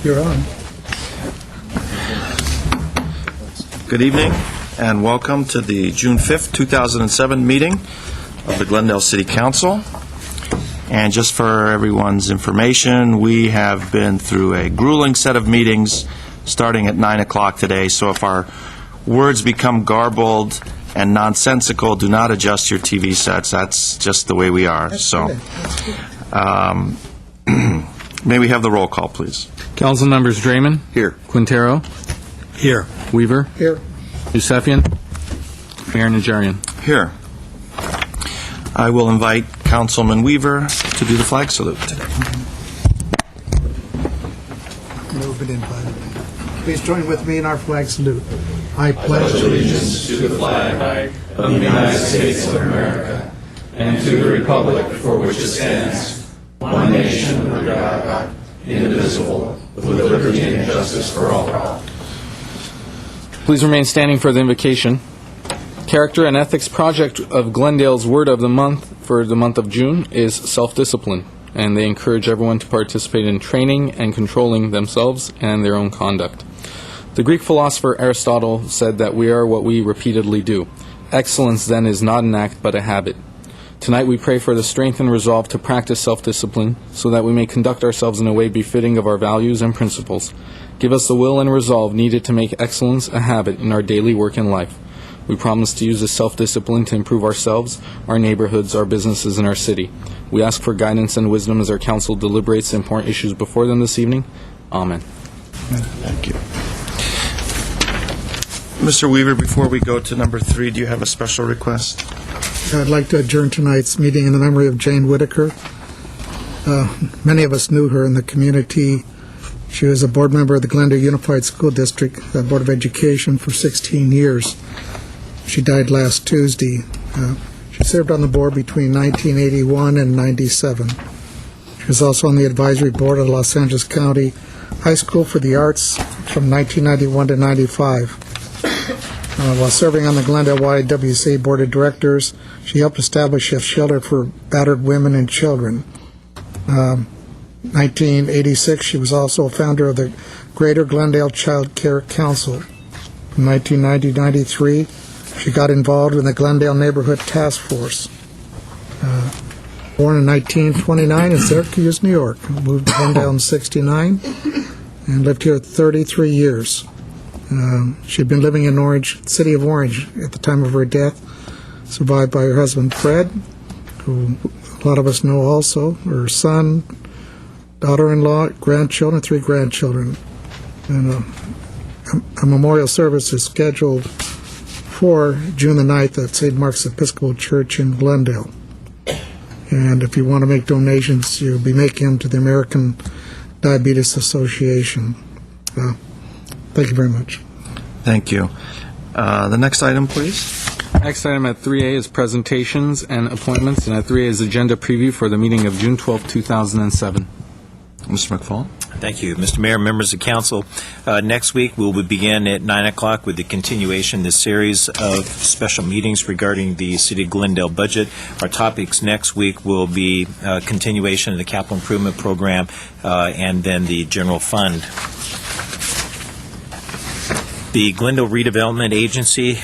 You're on. Good evening and welcome to the June 5th, 2007 meeting of the Glendale City Council. And just for everyone's information, we have been through a grueling set of meetings starting at 9 o'clock today, so if our words become garbled and nonsensical, do not adjust your TV sets. That's just the way we are. May we have the roll call, please? Council members Draymond. Here. Quintero. Here. Weaver. Here. Yusefian. Mayor Najarian. Here. I will invite Councilman Weaver to do the flag salute today. Never been invited. Please join with me in our flag salute. I pledge allegiance to the flag of the United States of America and to the republic for which it stands, one nation under God, indivisible, with liberty and justice for all. Please remain standing for the invocation. Character and Ethics Project of Glendale's word of the month for the month of June is self-discipline, and they encourage everyone to participate in training and controlling themselves and their own conduct. The Greek philosopher Aristotle said that we are what we repeatedly do. Excellence, then, is not an act but a habit. Tonight we pray for the strength and resolve to practice self-discipline so that we may conduct ourselves in a way befitting of our values and principles. Give us the will and resolve needed to make excellence a habit in our daily work and life. We promise to use this self-discipline to improve ourselves, our neighborhoods, our businesses, and our city. We ask for guidance and wisdom as our council deliberates the important issues before them this evening. Amen. Thank you. Mr. Weaver, before we go to number 3, do you have a special request? I'd like to adjourn tonight's meeting in the memory of Jane Whitaker. Many of us knew her in the community. She was a board member of the Glendale Unified School District Board of Education for 16 years. She died last Tuesday. She served on the board between 1981 and 97. She was also on the advisory board of Los Angeles County High School for the Arts from 1991 to 95. While serving on the Glendale YWCA Board of Directors, she helped establish a shelter for battered women and children. 1986, she was also a founder of the Greater Glendale Child Care Council. From 1990 to 93, she got involved in the Glendale Neighborhood Task Force. Born in 1929 in Syracuse, New York. Moved to Glendale in 69 and lived here 33 years. She'd been living in Orange, city of Orange at the time of her death, survived by her husband Fred, who a lot of us know also, her son, daughter-in-law, grandchildren, 3 grandchildren. And a memorial service is scheduled for June the 9th at St. Mark's Episcopal Church in Glendale. And if you want to make donations, you'll be making them to the American Diabetes Association. Thank you very much. Thank you. The next item, please. Next item at 3A is presentations and appointments, and at 3A is agenda preview for the meeting of June 12, 2007. Mr. McFall. Thank you, Mr. Mayor, members of council. Next week, we will begin at 9 o'clock with the continuation of this series of special meetings regarding the City of Glendale budget. Our topics next week will be continuation of the capital improvement program and then the general fund. The Glendale Redevelopment Agency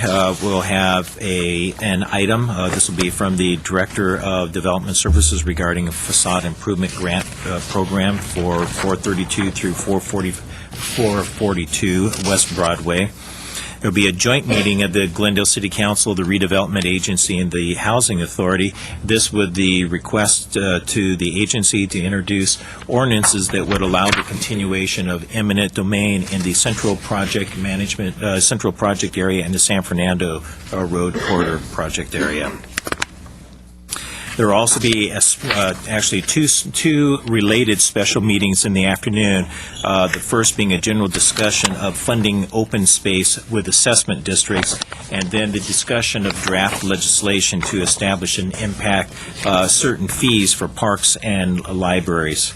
will have an item. This will be from the Director of Development Services regarding a facade improvement grant program for 432 through 442 West Broadway. There will be a joint meeting of the Glendale City Council, the Redevelopment Agency, and the Housing Authority. This with the request to the agency to introduce ordinances that would allow the continuation of eminent domain in the Central Project Central Project area and the San Fernando Road Corridor Project area. There will also be actually two related special meetings in the afternoon, the first being a general discussion of funding open space with assessment districts, and then the discussion of draft legislation to establish and impact certain fees for parks and libraries.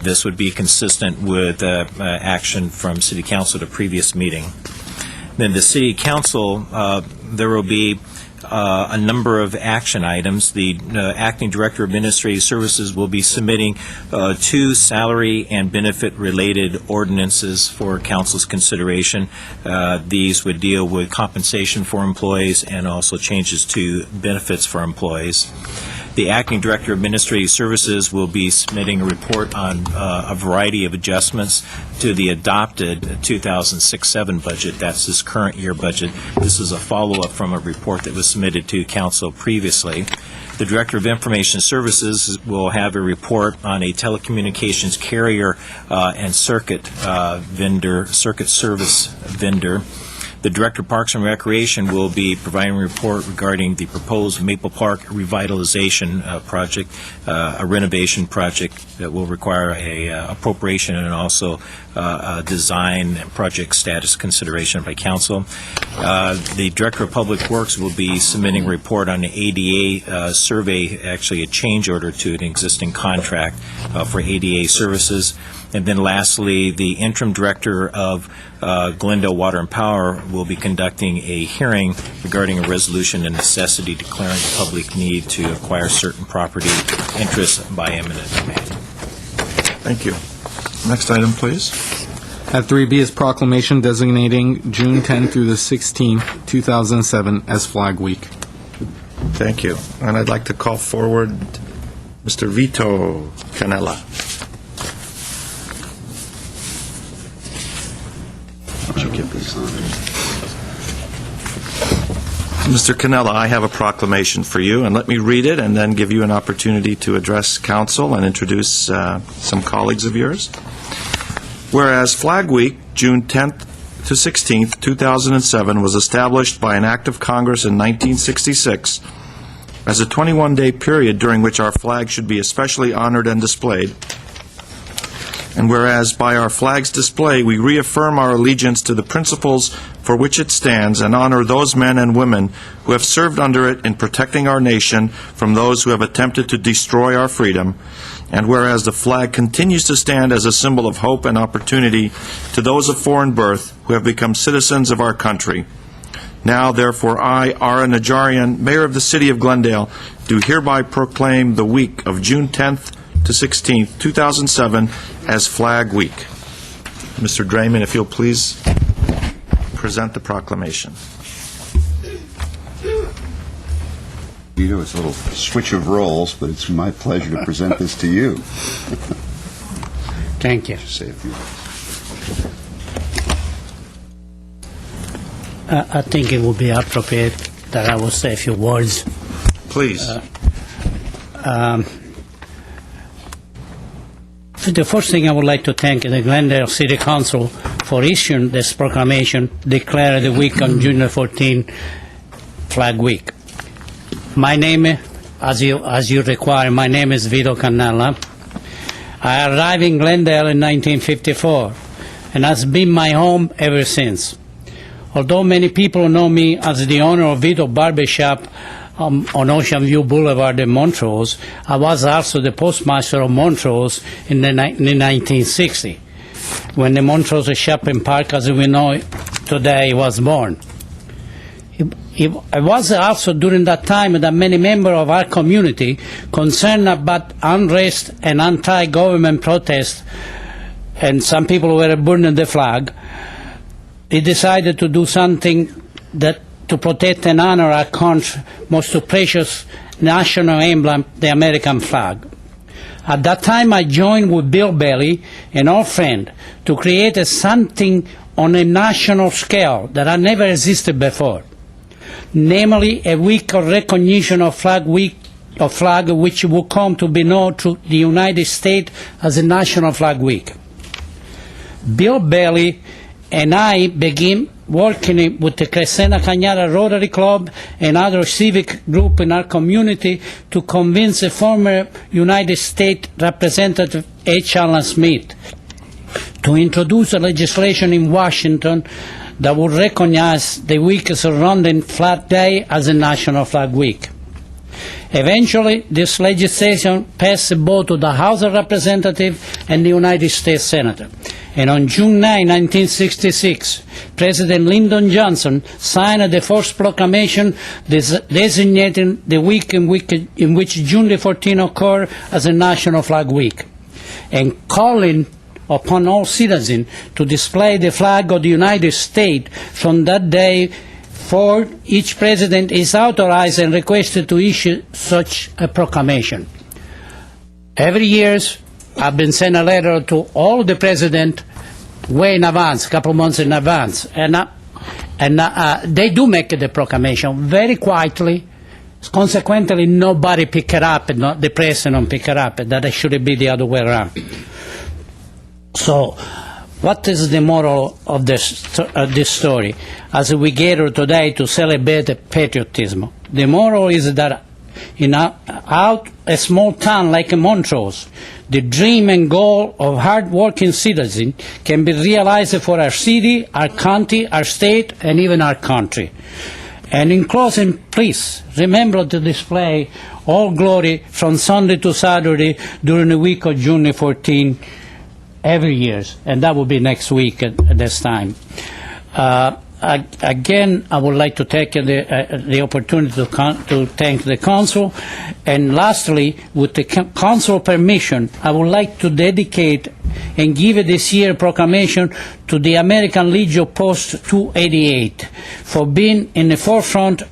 This would be consistent with action from City Council at a previous meeting. Then the City Council, there will be a number of action items. The Acting Director of Administrative Services will be submitting 2 salary and benefit-related ordinances for Council's consideration. These would deal with compensation for employees and also changes to benefits for employees. The Acting Director of Administrative Services will be submitting a report on a variety of adjustments to the adopted 2006-07 budget. That's this current year budget. This is a follow-up from a report that was submitted to Council previously. The Director of Information Services will have a report on a telecommunications carrier and circuit service vendor. The Director of Parks and Recreation will be providing a report regarding the proposed Maple Park revitalization project, a renovation project that will require a appropriation and also a design and project status consideration by Council. The Director of Public Works will be submitting a report on the ADA survey, actually a change order to an existing contract for ADA services. And then lastly, the Interim Director of Glendale Water and Power will be conducting a hearing regarding a resolution and necessity declaring a public need to acquire certain property interests by eminent domain. Thank you. Next item, please. At 3B is proclamation designating June 10 through the 16th, 2007 as Flag Week. Thank you. And I'd like to call forward Mr. Vito Canella. Mr. Canella, I have a proclamation for you, and let me read it and then give you an opportunity to address council and introduce some colleagues of yours. Whereas Flag Week, June 10th to 16th, 2007, was established by an act of Congress in 1966 as a 21-day period during which our flag should be especially honored and displayed. And whereas by our flag's display we reaffirm our allegiance to the principles for which it stands and honor those men and women who have served under it in protecting our nation from those who have attempted to destroy our freedom, and whereas the flag continues to stand as a symbol of hope and opportunity to those of foreign birth who have become citizens of our country. Now, therefore, I, Ara Najarian, Mayor of the City of Glendale, do hereby proclaim the week of June 10th to 16th, 2007, as Flag Week. Mr. Drayman, if you'll please present the proclamation. Vito, it's a little switch of roles, but it's my pleasure to present this to you. Thank you. Say a few words. I think it would be appropriate that I will say a few words. Please. The first thing I would like to thank the Glendale City Council for issuing this proclamation, declare the week on June 14, Flag Week. My name, as you require, my name is Vito Cannella. I arrived in Glendale in 1954, and has been my home ever since. Although many people know me as the owner of Vito Barbershop on Ocean View Boulevard in Montrose, I was also the postmaster of Montrose in 1960, when the Montrose Shopping Park, as we know it today, was born. It was also during that time that many members of our community, concerned about unrest and anti-government protests, and some people were burning the flag, they decided to do something that to protect and honor our country's most precious national emblem, the American flag. At that time, I joined with Bill Bailey, an old friend, to create something on a national scale that had never existed before, namely a week of recognition of flag which will come to be known through the United States as a National Flag Week. Bill Bailey and I began working with the Crescenta Cañada Rotary Club and other civic groups in our community to convince the former United States Representative H. Allen Smith to introduce a legislation in Washington that would recognize the week surrounding Flag Day as a National Flag Week. Eventually, this legislation passed both to the House of Representatives and the United States Senate. And on June 9, 1966, President Lyndon Johnson signed the first proclamation designating the week in which June the 14th occurred as a National Flag Week, and calling upon all citizens to display the flag of the United States from that day forward. Each president is authorized and requested to issue such a proclamation. Every year, I've been sent a letter to all the presidents way in advance, a couple months in advance, and they do make the proclamation very quietly. Consequently, nobody pick it up, and the president pick it up, and that it should be the other way around. So, what is the moral of this story? As we gather today to celebrate patriotism, the moral is that in out a small town like Montrose, the dream and goal of hard-working citizens can be realized for our city, our county, our state, and even our country. And in closing, please remember to display all glory from Sunday to Saturday during the week of June 14 every year, and that will be next week at this time. Again, I would like to take the opportunity to thank the Council. And lastly, with the Council permission, I would like to dedicate and give this year proclamation to the American Legion Post 288 for being in the forefront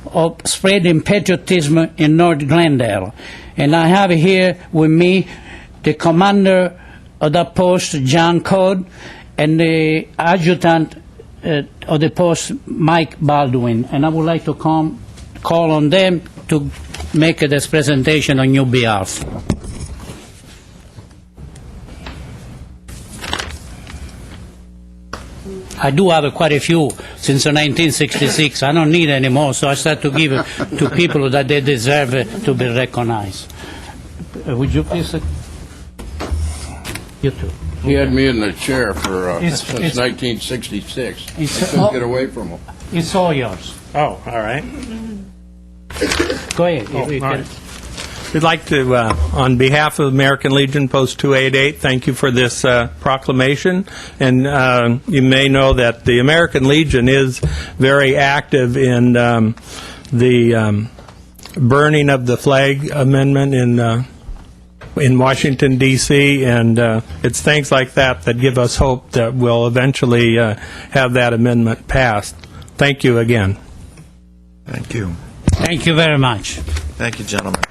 of spreading patriotism in North Glendale. And I have here with me the commander of that post, John Code, and the adjutant of the post, Mike Baldwin, and I would like to call on them to make this presentation on your behalf. I do have quite a few since 1966. I don't need any more, so I start to give to people that they deserve to be recognized. Would you please? You too. He had me in the chair for since 1966. I couldn't get away from him. It's all yours. Oh, all right. Go ahead. All right. We'd like to, on behalf of American Legion Post 288, thank you for this proclamation. And you may know that the American Legion is very active in the burning of the flag amendment in Washington, D.C., and it's things like that that give us hope that we'll eventually have that amendment passed. Thank you again. Thank you. Thank you very much. Thank you, gentlemen.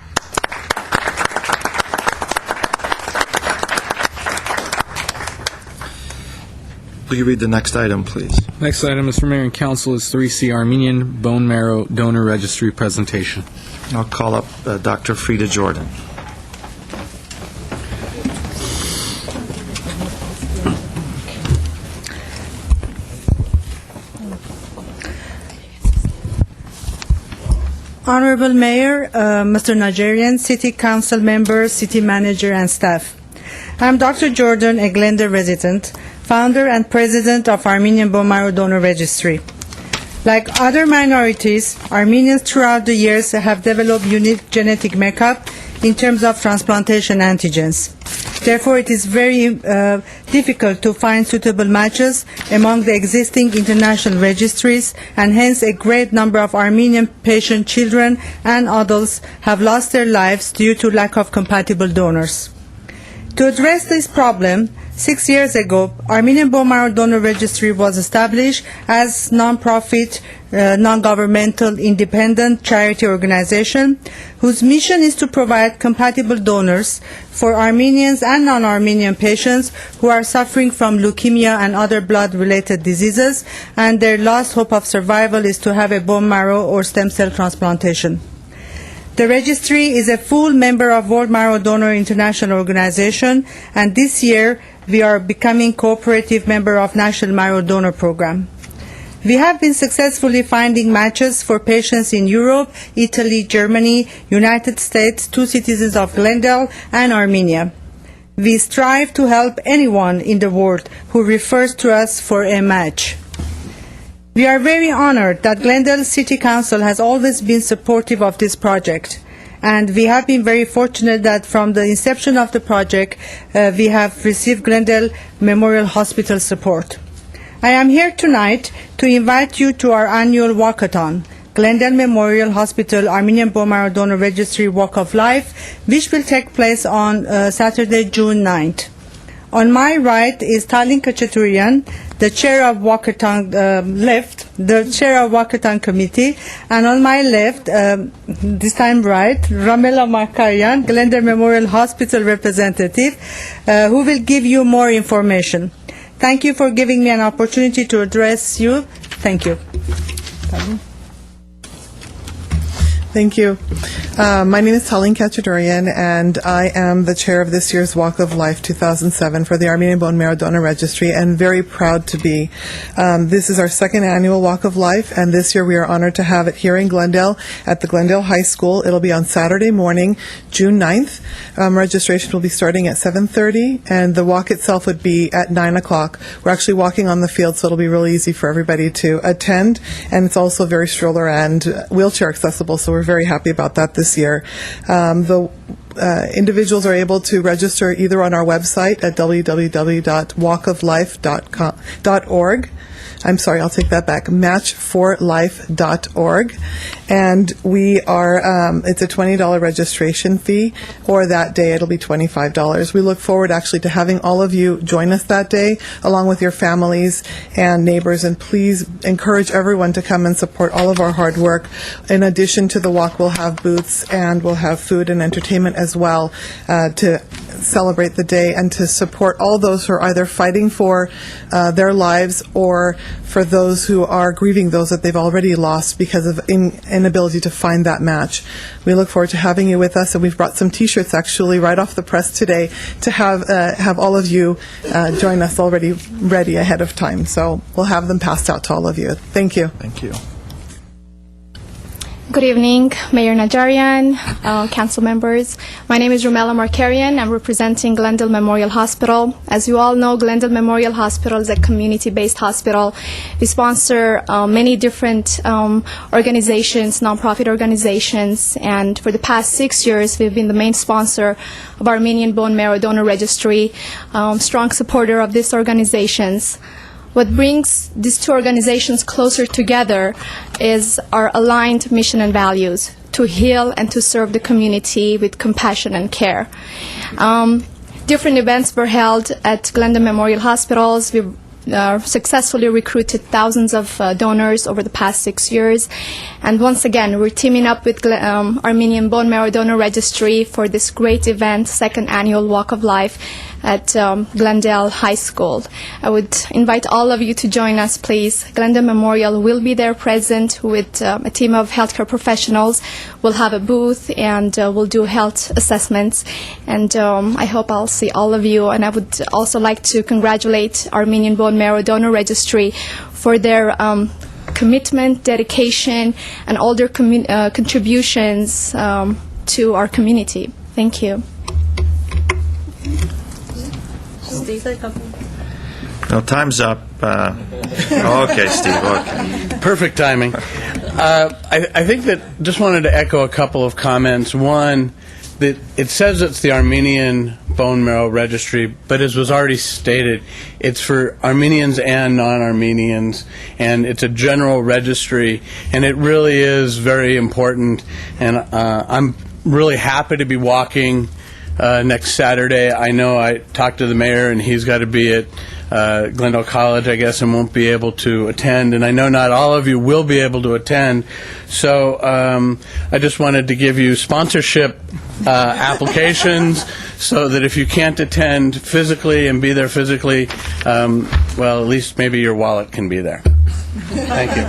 Will you read the next item, please? Next item, Mr. Mayor and Council, is 3C Armenian Bone Marrow Donor Registry presentation. I'll call up Dr. Frida Jordan. Honorable Mayor, Mr. Nigerian, City Council members, City Manager, and staff. I'm Dr. Jordan, a Glendale resident, founder and president of Armenian Bone Marrow Donor Registry. Like other minorities, Armenians throughout the years have developed unique genetic makeup in terms of transplantation antigens. Therefore, it is very difficult to find suitable matches among the existing international registries, and hence a great number of Armenian patient children and adults have lost their lives due to lack of compatible donors. To address this problem, 6 years ago, Armenian Bone Marrow Donor Registry was established as non-profit, non-governmental, independent charity organization whose mission is to provide compatible donors for Armenians and non-Armenian patients who are suffering from leukemia and other blood-related diseases, and their last hope of survival is to have a bone marrow or stem cell transplantation. The registry is a full member of World Marrow Donor International Organization, and this year we are becoming cooperative member of National Marrow Donor Program. We have been successfully finding matches for patients in Europe, Italy, Germany, United States, 2 citizens of Glendale, and Armenia. We strive to help anyone in the world who refers to us for a match. We are very honored that Glendale City Council has always been supportive of this project, And we have been very fortunate that from the inception of the project, we have received Glendale Memorial Hospital support. I am here tonight to invite you to our annual walkathon, Glendale Memorial Hospital Armenian Bone Marrow Donor Registry Walk of Life, which will take place on Saturday, June 9th. On my right is Talin Kachaturian, the chair of Walkathon Committee, and on my left, this time right, Ramela Markarian, Glendale Memorial Hospital representative, who will give you more information. Thank you for giving me an opportunity to address you. Thank you. Thank you. My name is Talin Kachaturian, and I am the chair of this year's Walk of Life 2007 for the Armenian Bone Marrow Donor Registry, and very proud to be. This is our second annual Walk of Life, and this year we are honored to have it here in Glendale at the Glendale High School. It'll be on Saturday morning, June 9th. Registration will be starting at 7:30, and the walk itself would be at 9 o'clock. We're actually walking on the field, so it'll be really easy for everybody to attend, and it's also very stroller and wheelchair accessible, so we're very happy about that this year. Individuals are able to register either on our website at www.walkoflife.org. I'm sorry, I'll take that back, matchforlife.org. And we are, it's a $20 registration fee, or that day it'll be $25. We look forward actually to having all of you join us that day, along with your families and neighbors, and please encourage everyone to come and support all of our hard work. In addition to the walk, we'll have booths and we'll have food and entertainment as well to celebrate the day and to support all those who are either fighting for their lives or for those who are grieving those that they've already lost because of inability to find that match. We look forward to having you with us, and we've brought some T-shirts actually right off the press today to have all of you join us already ready ahead of time. So we'll have them passed out to all of you. Thank you. Thank you. Good evening, Mayor Najarian, council members. My name is Rumela Markarian. I'm representing Glendale Memorial Hospital. As you all know, Glendale Memorial Hospital is a community-based hospital. We sponsor many different organizations, nonprofit organizations, and for the past 6 years, we've been the main sponsor of Armenian Bone Marrow Donor Registry, strong supporter of these organizations. What brings these two organizations closer together is our aligned mission and values: to heal and to serve the community with compassion and care. Different events were held at Glendale Memorial Hospitals. We successfully recruited thousands of donors over the past 6 years. And once again, we're teaming up with Armenian Bone Marrow Donor Registry for this great event, second annual Walk of Life at Glendale High School. I would invite all of you to join us, please. Glendale Memorial will be there present with a team of healthcare professionals. We'll have a booth and we'll do health assessments. And I hope I'll see all of you. And I would also like to congratulate Armenian Bone Marrow Donor Registry for their commitment, dedication, and all their contributions to our community. Thank you. No, time's up. Okay, Steve, okay. Perfect timing. I think that just wanted to echo a couple of comments. One, that it says it's the Armenian Bone Marrow Registry, but as was already stated, it's for Armenians and non-Armenians, and it's a general registry, and it really is very important. And I'm really happy to be walking next Saturday. I know I talked to the mayor, and he's got to be at Glendale College, I guess, and won't be able to attend. And I know not all of you will be able to attend. So I just wanted to give you sponsorship applications so that if you can't attend physically and be there physically, well, at least maybe your wallet can be there. Thank you.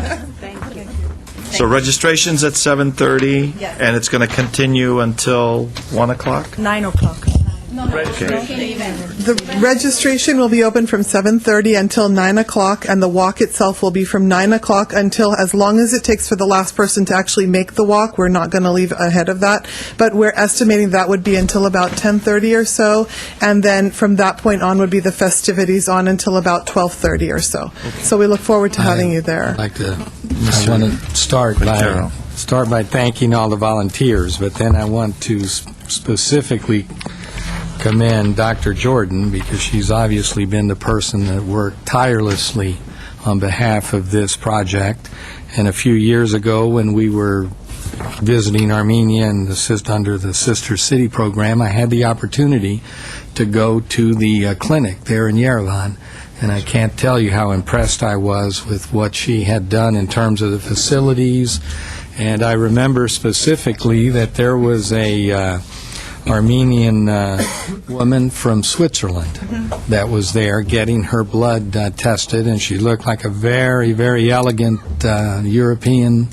So registration's at 7:30, and it's going to continue until 1 o'clock? 9 o'clock. The registration will be open from 7:30 until 9 o'clock, and the walk itself will be from 9 o'clock until, as long as it takes for the last person to actually make the walk. We're not going to leave ahead of that, but we're estimating that would be until about 10:30 or so, and then from that point on would be the festivities on until about 12:30 or so. So we look forward to having you there. I want to start by start by thanking all the volunteers, but then I want to specifically commend Dr. Jordan, because she's obviously been the person that worked tirelessly on behalf of this project. And a few years ago, when we were visiting Armenia and under the Sister City program, I had the opportunity to go to the clinic there in Yerevan. And I can't tell you how impressed I was with what she had done in terms of the facilities. And I remember specifically that there was a Armenian woman from Switzerland that was there getting her blood tested, and she looked like a very, very elegant European.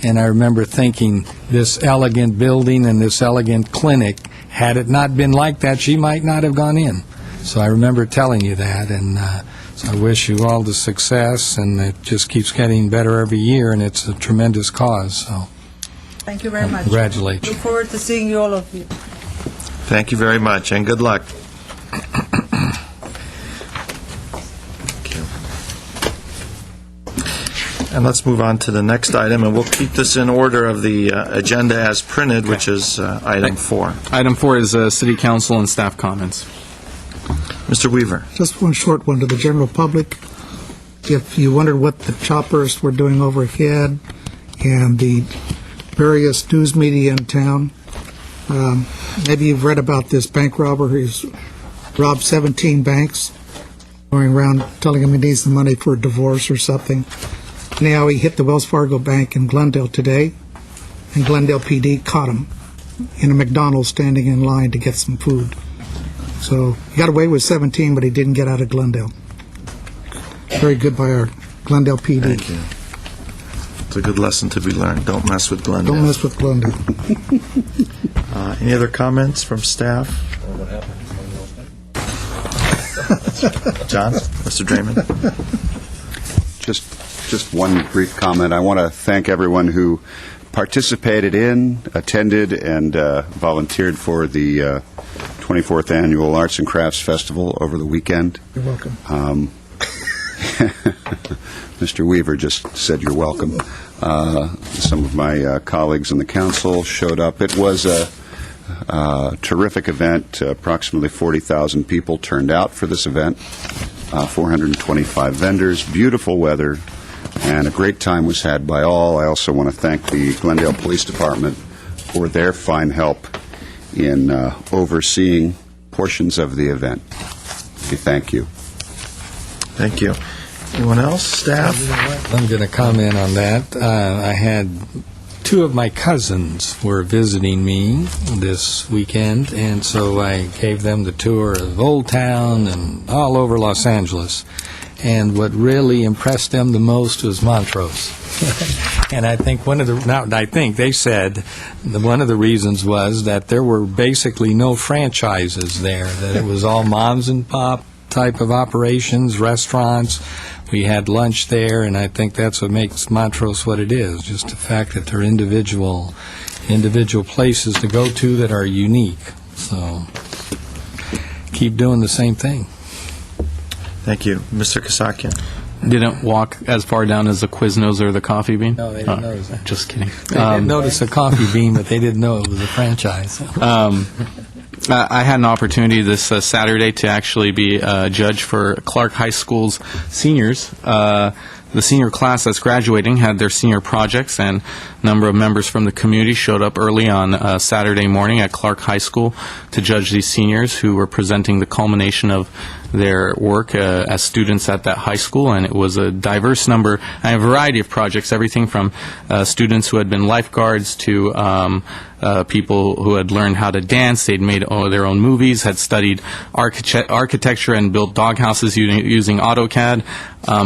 And I remember thinking, this elegant building and this elegant clinic, had it not been like that, she might not have gone in. So I remember telling you that, and so I wish you all the success, and it just keeps getting better every year, and it's a tremendous cause. So Thank you very much. congratulations. Look forward to seeing you, all of you. Thank you very much, and good luck. And let's move on to the next item, and we'll keep this in order of the agenda as printed, which is item 4. Item 4 is City Council and staff comments. Mr. Weaver. Just one short one to the general public. If you wondered what the choppers were doing overhead and the various news media in town, maybe you've read about this bank robber who's robbed 17 banks, going around telling him he needs the money for a divorce or something. Anyhow, he hit the Wells Fargo Bank in Glendale today, and Glendale PD caught him in a McDonald's standing in line to get some food. So he got away with 17, but he didn't get out of Glendale. Very good by our Glendale PD. Thank you. It's a good lesson to be learned. Don't mess with Glendale. Don't mess with Glendale. Any other comments from staff? John? Mr. Draymond? Just one brief comment. I want to thank everyone who participated in, attended, and volunteered for the 24th Annual Arts and Crafts Festival over the weekend. You're welcome. Mr. Weaver just said you're welcome. Some of my colleagues in the council showed up. It was a terrific event. Approximately 40,000 people turned out for this event. 425 vendors, beautiful weather, and a great time was had by all. I also want to thank the Glendale Police Department for their fine help in overseeing portions of the event. Thank you. Thank you. Anyone else? Staff? I'm going to comment on that. I had two of my cousins were visiting me this weekend, and so I gave them the tour of Old Town and all over Los Angeles. And what really impressed them the most was Montrose. And I think they said one of the reasons was that there were basically no franchises there, that it was all moms and pop type of operations, restaurants. We had lunch there, and I think that's what makes Montrose what it is, just the fact that there are individual places to go to that are unique. So keep doing the same thing. Thank you. Mr. Kasakian? Didn't walk as far down as the Quiznos or the Coffee Bean? No, they didn't notice that. Just kidding. They didn't notice the Coffee Bean, but they didn't know it was a franchise. I had an opportunity this Saturday to actually be a judge for Clark High School's seniors. The senior class that's graduating had their senior projects, and a number of members from the community showed up early on Saturday morning at Clark High School to judge these seniors who were presenting the culmination of their work as students at that high school. And it was a diverse number and a variety of projects, everything from students who had been lifeguards to people who had learned how to dance. They'd made their own movies, had studied architecture and built doghouses using AutoCAD.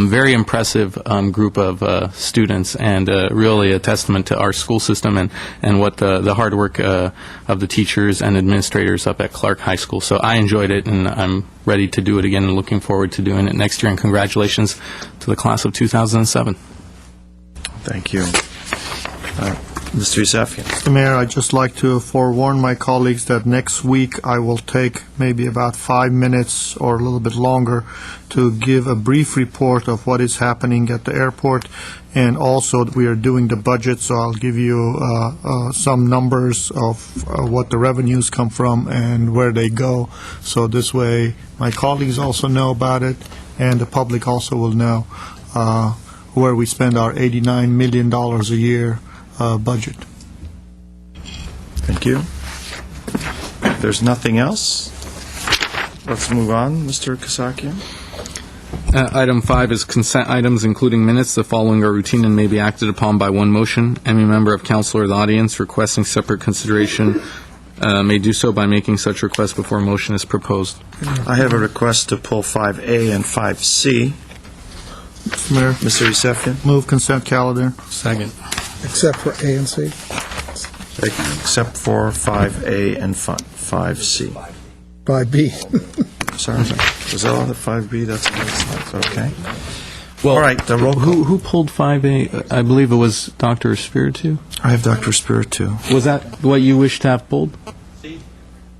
Very impressive group of students, and really a testament to our school system and what the hard work of the teachers and administrators up at Clark High School. So I enjoyed it, and I'm ready to do it again and looking forward to doing it next year. And congratulations to the class of 2007. Thank you. Mr. Yusefian. Mr. Mayor, I'd just like to forewarn my colleagues that next week I will take maybe about 5 minutes or a little bit longer to give a brief report of what is happening at the airport, and also we are doing the budget, so I'll give you some numbers of what the revenues come from and where they go, so this way my colleagues also know about it, and the public also will know where we spend our $89 million a year budget. Thank you. If there's nothing else, let's move on. Mr. Kasakian? Item 5 is consent items, including minutes. The following are routine and may be acted upon by one motion. Any member of council or the audience requesting separate consideration may do so by making such request before a motion is proposed. I have a request to pull 5A and 5C. Mr. Mayor, Mr. Yusefian? move consent calendar. Second. Except for A and C. Except for 5A and 5C. 5B. Sorry. Was that on the 5B? That's okay. Well, All right, the roll call. Who pulled 5A? I believe it was Dr. Spiritu. I have Dr. Spiritu. Was that what you wished to have pulled?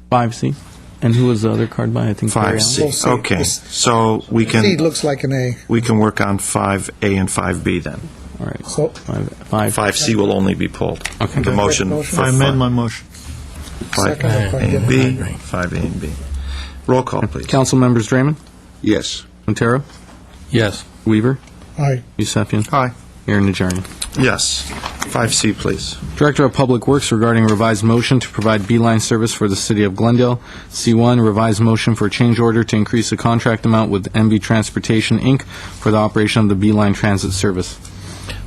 5C. And who was the other card by? I think 5C. We'll see. Okay, so we C can looks like an A. work on 5A and 5B then. All right. So, 5C will only be pulled. Okay. The motion Motion. for I amend my motion. 5A and B, 5A and B. Roll call, please. Council members Draymond, Yes. Montero, Yes. Weaver, aye. Yusefian, Aye. Mayor Najarian. Yes. 5C, please. Director of Public Works regarding revised motion to provide beeline service for the city of Glendale. C1, revised motion for change order to increase the contract amount with MV Transportation, Inc. for the operation of the beeline transit service.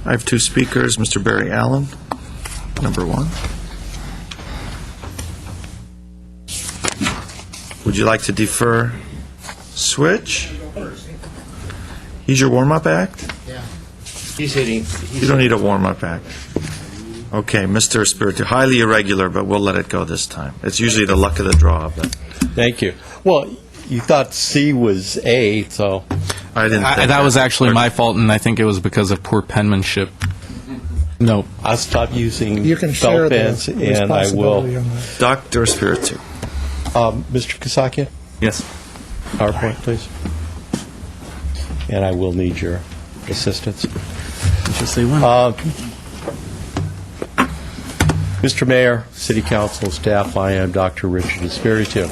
I have two speakers, Mr. Barry Allen, number one. Would you like to defer switch? He's your warm-up act? He's hitting. You don't need a warm-up act. Okay, Mr. Spiritu, highly irregular, but we'll let it go this time. It's usually the luck of the draw, but Thank you. Well, you thought C was A, so I didn't think That was actually my fault, and I think it was because of poor penmanship. No. I'll stop using You can share felt the pens, and I will. responsibility on that. Dr. Spiritu. Mr. Kasakian, Yes. PowerPoint, please. And I will need your assistance. Just say one. Mr. Mayor, City Council, staff, I am Dr. Richard Espiritu.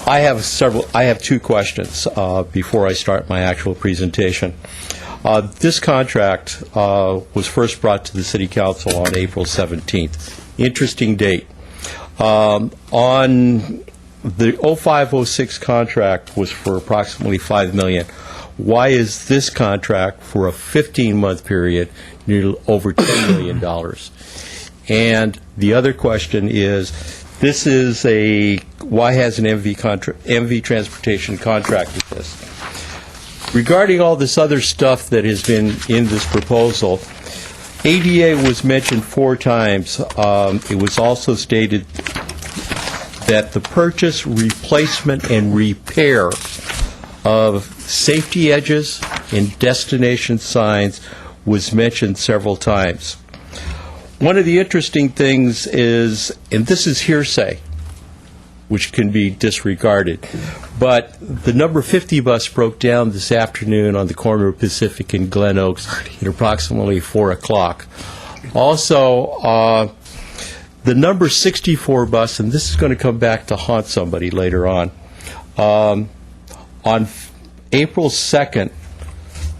I have two questions before I start my actual presentation. This contract was first brought to the City Council on April 17th. Interesting date. On the 05-06 contract was for approximately $5 million. Why is this contract for a 15-month period nearly over $10 million? And the other question is, why has an MV Transportation contract with this? Regarding all this other stuff that has been in this proposal, ADA was mentioned 4 times. It was also stated that the purchase, replacement, and repair of safety edges and destination signs was mentioned several times. One of the interesting things is, and this is hearsay, which can be disregarded, but the number 50 bus broke down this afternoon on the corner of Pacific and Glen Oaks at approximately 4 o'clock. Also, the number 64 bus, and this is going to come back to haunt somebody later on April 2nd,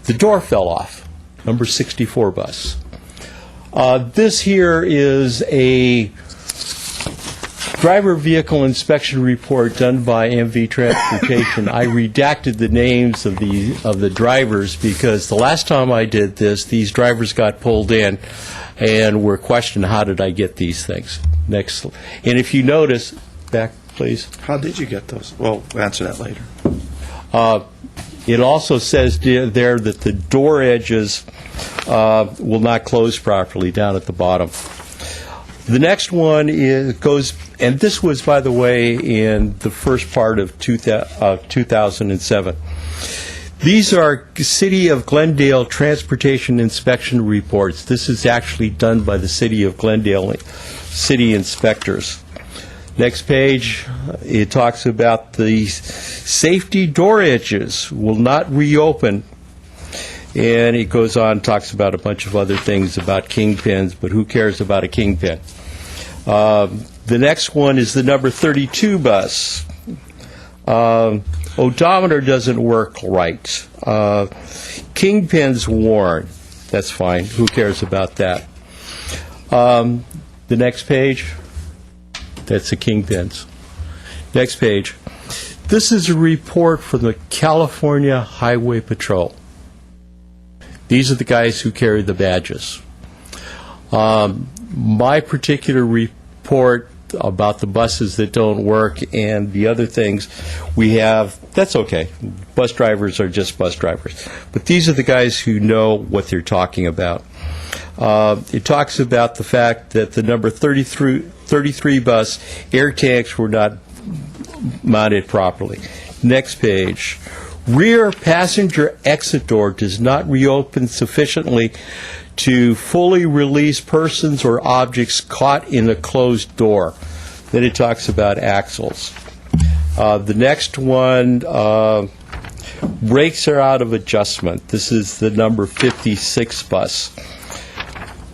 the door fell off, number 64 bus. This here is a driver vehicle inspection report done by MV Transportation. I redacted the names of the drivers because the last time I did this, these drivers got pulled in and were questioned, how did I get these things? Next. And if you notice, back please. How did you get those? Well, we'll answer that later. It also says there that the door edges will not close properly down at the bottom. The next one goes, and this was, by the way, in the first part of 2007. These are City of Glendale Transportation Inspection Reports. This is actually done by the City of Glendale city inspectors. Next page, it talks about the safety door edges will not reopen. And it goes on, talks about a bunch of other things about kingpins, but who cares about a kingpin? The next one is the number 32 bus. Odometer doesn't work right. Kingpin's worn. That's fine. Who cares about that? The next page, that's the kingpins. Next page. This is a report from the California Highway Patrol. These are the guys who carry the badges. My particular report about the buses that don't work and the other things we have, that's okay. Bus drivers are just bus drivers. But these are the guys who know what they're talking about. It talks about the fact that the number 33 bus air tanks were not mounted properly. Next page. Rear passenger exit door does not reopen sufficiently to fully release persons or objects caught in a closed door. Then it talks about axles. The next one, brakes are out of adjustment. This is the number 56 bus.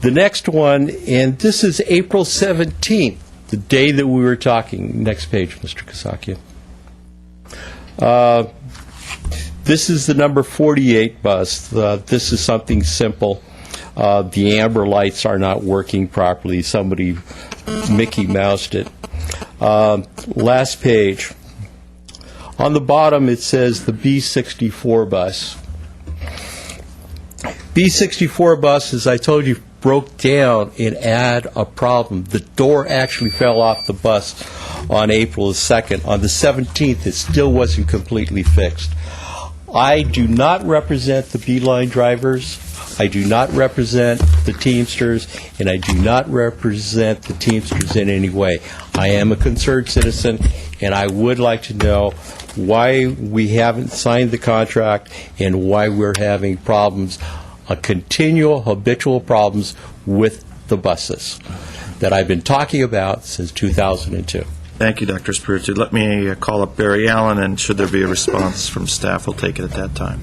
The next one, and this is April 17th, the day that we were talking. Next page, Mr. Kasakian. This is the number 48 bus. This is something simple. The amber lights are not working properly. Somebody Mickey Moused it. Last page. On the bottom it says the B64 bus. B64 bus, as I told you, broke down and had a problem. The door actually fell off the bus on April 2nd. On the 17th, it still wasn't completely fixed. I do not represent the B-line drivers. I do not represent the Teamsters, and I do not represent the Teamsters in any way. I am a concerned citizen, and I would like to know why we haven't signed the contract and why we're having problems, continual, habitual problems with the buses that I've been talking about since 2002. Thank you, Dr. Spiritu. Let me call up Barry Allen, and should there be a response from staff, we'll take it at that time.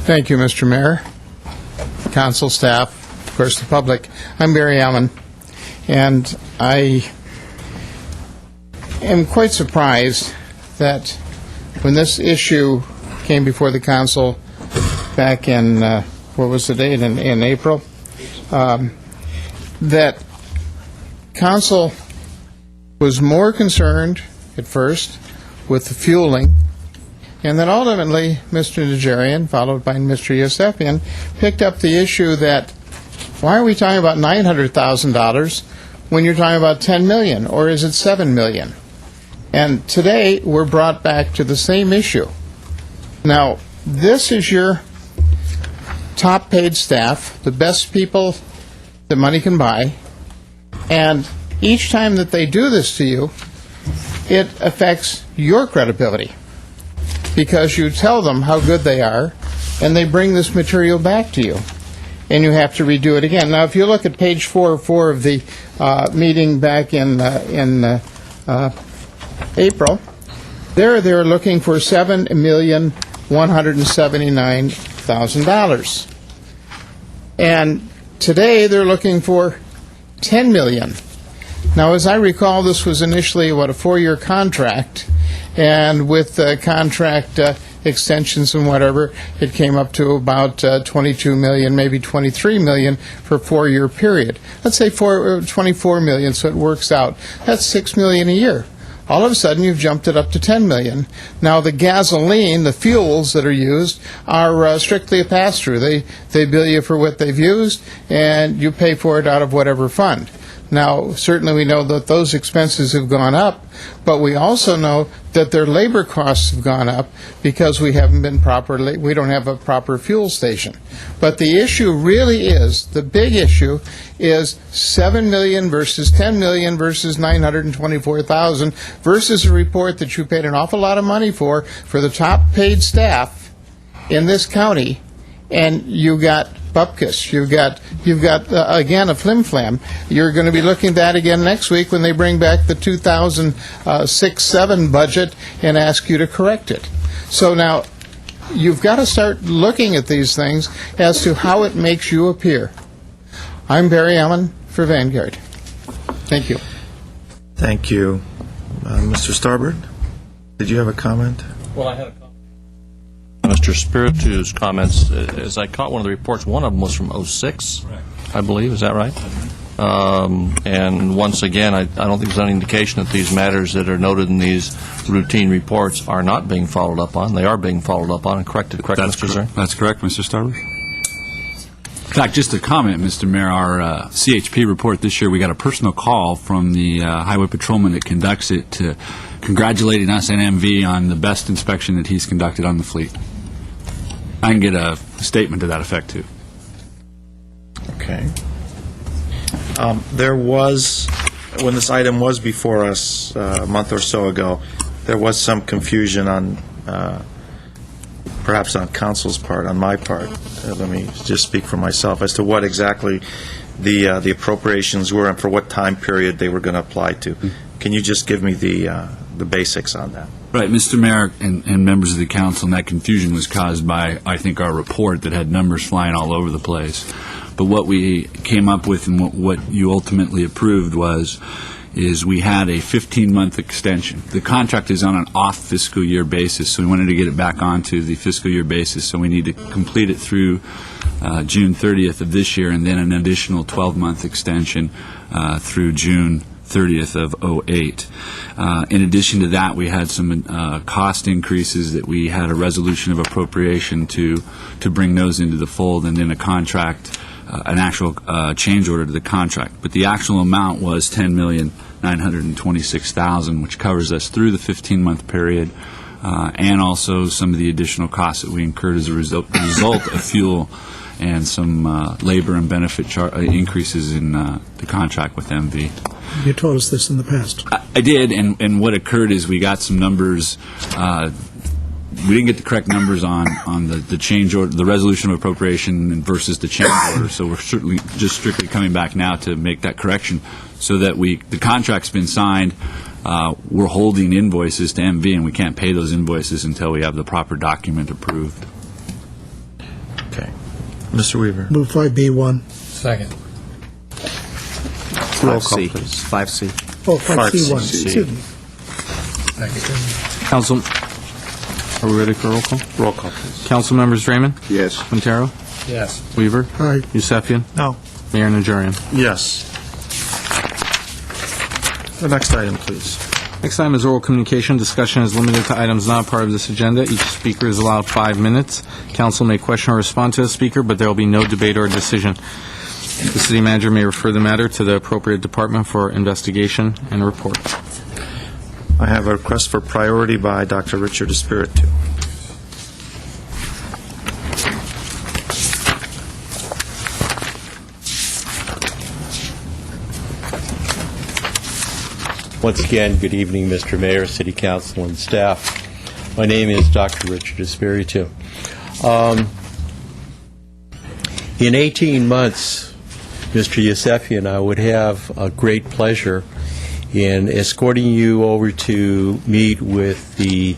Thank you, Mr. Mayor, council, staff, of course, the public. I'm Barry Allen, and I am quite surprised that when this issue came before the council back in, what was the date, in April, that council was more concerned at first with the fueling, and then ultimately Mr. Najarian, followed by Mr. Yosefian, picked up the issue that why are we talking about $900,000 when you're talking about $10 million, or is it $7 million? And today we're brought back to the same issue. Now, this is your top paid staff, the best people that money can buy, and each time that they do this to you, it affects your credibility, because you tell them how good they are, and they bring this material back to you, and you have to redo it again. Now, if you look at page 404 of the meeting back in April, they're looking for $7,179,000, and today they're looking for $10 million. Now, as I recall, this was initially, a 4-year contract, and with contract extensions and whatever, it came up to about $22 million, maybe $23 million for a 4-year period. Let's say $24 million, so it works out. That's $6 million a year. All of a sudden, you've jumped it up to $10 million. Now, the gasoline, the fuels that are used, are strictly a pass-through. They bill you for what they've used, and you pay for it out of whatever fund. Now, certainly we know that those expenses have gone up, but we also know that their labor costs have gone up because we don't have a proper fuel station. But the issue really is, the big issue is 7 million versus 10 million versus 924,000 versus a report that you paid an awful lot of money for the top paid staff in this county, and you got bupkis. You've got again, a flim-flam. You're going to be looking at that again next week when they bring back the 2006-07 budget and ask you to correct it. So now, you've got to start looking at these things as to how it makes you appear. I'm Barry Allen for Vanguard. Thank you. Thank you. Mr. Starbird, did you have a comment? Well, I had a comment. Mr. Spiritu's comments, as I caught one of the reports, one of them was from '06, I believe. Is that right? And once again, I don't think there's any indication that these matters that are noted in these routine reports are not being followed up on. They are being followed up on and corrected. Correct, Mr. Zern? That's correct, Mr. Starbird. In fact, just a comment, Mr. Mayor, our CHP report this year, we got a personal call from the highway patrolman that conducts it congratulating us and MV on the best inspection that he's conducted on the fleet. I can get a statement to that effect, too. Okay. There was, when this item was before us a month or so ago, there was some confusion on, perhaps on council's part, on my part. Let me just speak for myself as to what exactly the appropriations were and for what time period they were going to apply to. Can you just give me the basics on that? Right, Mr. Mayor and members of the council, and that confusion was caused by, I think, our report that had numbers flying all over the place. But what we came up with and what you ultimately approved is we had a 15-month extension. The contract is on an off-fiscal year basis, so we wanted to get it back onto the fiscal year basis, so we need to complete it through June 30th of this year, and then an additional 12-month extension through June 30th of '08. In addition to that, we had some cost increases that we had a resolution of appropriation to bring those into the fold, and then a contract, an actual change order to the contract. But the actual amount was $10,926,000, which covers us through the 15-month period, and also some of the additional costs that we incurred as a result of fuel and some labor and benefit increases in the contract with MV. You told us this in the past. I did, and what occurred is we got some numbers. We didn't get the correct numbers on the change order, the resolution of appropriation versus the change order. So we're certainly just strictly coming back now to make that correction, so that the contract's been signed. We're holding invoices to MV, and we can't pay those invoices until we have the proper document approved. Okay. Mr. Weaver. Move 5B1. Second. Roll call, please. 5C. Oh, 5C1. Excuse me. Council, are we ready for roll call? Roll call, please. Council members Draymond? Yes. Quintero? Yes. Weaver? Aye. Yusefian? No. Mayor Najarian? Yes. The next item, please. Next item is oral communication. Discussion is limited to items not part of this agenda. Each speaker is allowed 5 minutes. Council may question or respond to the speaker, but there will be no debate or decision. The city manager may refer the matter to the appropriate department for investigation and report. I have a request for priority by Dr. Richard Espiritu. Once again, good evening, Mr. Mayor, City Council, and staff. My name is Dr. Richard Espiritu. In 18 months, Mr. Yusefian, I would have a great pleasure in escorting you over to meet with the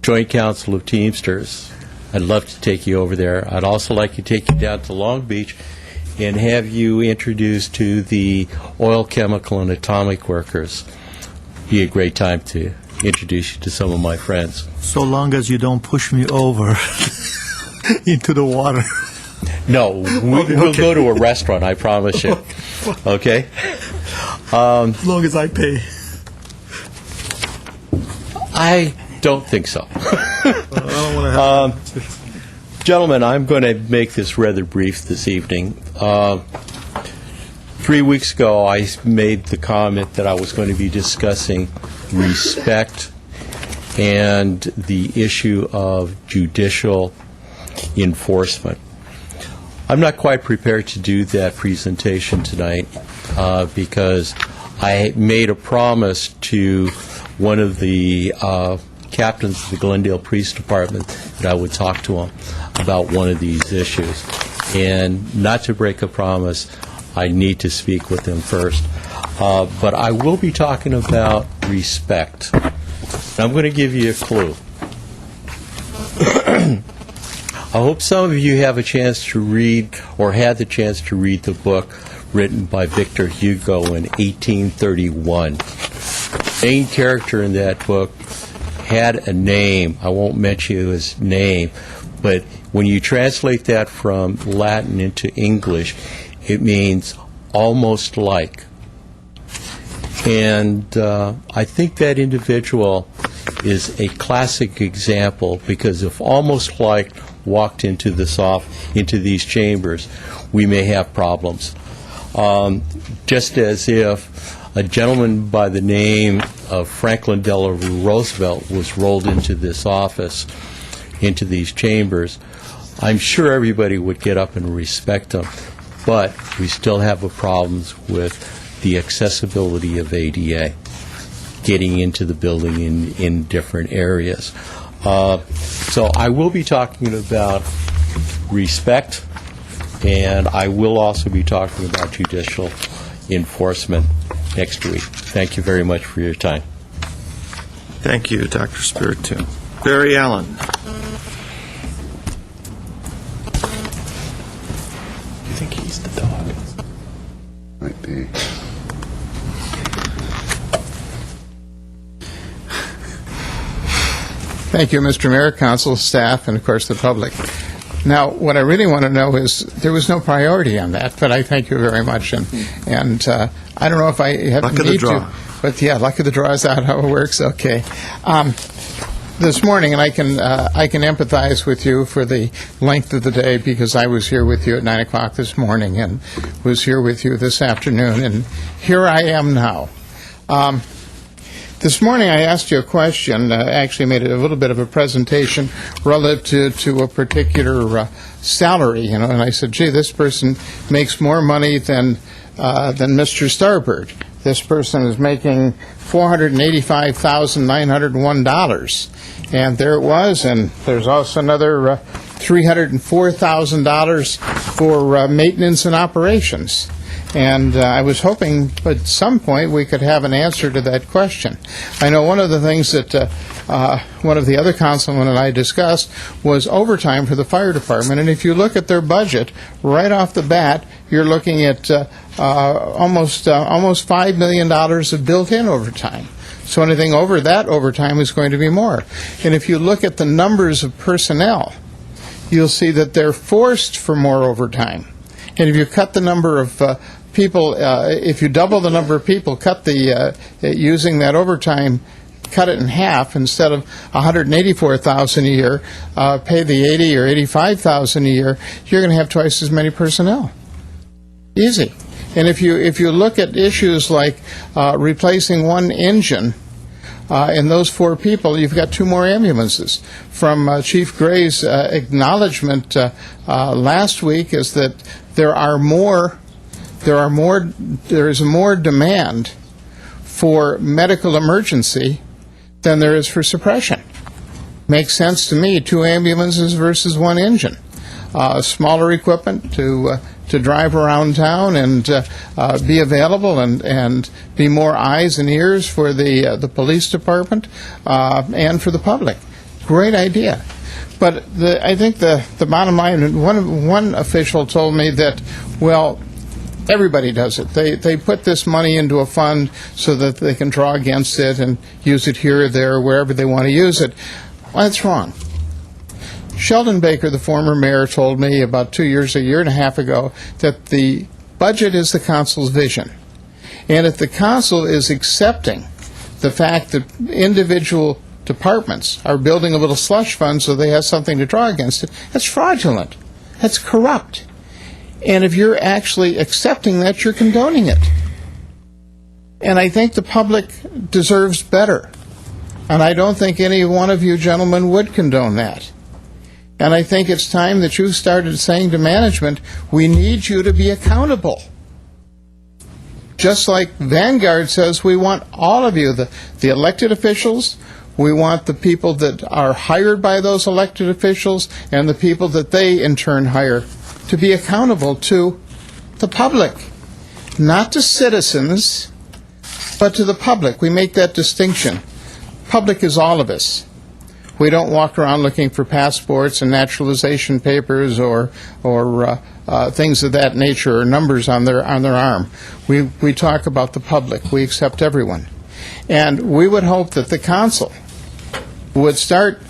Joint Council of Teamsters. I'd love to take you over there. I'd also like to take you down to Long Beach and have you introduced to the oil, chemical, and atomic workers. Be a great time to introduce you to some of my friends. So long as you don't push me over into the water. No, we'll go to a restaurant, I promise you. Okay? As long as I pay. I don't think so. I don't want to have Gentlemen, I'm going to make this rather brief this evening. 3 weeks ago, I made the comment that I was going to be discussing respect and the issue of judicial enforcement. I'm not quite prepared to do that presentation tonight because I made a promise to one of the captains of the Glendale Police Department that I would talk to him about one of these issues. And not to break a promise, I need to speak with him first. But I will be talking about respect. And I'm going to give you a clue. I hope some of you have a chance to read, or had the chance to read, the book written by Victor Hugo in 1831. The main character in that book had a name. I won't mention his name, but when you translate that from Latin into English, it means almost like. And I think that individual is a classic example, because if almost like walked into these chambers, we may have problems. Just as if a gentleman by the name of Franklin Delano Roosevelt was rolled into this office, into these chambers, I'm sure everybody would get up and respect him. But we still have a problems with the accessibility of ADA, getting into the building in different areas. So I will be talking about respect, and I will also be talking about judicial enforcement next week. Thank you very much for your time. Thank you, Dr. Spiritu. Barry Allen. You think he's the dog? Might be. Thank you, Mr. Mayor, council, staff, and of course the public. Now, what I really want to know is, there was no priority on that, but I thank you very much. And I don't know if I have Luck to of the need draw. to, but yeah, luck of the draw, is that how it works? Okay. This morning, and I can empathize with you for the length of the day, because I was here with you at 9 o'clock this morning and was here with you this afternoon, and here I am now. This morning I asked you a question, actually made a little bit of a presentation relative to a particular salary, and I said, gee, this person makes more money than Mr. Starbird. This person is making $485,901. And there it was, and there's also another $304,000 for maintenance and operations. And I was hoping at some point we could have an answer to that question. I know one of the things that one of the other councilmen and I discussed was overtime for the fire department. And if you look at their budget, right off the bat, you're looking at almost $5 million of built-in overtime. So anything over that overtime is going to be more. And if you look at the numbers of personnel, you'll see that they're forced for more overtime. And if you cut the number of people, if you double the number of people, cut the using that overtime, cut it in half, instead of $184,000 a year, pay the $80,000 or $85,000 a year, you're going to have twice as many personnel. Easy. And if you look at issues like replacing one engine, in those 4 people, you've got 2 more ambulances. From Chief Gray's acknowledgement last week is that there is more demand for medical emergency than there is for suppression. Makes sense to me, 2 ambulances versus 1 engine. Smaller equipment to drive around town and be available and be more eyes and ears for the police department and for the public. Great idea. But I think the bottom line, one official told me that, well, everybody does it. They put this money into a fund so that they can draw against it and use it here or there, wherever they want to use it. Well, that's wrong. Sheldon Baker, the former mayor, told me about a year and a half ago, that the budget is the council's vision. And if the council is accepting the fact that individual departments are building a little slush fund so they have something to draw against it, that's fraudulent. That's corrupt. And if you're actually accepting that, you're condoning it. And I think the public deserves better. And I don't think any one of you gentlemen would condone that. And I think it's time that you started saying to management, we need you to be accountable. Just like Vanguard says, we want all of you, the elected officials, we want the people that are hired by those elected officials, and the people that they in turn hire, to be accountable to the public. Not to citizens, but to the public. We make that distinction. Public is all of us. We don't walk around looking for passports and naturalization papers or things of that nature, or numbers on their arm. We talk about the public. We accept everyone. And we would hope that the council would start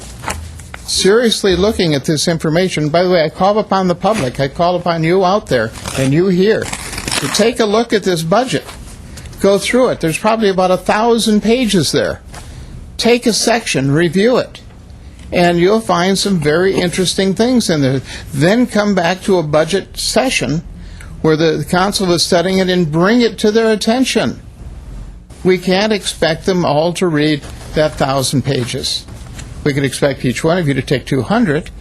seriously looking at this information. By the way, I call upon the public, I call upon you out there, and you here, to take a look at this budget. Go through it. There's probably about 1,000 pages there. Take a section, review it, and you'll find some very interesting things in there. Then come back to a budget session where the council is studying it and bring it to their attention. We can't expect them all to read that 1,000 pages. We could expect each one of you to take 200,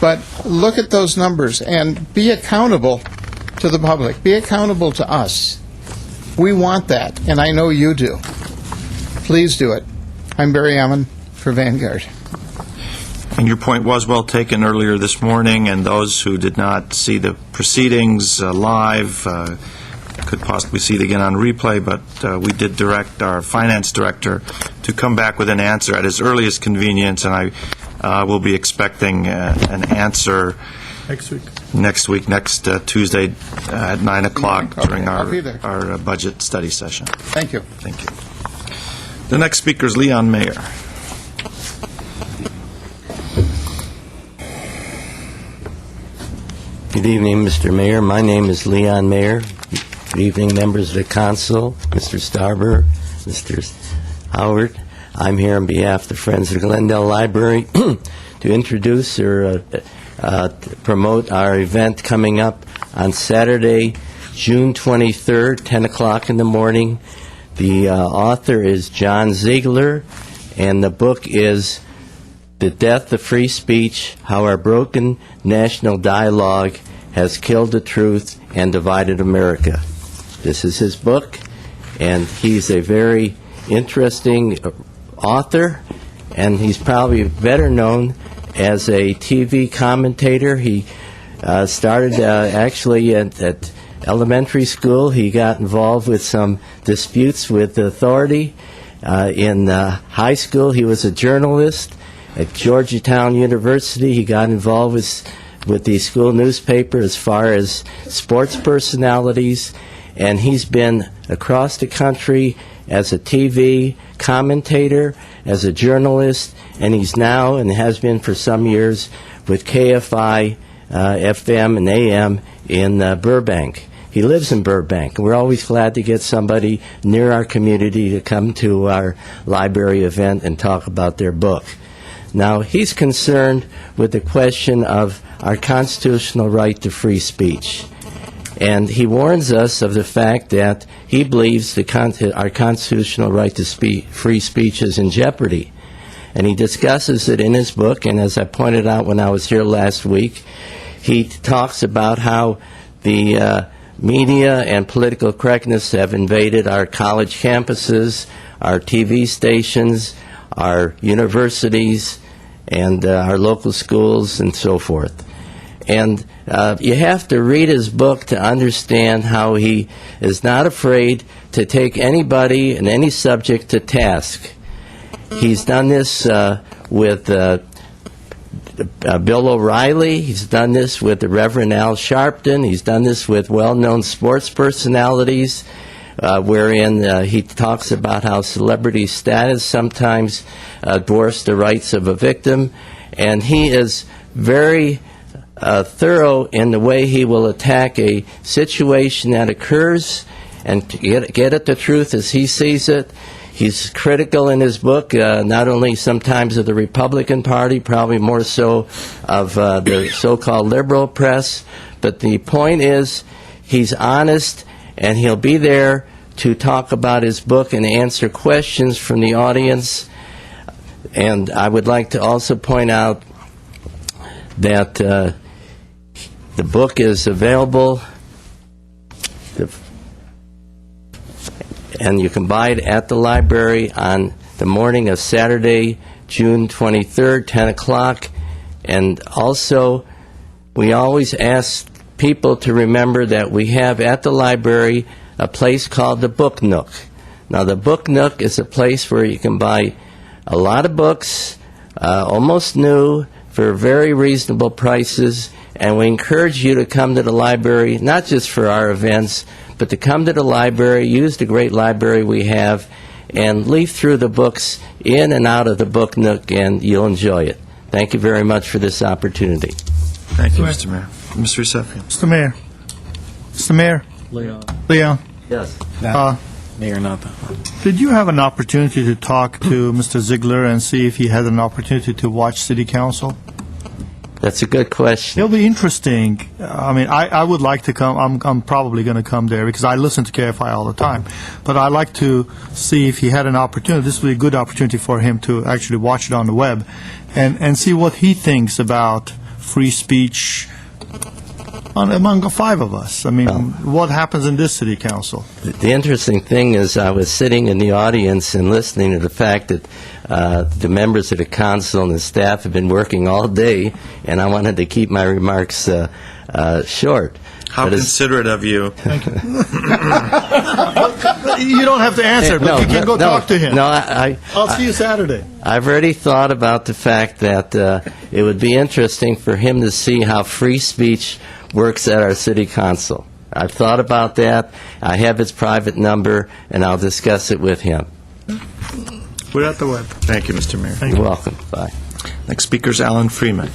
but look at those numbers and be accountable to the public. Be accountable to us. We want that, and I know you do. Please do it. I'm Barry Ammon for Vanguard. And your point was well taken earlier this morning, and those who did not see the proceedings live could possibly see it again on replay, but we did direct our finance director to come back with an answer at his earliest convenience, and I will be expecting an answer next week, next Tuesday at 9 o'clock during our budget study session. Thank you. Thank you. The next speaker is Leon Mayer. Good evening, Mr. Mayor. My name is Leon Mayer. Good evening, members of the council, Mr. Starber, Mr. Howard. I'm here on behalf of the Friends of the Glendale Library to introduce or promote our event coming up on Saturday, June 23rd, 10 o'clock in the morning. The author is John Ziegler, and the book is The Death of Free Speech, How Our Broken National Dialogue Has Killed the Truth and Divided America. This is his book, and he's a very interesting author, and he's probably better known as a TV commentator. He started actually at elementary school. He got involved with some disputes with the authority. In high school, he was a journalist. At Georgetown University, he got involved with the school newspaper as far as sports personalities, and he's been across the country as a TV commentator, as a journalist, and he's now, and has been for some years, with KFI, FM, and AM in Burbank. He lives in Burbank. We're always glad to get somebody near our community to come to our library event and talk about their book. Now, he's concerned with the question of our constitutional right to free speech. And he warns us of the fact that he believes our constitutional right to free speech is in jeopardy. And he discusses it in his book, and as I pointed out when I was here last week, he talks about how the media and political correctness have invaded our college campuses, our TV stations, our universities, and our local schools, and so forth. And you have to read his book to understand how he is not afraid to take anybody and any subject to task. He's done this with Bill O'Reilly. He's done this with the Reverend Al Sharpton. He's done this with well-known sports personalities, wherein he talks about how celebrity status sometimes dwarfs the rights of a victim. And he is very thorough in the way he will attack a situation that occurs and get at the truth as he sees it. He's critical in his book, not only sometimes of the Republican Party, probably more so of the so-called liberal press, but the point is he's honest, and he'll be there to talk about his book and answer questions from the audience. And I would like to also point out that the book is available, and you can buy it at the library on the morning of Saturday, June 23rd, 10 o'clock. And also, we always ask people to remember that we have at the library a place called the Book Nook. Now, the Book Nook is a place where you can buy a lot of books, almost new, for very reasonable prices, and we encourage you to come to the library, not just for our events, but to come to the library, use the great library we have, and leaf through the books in and out of the Book Nook, and you'll enjoy it. Thank you very much for this opportunity. Thank you, Mr. Mayor. Mr. Yusefian. Mr. Mayor. Mr. Mayor. Leon. Yes. Mayor Napa. Did you have an opportunity to talk to Mr. Ziegler and see if he had an opportunity to watch City Council? That's a good question. It'll be interesting. I mean, I would like to come. I'm probably going to come there because I listen to KFI all the time. But I'd like to see if he had an opportunity. This would be a good opportunity for him to actually watch it on the web and see what he thinks about free speech among the five of us. I mean, what happens in this City Council? The interesting thing is I was sitting in the audience and listening to the fact that the members of the council and the staff have been working all day, and I wanted to keep my remarks short. How considerate of you. Thank you. You don't have to answer, but you can go talk to him. No, I'll see you Saturday. I've already thought about the fact that it would be interesting for him to see how free speech works at our city council. I've thought about that. I have his private number, and I'll discuss it with him. We're at the web. Thank you, Mr. Mayor. You're welcome. Bye. Next speaker is Alan Freeman.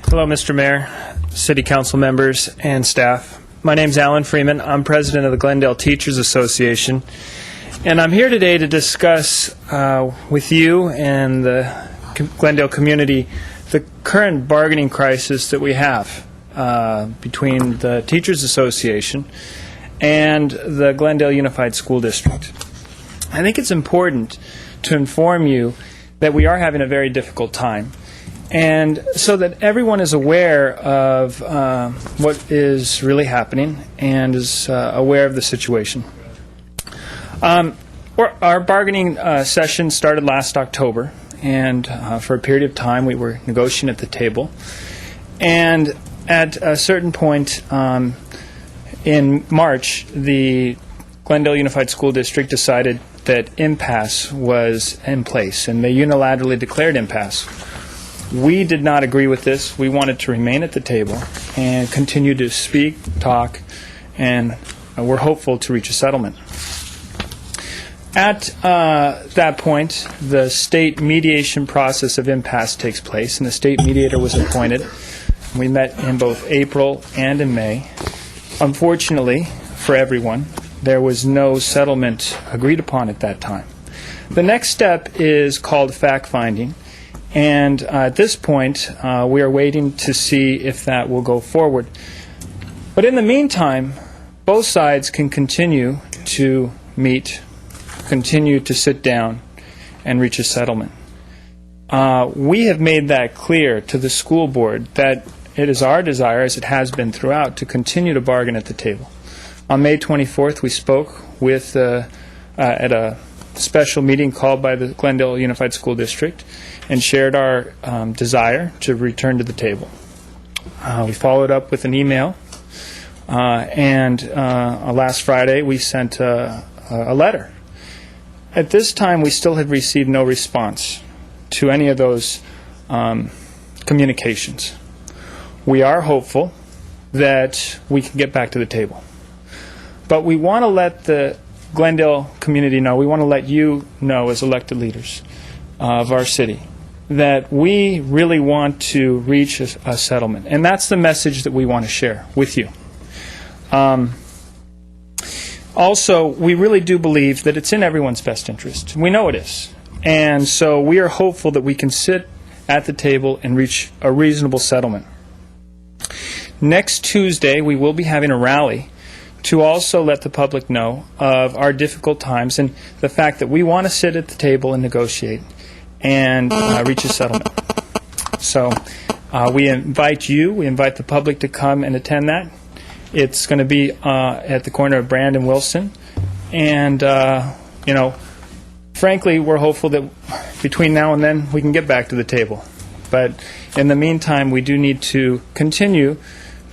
Hello, Mr. Mayor, City Council members, and staff. My name's Alan Freeman. I'm president of the Glendale Teachers Association, and I'm here today to discuss with you and the Glendale community the current bargaining crisis that we have between the Teachers Association and the Glendale Unified School District. I think it's important to inform you that we are having a very difficult time, and so that everyone is aware of what is really happening and is aware of the situation. Our bargaining session started last October, and for a period of time we were negotiating at the table. And at a certain point in March, the Glendale Unified School District decided that impasse was in place, and they unilaterally declared impasse. We did not agree with this. We wanted to remain at the table and continue to speak, talk, and we're hopeful to reach a settlement. At that point, the state mediation process of impasse takes place, and the state mediator was appointed. We met in both April and in May. Unfortunately, for everyone, there was no settlement agreed upon at that time. The next step is called fact-finding, and at this point, we are waiting to see if that will go forward. But in the meantime, both sides can continue to meet, continue to sit down, and reach a settlement. We have made that clear to the school board that it is our desire, as it has been throughout, to continue to bargain at the table. On May 24th, we spoke with at a special meeting called by the Glendale Unified School District and shared our desire to return to the table. We followed up with an email, and last Friday we sent a letter. At this time, we still have received no response to any of those communications. We are hopeful that we can get back to the table. But we want to let the Glendale community know, we want to let you know as elected leaders of our city, that we really want to reach a settlement. And that's the message that we want to share with you. Also, we really do believe that it's in everyone's best interest. We know it is. And so we are hopeful that we can sit at the table and reach a reasonable settlement. Next Tuesday, we will be having a rally to also let the public know of our difficult times and the fact that we want to sit at the table and negotiate and reach a settlement. So we invite the public to come and attend that. It's going to be at the corner of Brand and Wilson. And, frankly, we're hopeful that between now and then we can get back to the table. But in the meantime, we do need to continue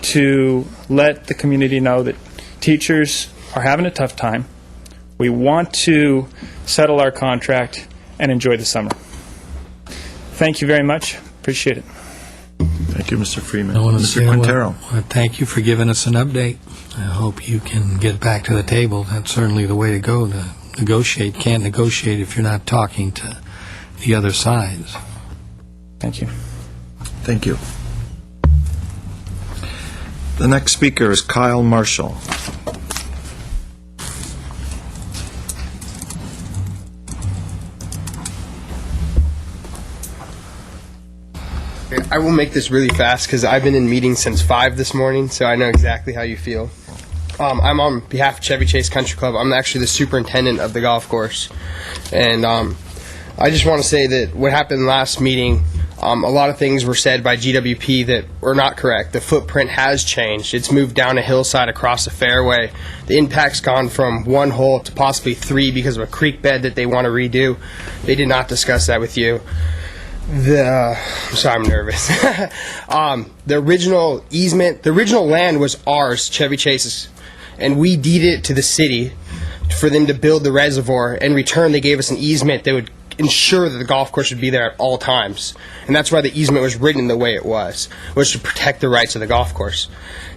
to let the community know that teachers are having a tough time. We want to settle our contract and enjoy the summer. Thank you very much. Appreciate it. Thank you, Mr. Freeman. I want to Mr. say, Quintero. thank you for giving us an update. I hope you can get back to the table. That's certainly the way to go, to negotiate. Can't negotiate if you're not talking to the other sides. Thank you. Thank you. The next speaker is Kyle Marshall. I will make this really fast because I've been in meetings since 5 this morning, so I know exactly how you feel. I'm on behalf of Chevy Chase Country Club. I'm actually the superintendent of the golf course. And I just want to say that what happened last meeting, a lot of things were said by GWP that were not correct. The footprint has changed. It's moved down a hillside across the fairway. The impact's gone from 1 hole to possibly 3 because of a creek bed that they want to redo. They did not discuss that with you. I'm sorry, I'm nervous. The original easement, the original land was ours, Chevy Chase's, and we deeded it to the city for them to build the reservoir. In return, they gave us an easement that would ensure that the golf course would be there at all times. And that's why the easement was written the way it was to protect the rights of the golf course.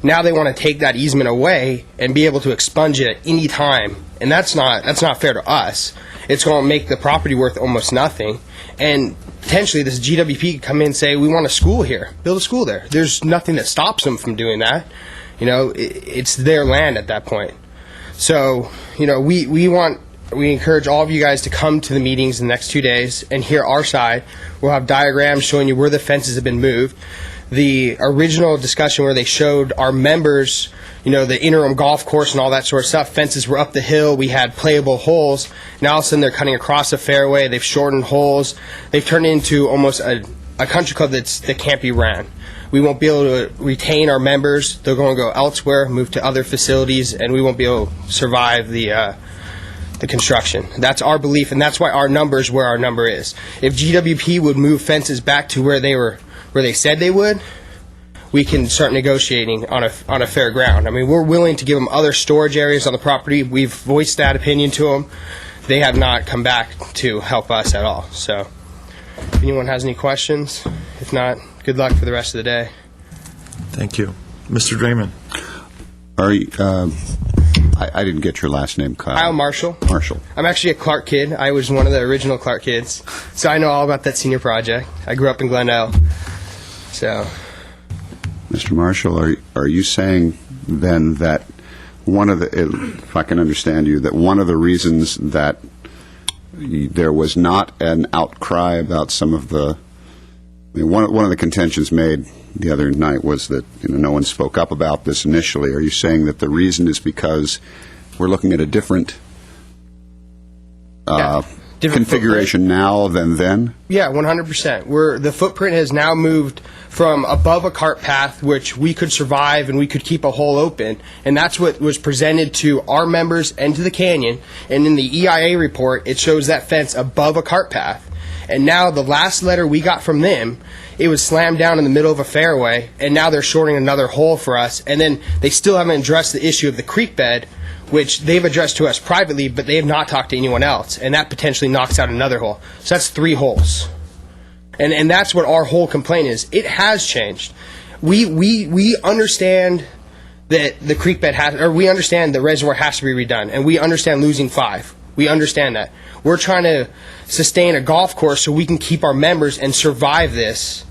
Now they want to take that easement away and be able to expunge it at any time, and that's not fair to us. It's going to make the property worth almost nothing. And potentially this GWP could come in and say, we want a school here, build a school there. There's nothing that stops them from doing that. It's their land at that point. So, we encourage all of you guys to come to the meetings in the next 2 days and hear our side. We'll have diagrams showing you where the fences have been moved. The original discussion where they showed our members, the interim golf course and all that sort of stuff, fences were up the hill, we had playable holes. Now all of a sudden they're cutting across the fairway, they've shortened holes, they've turned it into almost a country club that can't be ran. We won't be able to retain our members, they're going to go elsewhere, move to other facilities, and we won't be able to survive the construction. That's our belief, and that's why our number is where our number is. If GWP would move fences back to where they said they would, we can start negotiating on a fair ground. I mean, we're willing to give them other storage areas on the property. We've voiced that opinion to them. They have not come back to help us at all. So, if anyone has any questions, if not, good luck for the rest of the day. Thank you. Mr. Draymond. I didn't get your last name, Kyle. Kyle Marshall. Marshall. I'm actually a Clark kid. I was one of the original Clark kids. So I know all about that senior project. I grew up in Glendale. So, Mr. Marshall, are you saying then that if I can understand you, that one of the reasons that there was not an outcry about some of one of the contentions made the other night was that no one spoke up about this initially. Are you saying that the reason is because we're looking at a different configuration now than then? Yeah, 100%. The footprint has now moved from above a cart path, which we could survive and we could keep a hole open, and that's what was presented to our members and to the canyon. And in the EIA report, it shows that fence above a cart path. And now the last letter we got from them, it was slammed down in the middle of a fairway, and now they're shorting another hole for us. And then they still haven't addressed the issue of the creek bed, which they've addressed to us privately, but they have not talked to anyone else, and that potentially knocks out another hole. So that's 3 holes. And that's what our whole complaint is. It has changed. We understand that the creek bed we understand the reservoir has to be redone, and we understand losing 5. We understand that. We're trying to sustain a golf course so we can keep our members and survive this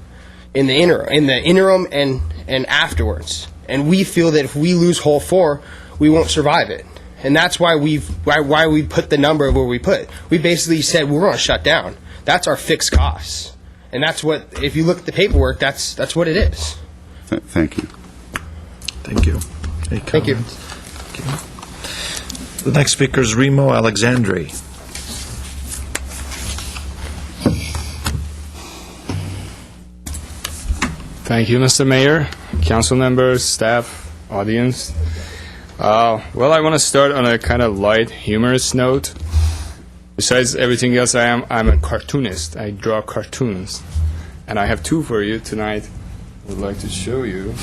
in the interim and afterwards. And we feel that if we lose hole 4, we won't survive it. And that's why we put the number where we put. We basically said we're going to shut down. That's our fixed costs. And that's what, if you look at the paperwork, that's what it is. Thank you. Thank you. Any Thank you. The next speaker is Remo Alexandri. Thank you, Mr. Mayor, council members, staff, audience. Well, I want to start on a kind of light, humorous note. Besides everything else, I'm a cartoonist. I draw cartoons. And I have 2 for you tonight. I would like to show you.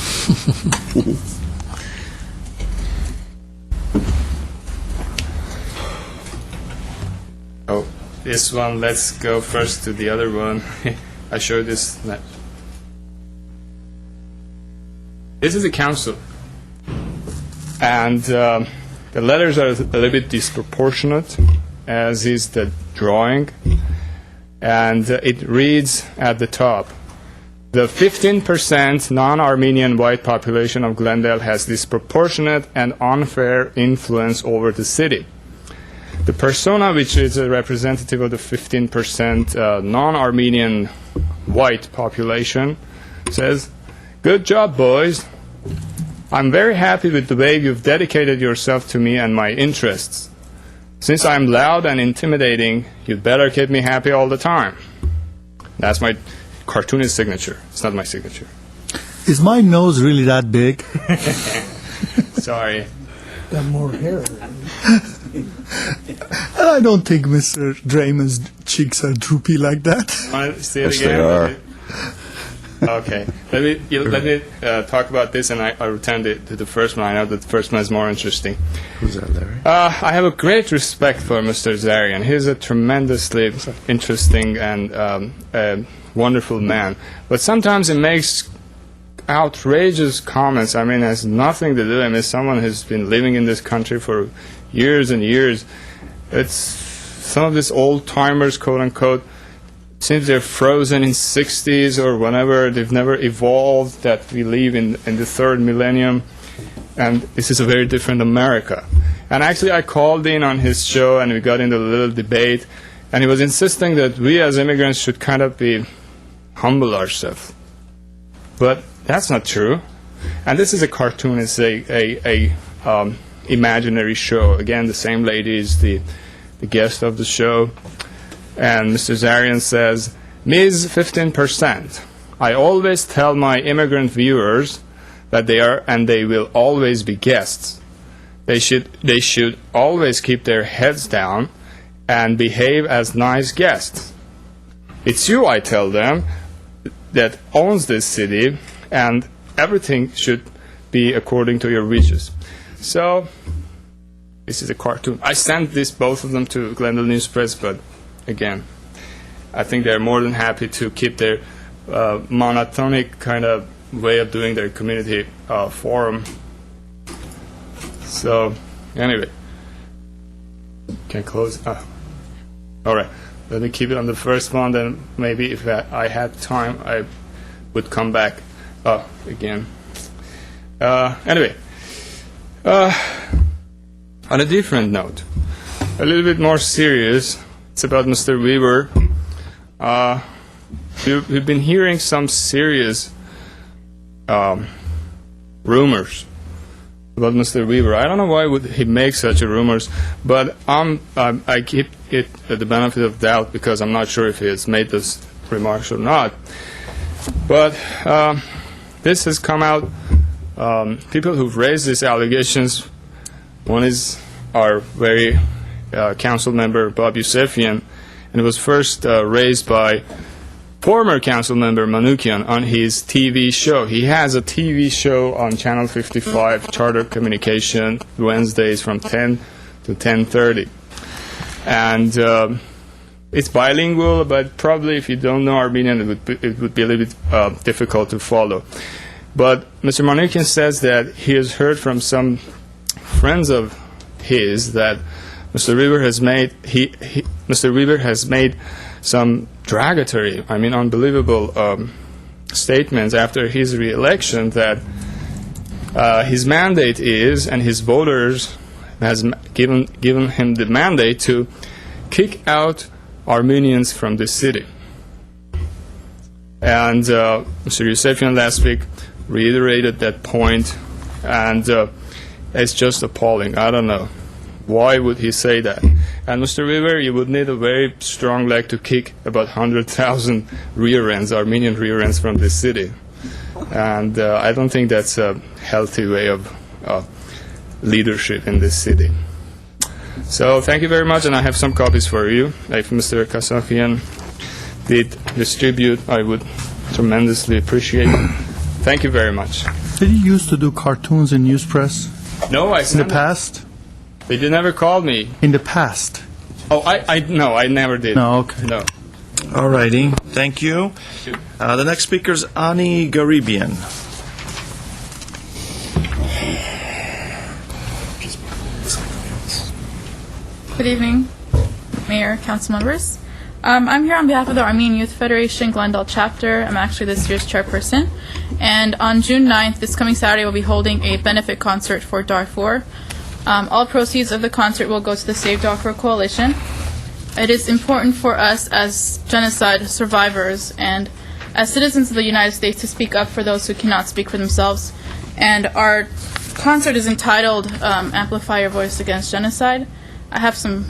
Oh, this one, let's go first to the other one. I showed this. This is the council. And the letters are a little bit disproportionate, as is the drawing. And it reads at the top, the 15% non-Armenian white population of Glendale has disproportionate and unfair influence over the city. The persona, which is a representative of the 15% non-Armenian white population, says, "Good job, boys. I'm very happy with the way you've dedicated yourself to me and my interests. Since I'm loud and intimidating, you'd better keep me happy all the time." That's my cartoonist signature. It's not my signature. Is my nose really that big? Sorry. Got more hair. I don't think Mr. Draymond's cheeks are droopy like that. Want to see it Yes, again? they are. Okay. Let me talk about this, and I'll return to the first one. I know that the first one is more interesting. Who's that, Larry? I have a great respect for Mr. Zarian. He's a tremendously interesting and wonderful man. But sometimes he makes outrageous comments. I mean, it has nothing to do. I mean, someone who's been living in this country for years and years. It's some of these old-timers, quote-unquote, since they're frozen in 60s or whenever, they've never evolved, that we live in the 3rd millennium, and this is a very different America. And actually, I called in on his show, and we got into a little debate, and he was insisting that we as immigrants should kind of be humble ourselves. But that's not true. And this is a cartoon. It's a imaginary show. Again, the same lady is the guest of the show. And Mr. Zarian says, "Ms. 15%, I always tell my immigrant viewers that they are and they will always be guests. They should always keep their heads down and behave as nice guests. It's you, I tell them, that owns this city, and everything should be according to your wishes." So, this is a cartoon. I sent both of them to Glendale News Press, but again, I think they're more than happy to keep their monotonic kind of way of doing their community forum. So, anyway, can close. All right, let me keep it on the first one. Then maybe if I had time, I would come back again. Anyway, on a different note, a little bit more serious. It's about Mr. Weaver. We've been hearing some serious rumors about Mr. Weaver. I don't know why would he make such rumors, but I keep it at the benefit of doubt because I'm not sure if he has made those remarks or not. But this has come out. People who've raised these allegations, one is our very council member Bob Yusefian, and it was first raised by former council member Manoukian on his TV show. He has a TV show on Channel 55, Charter Communication, Wednesdays from 10 to 10:30. And it's bilingual, but probably if you don't know Armenian, it would be a little bit difficult to follow. But Mr. Manoukian says that he has heard from some friends of his that Mr. Weaver has made Mr. Weaver has made some derogatory, unbelievable statements after his re-election that his mandate is, and his voters has given him the mandate to kick out Armenians from the city. And Mr. Yusefian last week reiterated that point, and it's just appalling. I don't know. Why would he say that? And Mr. Weaver, you would need a very strong leg to kick about 100,000 rear ends, Armenian rear ends from this city. And I don't think that's a healthy way of leadership in this city. So thank you very much, and I have some copies for you. If Mr. Kasafian did distribute, I would tremendously appreciate it. Thank you very much. Did you used to do cartoons in news press? No, I in the past? They did never call me. In the past? Oh, no, I never did. No, okay. No. All righty. Thank you. The next speaker is Ani Garibian. Good evening, Mayor, council members. I'm here on behalf of the Armenian Youth Federation Glendale chapter. I'm actually this year's chairperson. And on June 9th, this coming Saturday, we'll be holding a benefit concert for Darfur. All proceeds of the concert will go to the Save Darfur Coalition. It is important for us as genocide survivors and as citizens of the United States to speak up for those who cannot speak for themselves. And our concert is entitled Amplify Your Voice Against Genocide. I have some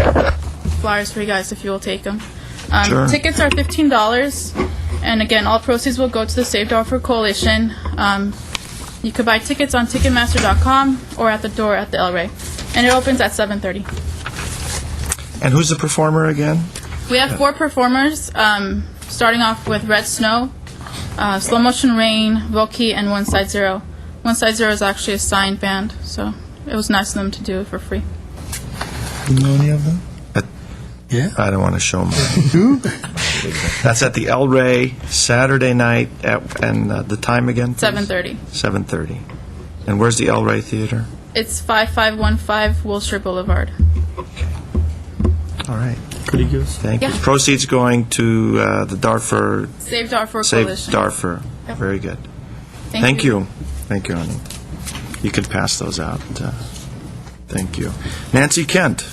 flyers for you guys if you will take them. Sure. Tickets are $15, and again, all proceeds will go to the Save Darfur Coalition. You could buy tickets on Ticketmaster.com or at the door at the El Rey, and it opens at 7:30. And who's the performer again? We have 4 performers, starting off with Red Snow, Slow Motion Rain, Voki, and One Side Zero. One Side Zero is actually a signed band, so it was nice of them to do it for free. Do you know any of them? Yeah. I don't want to show them. That's at the El Rey, Saturday night, and the time again, please? 7:30. 7:30. And where's the El Rey Theater? It's 5515 Wilshire Boulevard. All right. Pretty good. Thank you. Yeah. Proceeds going to the Darfur. Save Darfur Save Coalition. Darfur. Yep. Very good. Thank you. Thank you, Ani. You can pass those out. Thank you. Nancy Kent.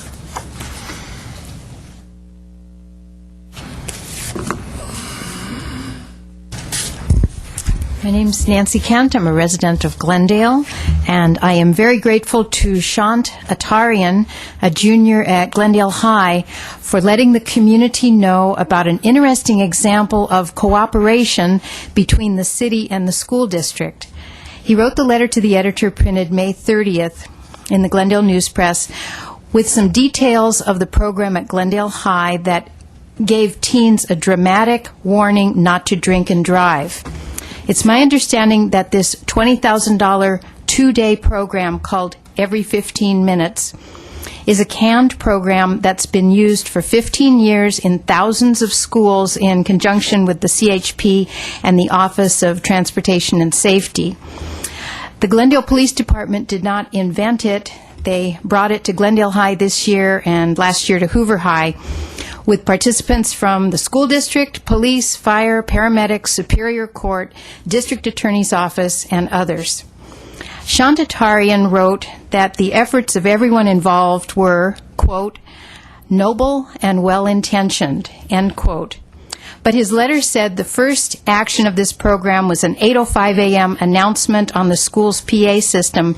My name's Nancy Kent. I'm a resident of Glendale, and I am very grateful to Shant Atarian, a junior at Glendale High, for letting the community know about an interesting example of cooperation between the city and the school district. He wrote the letter to the editor printed May 30th in the Glendale News Press with some details of the program at Glendale High that gave teens a dramatic warning not to drink and drive. It's my understanding that this $20,000 two-day program called Every 15 Minutes is a canned program that's been used for 15 years in thousands of schools in conjunction with the CHP and the Office of Transportation and Safety. The Glendale Police Department did not invent it. They brought it to Glendale High this year and last year to Hoover High, with participants from the school district, police, fire, paramedics, Superior Court, District Attorney's Office, and others. Shantatarian wrote that the efforts of everyone involved were, quote, noble and well-intentioned, end quote. But his letter said the first action of this program was an 8:05 a.m. announcement on the school's PA system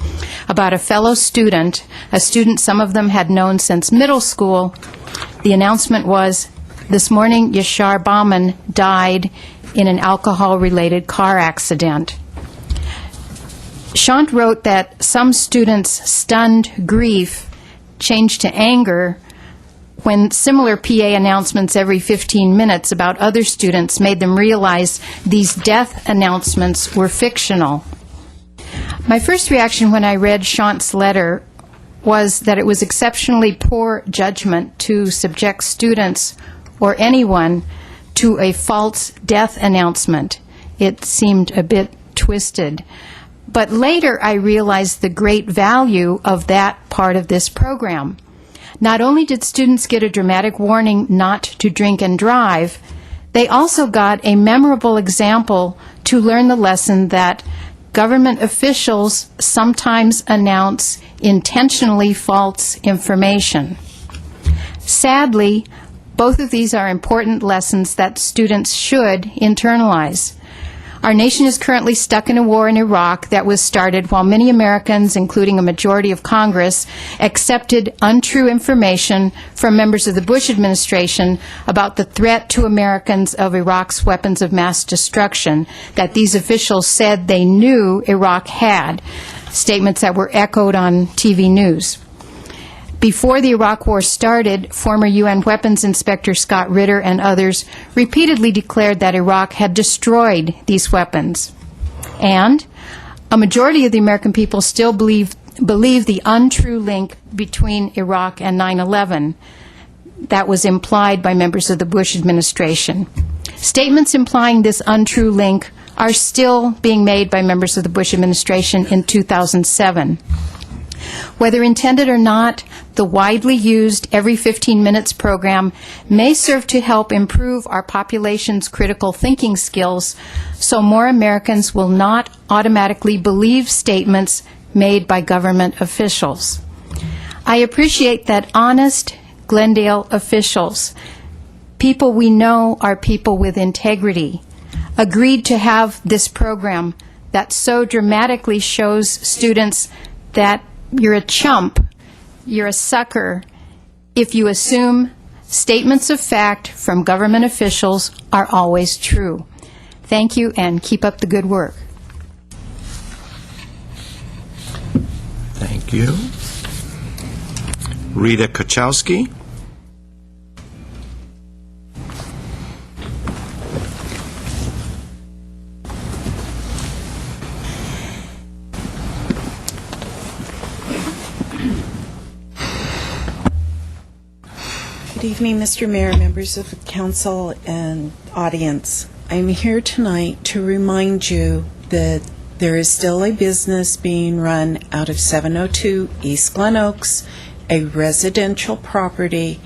about a fellow student, a student some of them had known since middle school. The announcement was, this morning Yashar Bauman died in an alcohol-related car accident. Shant wrote that some students' stunned grief changed to anger when similar PA announcements every 15 minutes about other students made them realize these death announcements were fictional. My first reaction when I read Shant's letter was that it was exceptionally poor judgment to subject students or anyone to a false death announcement. It seemed a bit twisted. But later I realized the great value of that part of this program. Not only did students get a dramatic warning not to drink and drive, they also got a memorable example to learn the lesson that government officials sometimes announce intentionally false information. Sadly, both of these are important lessons that students should internalize. Our nation is currently stuck in a war in Iraq that was started while many Americans, including a majority of Congress, accepted untrue information from members of the Bush administration about the threat to Americans of Iraq's weapons of mass destruction that these officials said they knew Iraq had, statements that were echoed on TV news. Before the Iraq War started, former UN Weapons Inspector Scott Ritter and others repeatedly declared that Iraq had destroyed these weapons. And a majority of the American people still believe the untrue link between Iraq and 9/11 that was implied by members of the Bush administration. Statements implying this untrue link are still being made by members of the Bush administration in 2007. Whether intended or not, the widely used Every 15 Minutes program may serve to help improve our population's critical thinking skills so more Americans will not automatically believe statements made by government officials. I appreciate that honest Glendale officials, people we know are people with integrity, agreed to have this program that so dramatically shows students that you're a chump, you're a sucker, if you assume statements of fact from government officials are always true. Thank you, and keep up the good work. Thank you. Rita Kachowski. Good evening, Mr. Mayor, members of the council, and audience. I'm here tonight to remind you that there is still a business being run out of 702 East Glen Oaks, a residential property,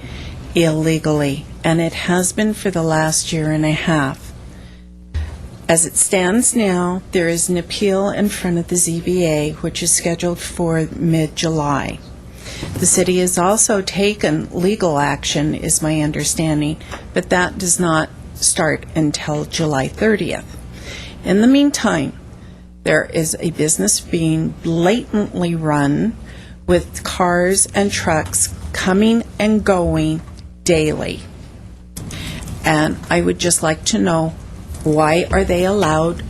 illegally, and it has been for the last year and a half. As it stands now, there is an appeal in front of the ZBA, which is scheduled for mid-July. The city has also taken legal action, is my understanding, but that does not start until July 30th. In the meantime, there is a business being blatantly run with cars and trucks coming and going daily. And I would just like to know, why are they allowed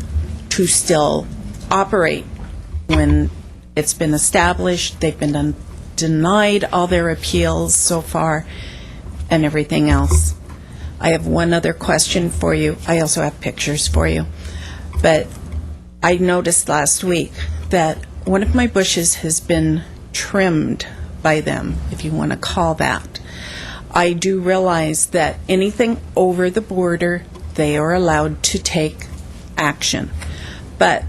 to still operate when it's been established, they've been denied all their appeals so far, and everything else? I have one other question for you. I also have pictures for you. But I noticed last week that one of my bushes has been trimmed by them, if you want to call that. I do realize that anything over the border, they are allowed to take action. But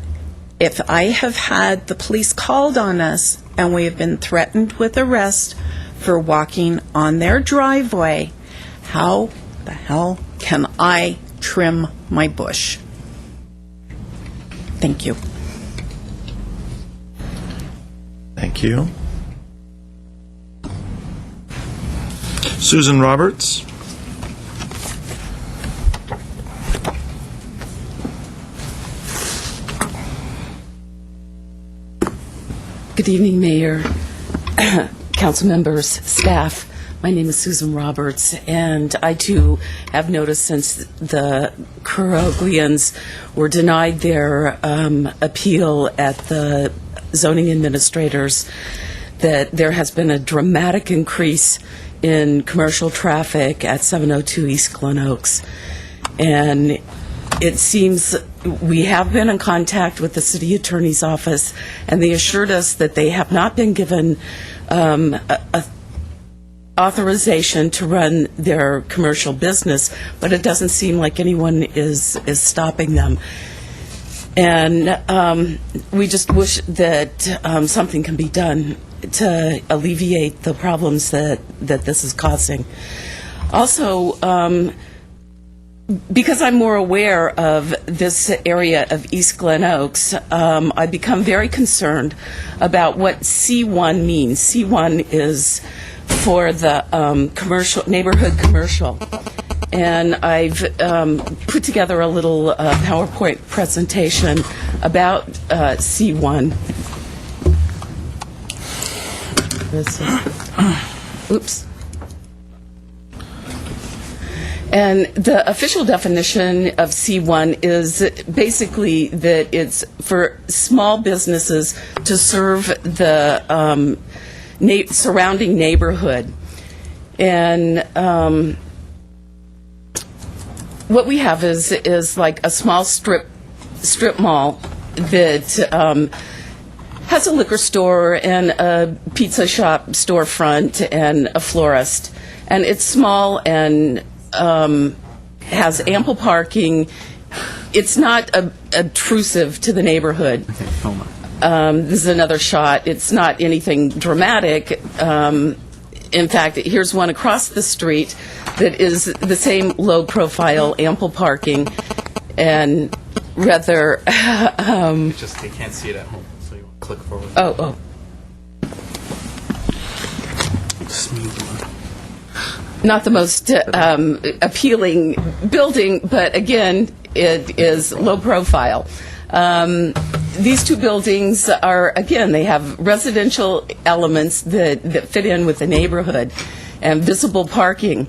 if I have had the police called on us and we have been threatened with arrest for walking on their driveway, how the hell can I trim my bush? Thank you. Thank you. Susan Roberts. Good evening, Mayor, council members, staff. My name is Susan Roberts, and I too have noticed since the Kuroglians were denied their appeal at the zoning administrators that there has been a dramatic increase in commercial traffic at 702 East Glen Oaks. And it seems we have been in contact with the city attorney's office, and they assured us that they have not been given authorization to run their commercial business, but it doesn't seem like anyone is stopping them. And we just wish that something can be done to alleviate the problems that this is causing. Also, because I'm more aware of this area of East Glen Oaks, I've become very concerned about what C1 means. C1 is for the neighborhood commercial. And I've put together a little PowerPoint presentation about C1. Oops. And the official definition of C1 is basically that it's for small businesses to serve the surrounding neighborhood. And what we have is like a small strip mall that has a liquor store and a pizza shop storefront and a florist. And it's small and has ample parking. It's not obtrusive to the neighborhood. This is another shot. It's not anything dramatic. In fact, here's one across the street that is the same low profile, ample parking, and rather... Just they can't see it at home, so you want to click forward. Oh. Not the most appealing building, but again, it is low profile. These two buildings are, again, they have residential elements that fit in with the neighborhood and visible parking.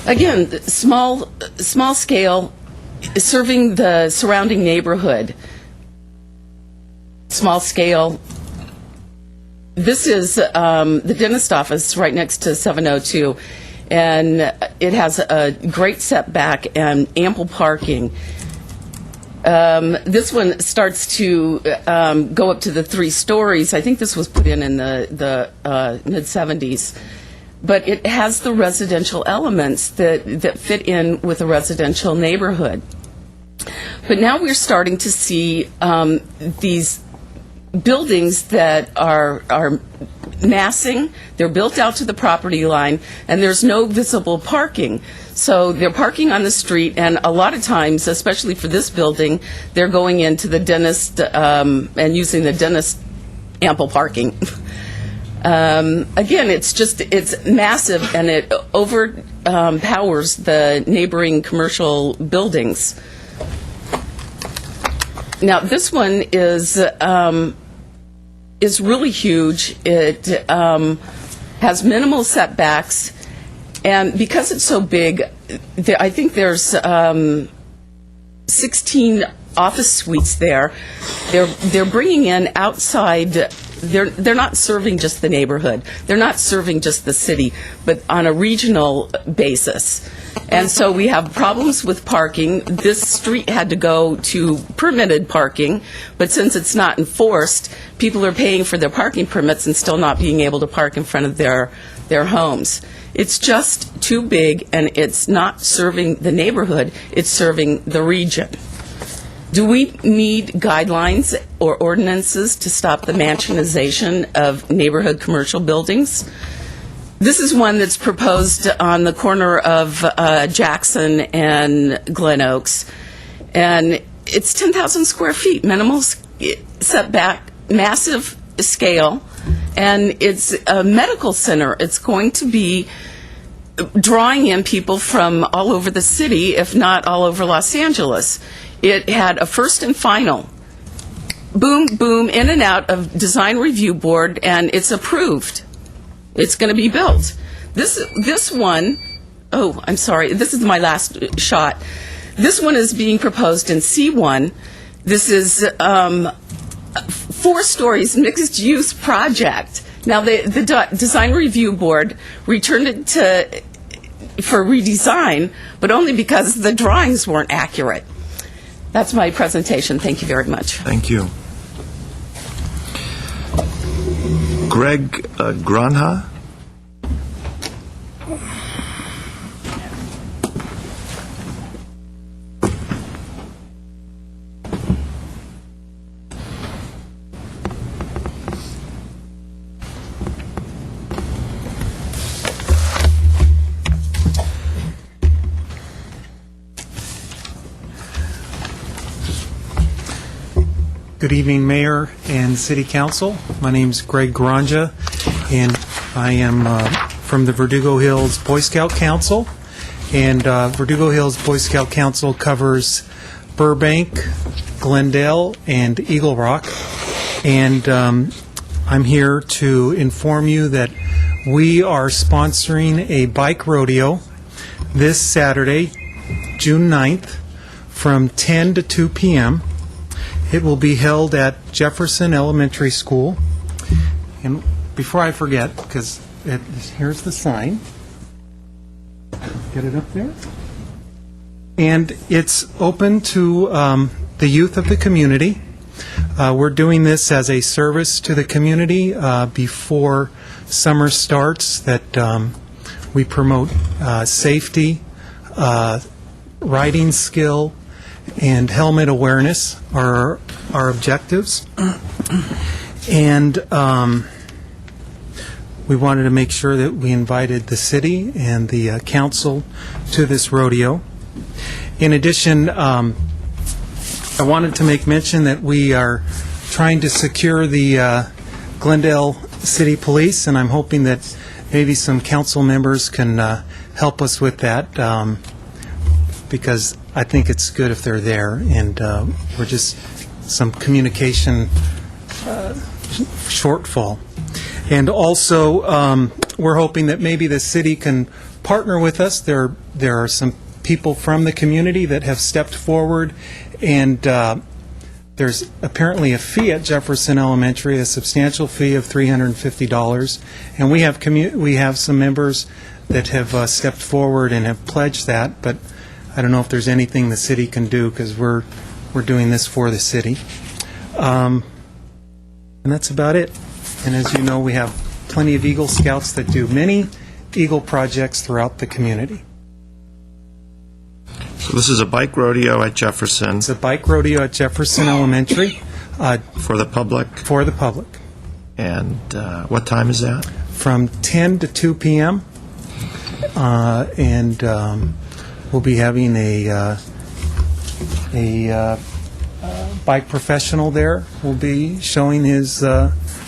Again, small scale, serving the surrounding neighborhood. Small scale. This is the dentist office right next to 702, and it has a great setback and ample parking. This one starts to go up to the 3 stories. I think this was put in the mid-'70s. But it has the residential elements that fit in with a residential neighborhood. But now we're starting to see these buildings that are massing. They're built out to the property line, and there's no visible parking. So they're parking on the street, and a lot of times, especially for this building, they're going into the dentist and using the dentist ample parking. Again, it's massive, and it overpowers the neighboring commercial buildings. Now, this one is really huge. It has minimal setbacks, and because it's so big, I think there's 16 office suites there. They're bringing in outside. They're not serving just the neighborhood. They're not serving just the city, but on a regional basis. And so we have problems with parking. This street had to go to permitted parking, but since it's not enforced, people are paying for their parking permits and still not being able to park in front of their homes. It's just too big, and it's not serving the neighborhood. It's serving the region. Do we need guidelines or ordinances to stop the mansionization of neighborhood commercial buildings? This is one that's proposed on the corner of Jackson and Glen Oaks, and it's 10,000 square feet, minimal setback, massive scale, and it's a medical center. It's going to be drawing in people from all over the city, if not all over Los Angeles. It had a first and final, boom, boom, in and out of design review board, and it's approved. It's going to be built. This one, oh, I'm sorry, this is my last shot. This one is being proposed in C1. This is 4 stories mixed-use project. Now, the design review board returned it for redesign, but only because the drawings weren't accurate. That's my presentation. Thank you very much. Thank you. Greg Granha? Good evening, Mayor and City Council. My name's Greg Granja, and I am from the Verdugo Hills Boy Scout Council. And Verdugo Hills Boy Scout Council covers Burbank, Glendale, and Eagle Rock. And I'm here to inform you that we are sponsoring a bike rodeo this Saturday, June 9th, from 10 to 2 p.m. It will be held at Jefferson Elementary School. And before I forget, because here's the sign. Get it up there. And it's open to the youth of the community. We're doing this as a service to the community before summer starts, that we promote safety, riding skill, and helmet awareness are our objectives. And we wanted to make sure that we invited the city and the council to this rodeo. In addition, I wanted to make mention that we are trying to secure the Glendale City Police, and I'm hoping that maybe some council members can help us with that, because I think it's good if they're there, and we're just some communication shortfall. And also, we're hoping that maybe the city can partner with us. There are some people from the community that have stepped forward, and there's apparently a fee at Jefferson Elementary, a substantial fee of $350, and we have some members that have stepped forward and have pledged that, but I don't know if there's anything the city can do, because we're doing this for the city. And that's about it. And as you know, we have plenty of Eagle Scouts that do many Eagle projects throughout the community. So this is a bike rodeo at Jefferson. It's a bike rodeo at Jefferson Elementary. For the public? For the public. And what time is that? From 10 to 2 p.m. And we'll be having a bike professional there. We'll be showing his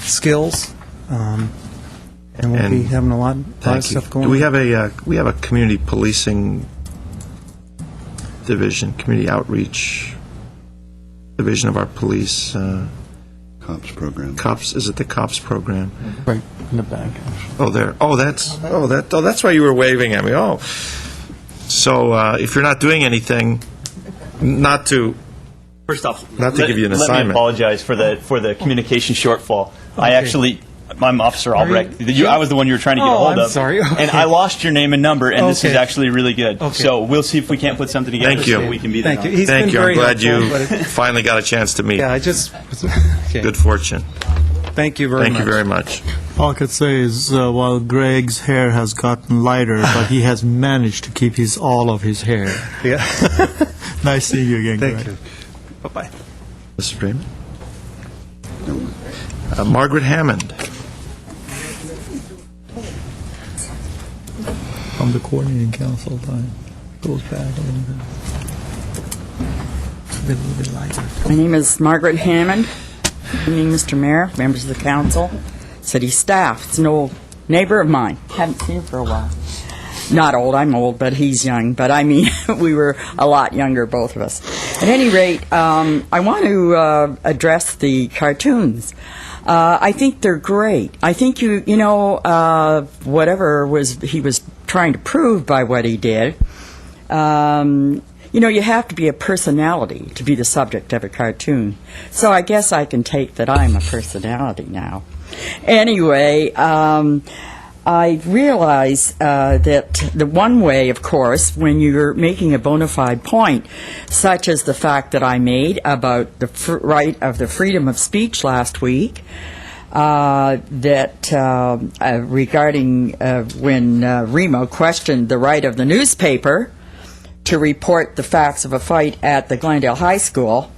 skills, and we'll be having a lot of stuff going on. Do we have a community policing division, community outreach division of our police? COPS program. COPS, is it the COPS program? Right in the back. Oh, there. Oh, that's why you were waving at me. Oh. So if you're not doing anything, not to give you an assignment. Let me apologize for the communication shortfall. Okay. I'm Officer Albrecht. I was the one you were trying to get a hold of. I'm sorry. Okay. And I lost your name and number, and this is Okay. actually really good. Okay. So we'll see if we can't put something together. Thank you. So we can be there. Thank you. He's Thank been you. I'm very glad helpful, you finally got a chance to meet. Yeah, okay. Good fortune. Thank you very much. Thank you very much. All I could say is, while Greg's hair has gotten lighter, but he has managed to keep all of his hair. Yeah. Nice seeing you again, Thank Greg. you. Bye-bye. Mr. Freeman? Margaret Hammond. From the coordinating council time. Goes back a little bit. A little bit lighter. My name is Margaret Hammond. Good evening, Mr. Mayor, members of the council, city staff. It's an old neighbor of mine. Haven't seen him for a while. Not old, I'm old, but he's young. But I mean, we were a lot younger, both of us. At any rate, I want to address the cartoons. I think they're great. I think whatever he was trying to prove by what he did, you have to be a personality to be the subject of a cartoon. So I guess I can take that I'm a personality now. Anyway, I realize that the one way, of course, when you're making a bona fide point, such as the fact that I made about the right of the freedom of speech last week, regarding when Remo questioned the right of the newspaper to report the facts of a fight at the Glendale High School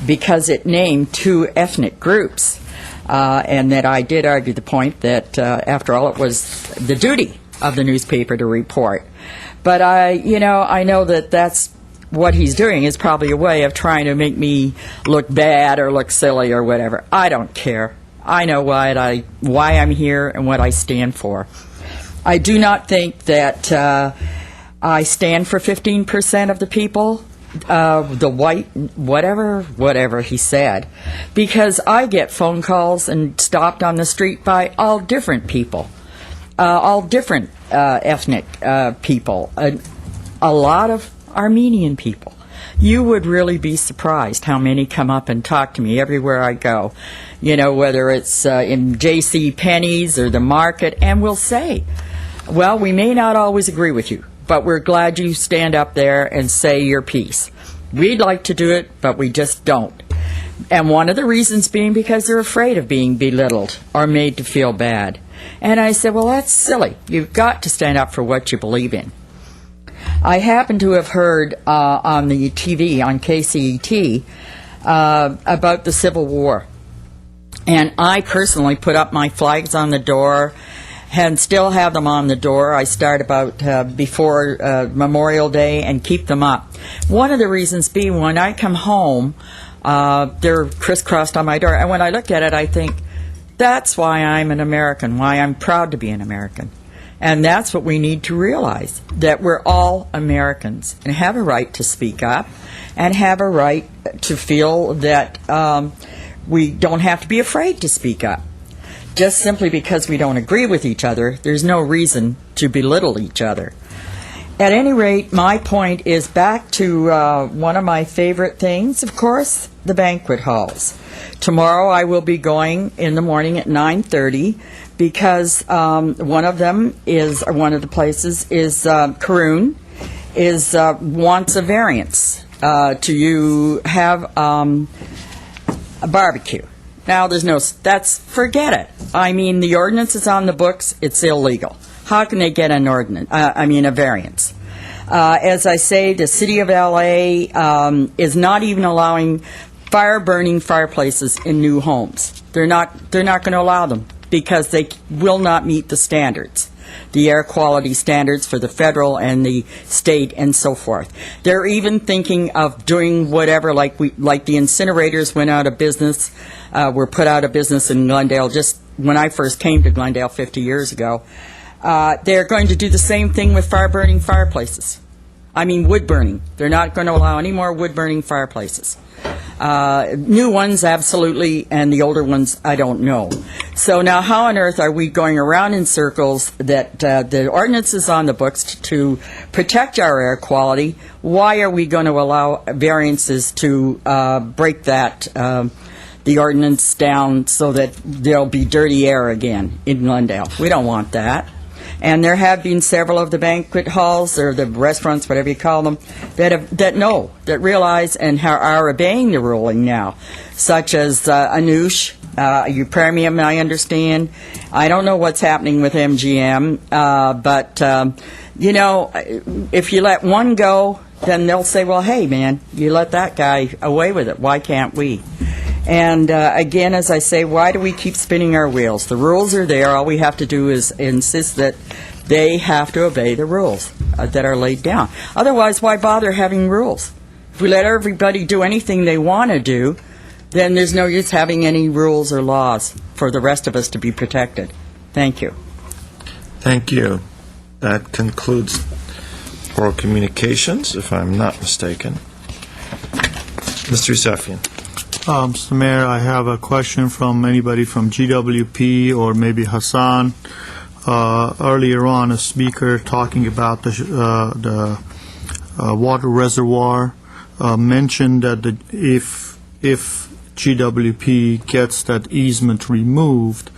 because it named two ethnic groups. And that I did argue the point that, after all, it was the duty of the newspaper to report. But I know that that's what he's doing is probably a way of trying to make me look bad or look silly or whatever. I don't care. I know why I'm here and what I stand for. I do not think that I stand for 15% of the people, the white, whatever he said, because I get phone calls and stopped on the street by all different people, all different ethnic people, a lot of Armenian people. You would really be surprised how many come up and talk to me everywhere I go, you know, whether it's in J.C. Penney's or the market, and will say, well, we may not always agree with you, but we're glad you stand up there and say your piece. We'd like to do it, but we just don't. And one of the reasons being because they're afraid of being belittled or made to feel bad. And I said, well, that's silly. You've got to stand up for what you believe in. I happen to have heard on the TV, on KCET, about the Civil War. And I personally put up my flags on the door and still have them on the door. I start about before Memorial Day and keep them up. One of the reasons being when I come home, they're crisscrossed on my door. And when I look at it, I think, that's why I'm an American, why I'm proud to be an American. And that's what we need to realize, that we're all Americans and have a right to speak up and have a right to feel that we don't have to be afraid to speak up. Just simply because we don't agree with each other, there's no reason to belittle each other. At any rate, my point is back to one of my favorite things, of course, the banquet halls. Tomorrow I will be going in the morning at 9:30 because one of the places is Caroon, wants a variance to have a barbecue. Now, forget it. I mean, the ordinance is on the books, it's illegal. How can they get a variance? As I say, the city of L.A. is not even allowing burning fireplaces in new homes. They're not going to allow them because they will not meet the standards, the air quality standards for the federal and the state and so forth. They're even thinking of doing whatever, like the incinerators went out of business, were put out of business in Glendale just when I first came to Glendale 50 years ago. They're going to do the same thing with burning fireplaces. I mean, wood burning. They're not going to allow any more wood burning fireplaces. New ones, absolutely, and the older ones, I don't know. So now how on earth are we going around in circles that the ordinance is on the books to protect our air quality? Why are we going to allow variances to break the ordinance down so that there'll be dirty air again in Glendale? We don't want that. And there have been several of the banquet halls or the restaurants, whatever you call them, that realize and are obeying the ruling now, such as Anoush, Premium, I understand. I don't know what's happening with MGM, but, if you let one go, then they'll say, well, hey, man, you let that guy away with it. Why can't we? And again, as I say, why do we keep spinning our wheels? The rules are there. All we have to do is insist that they have to obey the rules that are laid down. Otherwise, why bother having rules? If we let everybody do anything they want to do, then there's no use having any rules or laws for the rest of us to be protected. Thank you. Thank you. That concludes oral communications, if I'm not mistaken. Mr. Yusefian. Mr. Mayor, I have a question from anybody from GWP or maybe Hassan. Earlier on, a speaker talking about the water reservoir mentioned that if GWP gets that easement removed,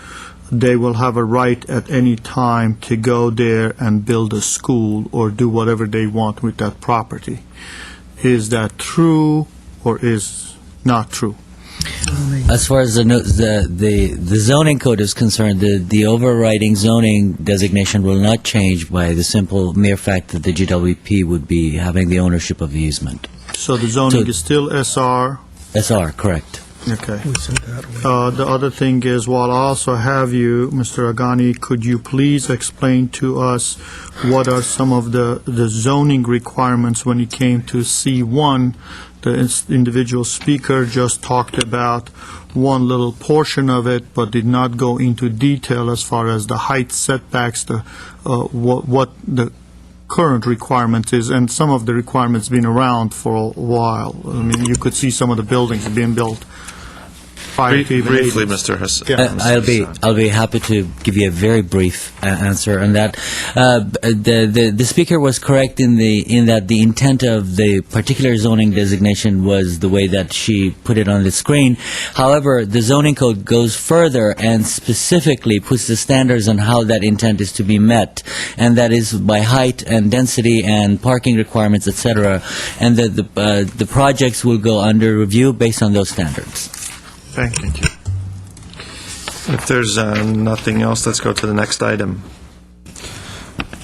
they will have a right at any time to go there and build a school or do whatever they want with that property. Is that true or is not true? As far as the zoning code is concerned, the overriding zoning designation will not change by the simple mere fact that the GWP would be having the ownership of the easement. So the zoning is still SR? SR, correct. Okay. We sent that. The other thing is, while I also have you, Mr. Agani, could you please explain to us what are some of the zoning requirements when it came to C1? The individual speaker just talked about one little portion of it, but did not go into detail as far as the height setbacks, what the current requirement is, and some of the requirements been around for a while. I mean, you could see some of the buildings being built prior to even Briefly, 80s. Mr. Hassan. I'll be happy to give you a very brief answer on that. The speaker was correct in that the intent of the particular zoning designation was the way that she put it on the screen. However, the zoning code goes further and specifically puts the standards on how that intent is to be met, and that is by height and density and parking requirements, etc. And the projects will go under review based on those standards. Thank you. If there's nothing else, let's go to the next item.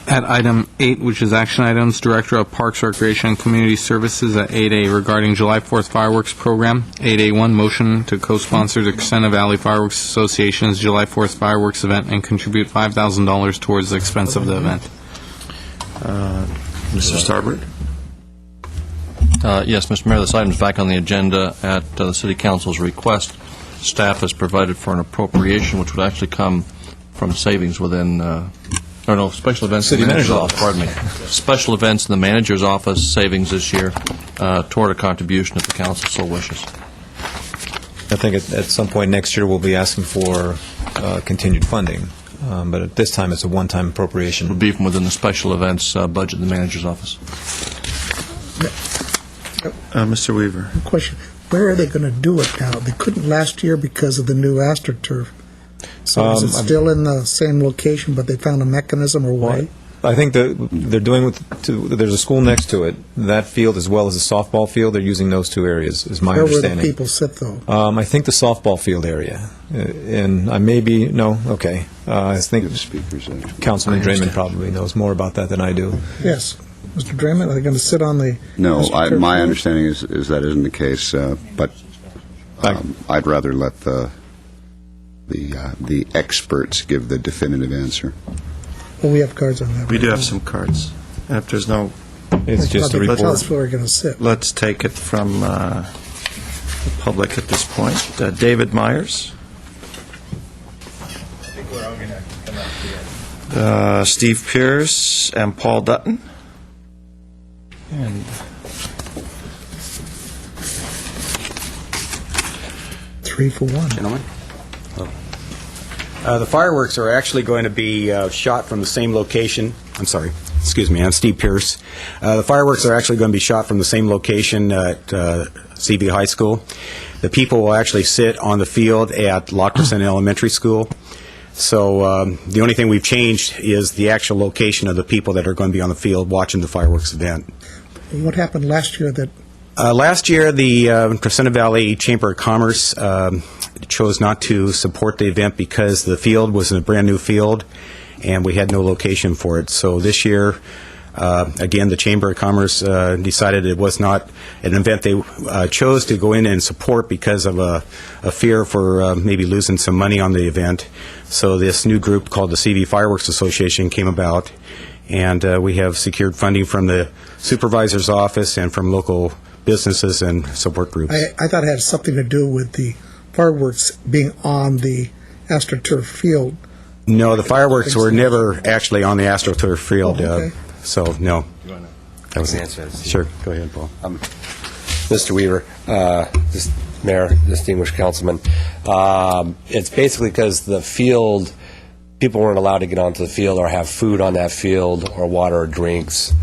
At item 8, which is action items, Director of Parks, Recreation, and Community Services at 8A regarding July 4th fireworks program. 8A1, motion to co-sponsor the Crescenta Valley Fireworks Association's July 4th fireworks event and contribute $5,000 towards the expense of the event. Mr. Starbird? Yes, Mr. Mayor, this item is back on the agenda at the City Council's request. Staff has provided for an appropriation which would actually come from savings within, special events in the manager's office, pardon me. Special events in the manager's office, savings this year toward a contribution if the council so wishes. I think at some point next year we'll be asking for continued funding, but at this time it's a one-time appropriation. It would be from within the special events budget in the manager's office. Mr. Weaver. Question, where are they going to do it now? They couldn't last year because of the new AstroTurf. So is it still in the same location, but they found a mechanism or way? I think they're doing there's a school next to it. That field as well as the softball field, they're using those two areas, is my understanding. Where will the people sit, though? I think the softball field area. And I may be, okay. I think Councilman Draymond probably knows more about that than I do. Yes. Mr. Draymond, are they going to sit on the... No, my understanding is that isn't the case, but I'd rather let the experts give the definitive answer. Well, we have cards on that. We do have some cards. And if there's no... It's just a report. Tell us where we're going to sit. Let's take it from the public at this point. David Myers. I think we're all going to come up here. Steve Pierce and Paul Dutton. And 3 for 1. Gentlemen. The fireworks are actually going to be shot from the same location. I'm sorry. Excuse me. I'm Steve Pierce. The fireworks are actually going to be shot from the same location at CV High School. The people will actually sit on the field at La Crescenta Elementary School. So the only thing we've changed is the actual location of the people that are going to be on the field watching the fireworks event. What happened last year that... Last year, the Crescenta Valley Chamber of Commerce chose not to support the event because the field was a brand-new field, and we had no location for it. So this year, again, the Chamber of Commerce decided it was not an event they chose to go in and support because of a fear for maybe losing some money on the event. So this new group called the CV Fireworks Association came about, and we have secured funding from the supervisor's office and from local businesses and support groups. I thought it had something to do with the fireworks being on the AstroTurf field. No, the fireworks were never actually on the AstroTurf field. Okay. So, no. That was the answer. Sure. Go ahead, Paul. Mr. Weaver, Mayor, distinguished councilman, it's basically because the field, people weren't allowed to get onto the field or have food on that field or water or drinks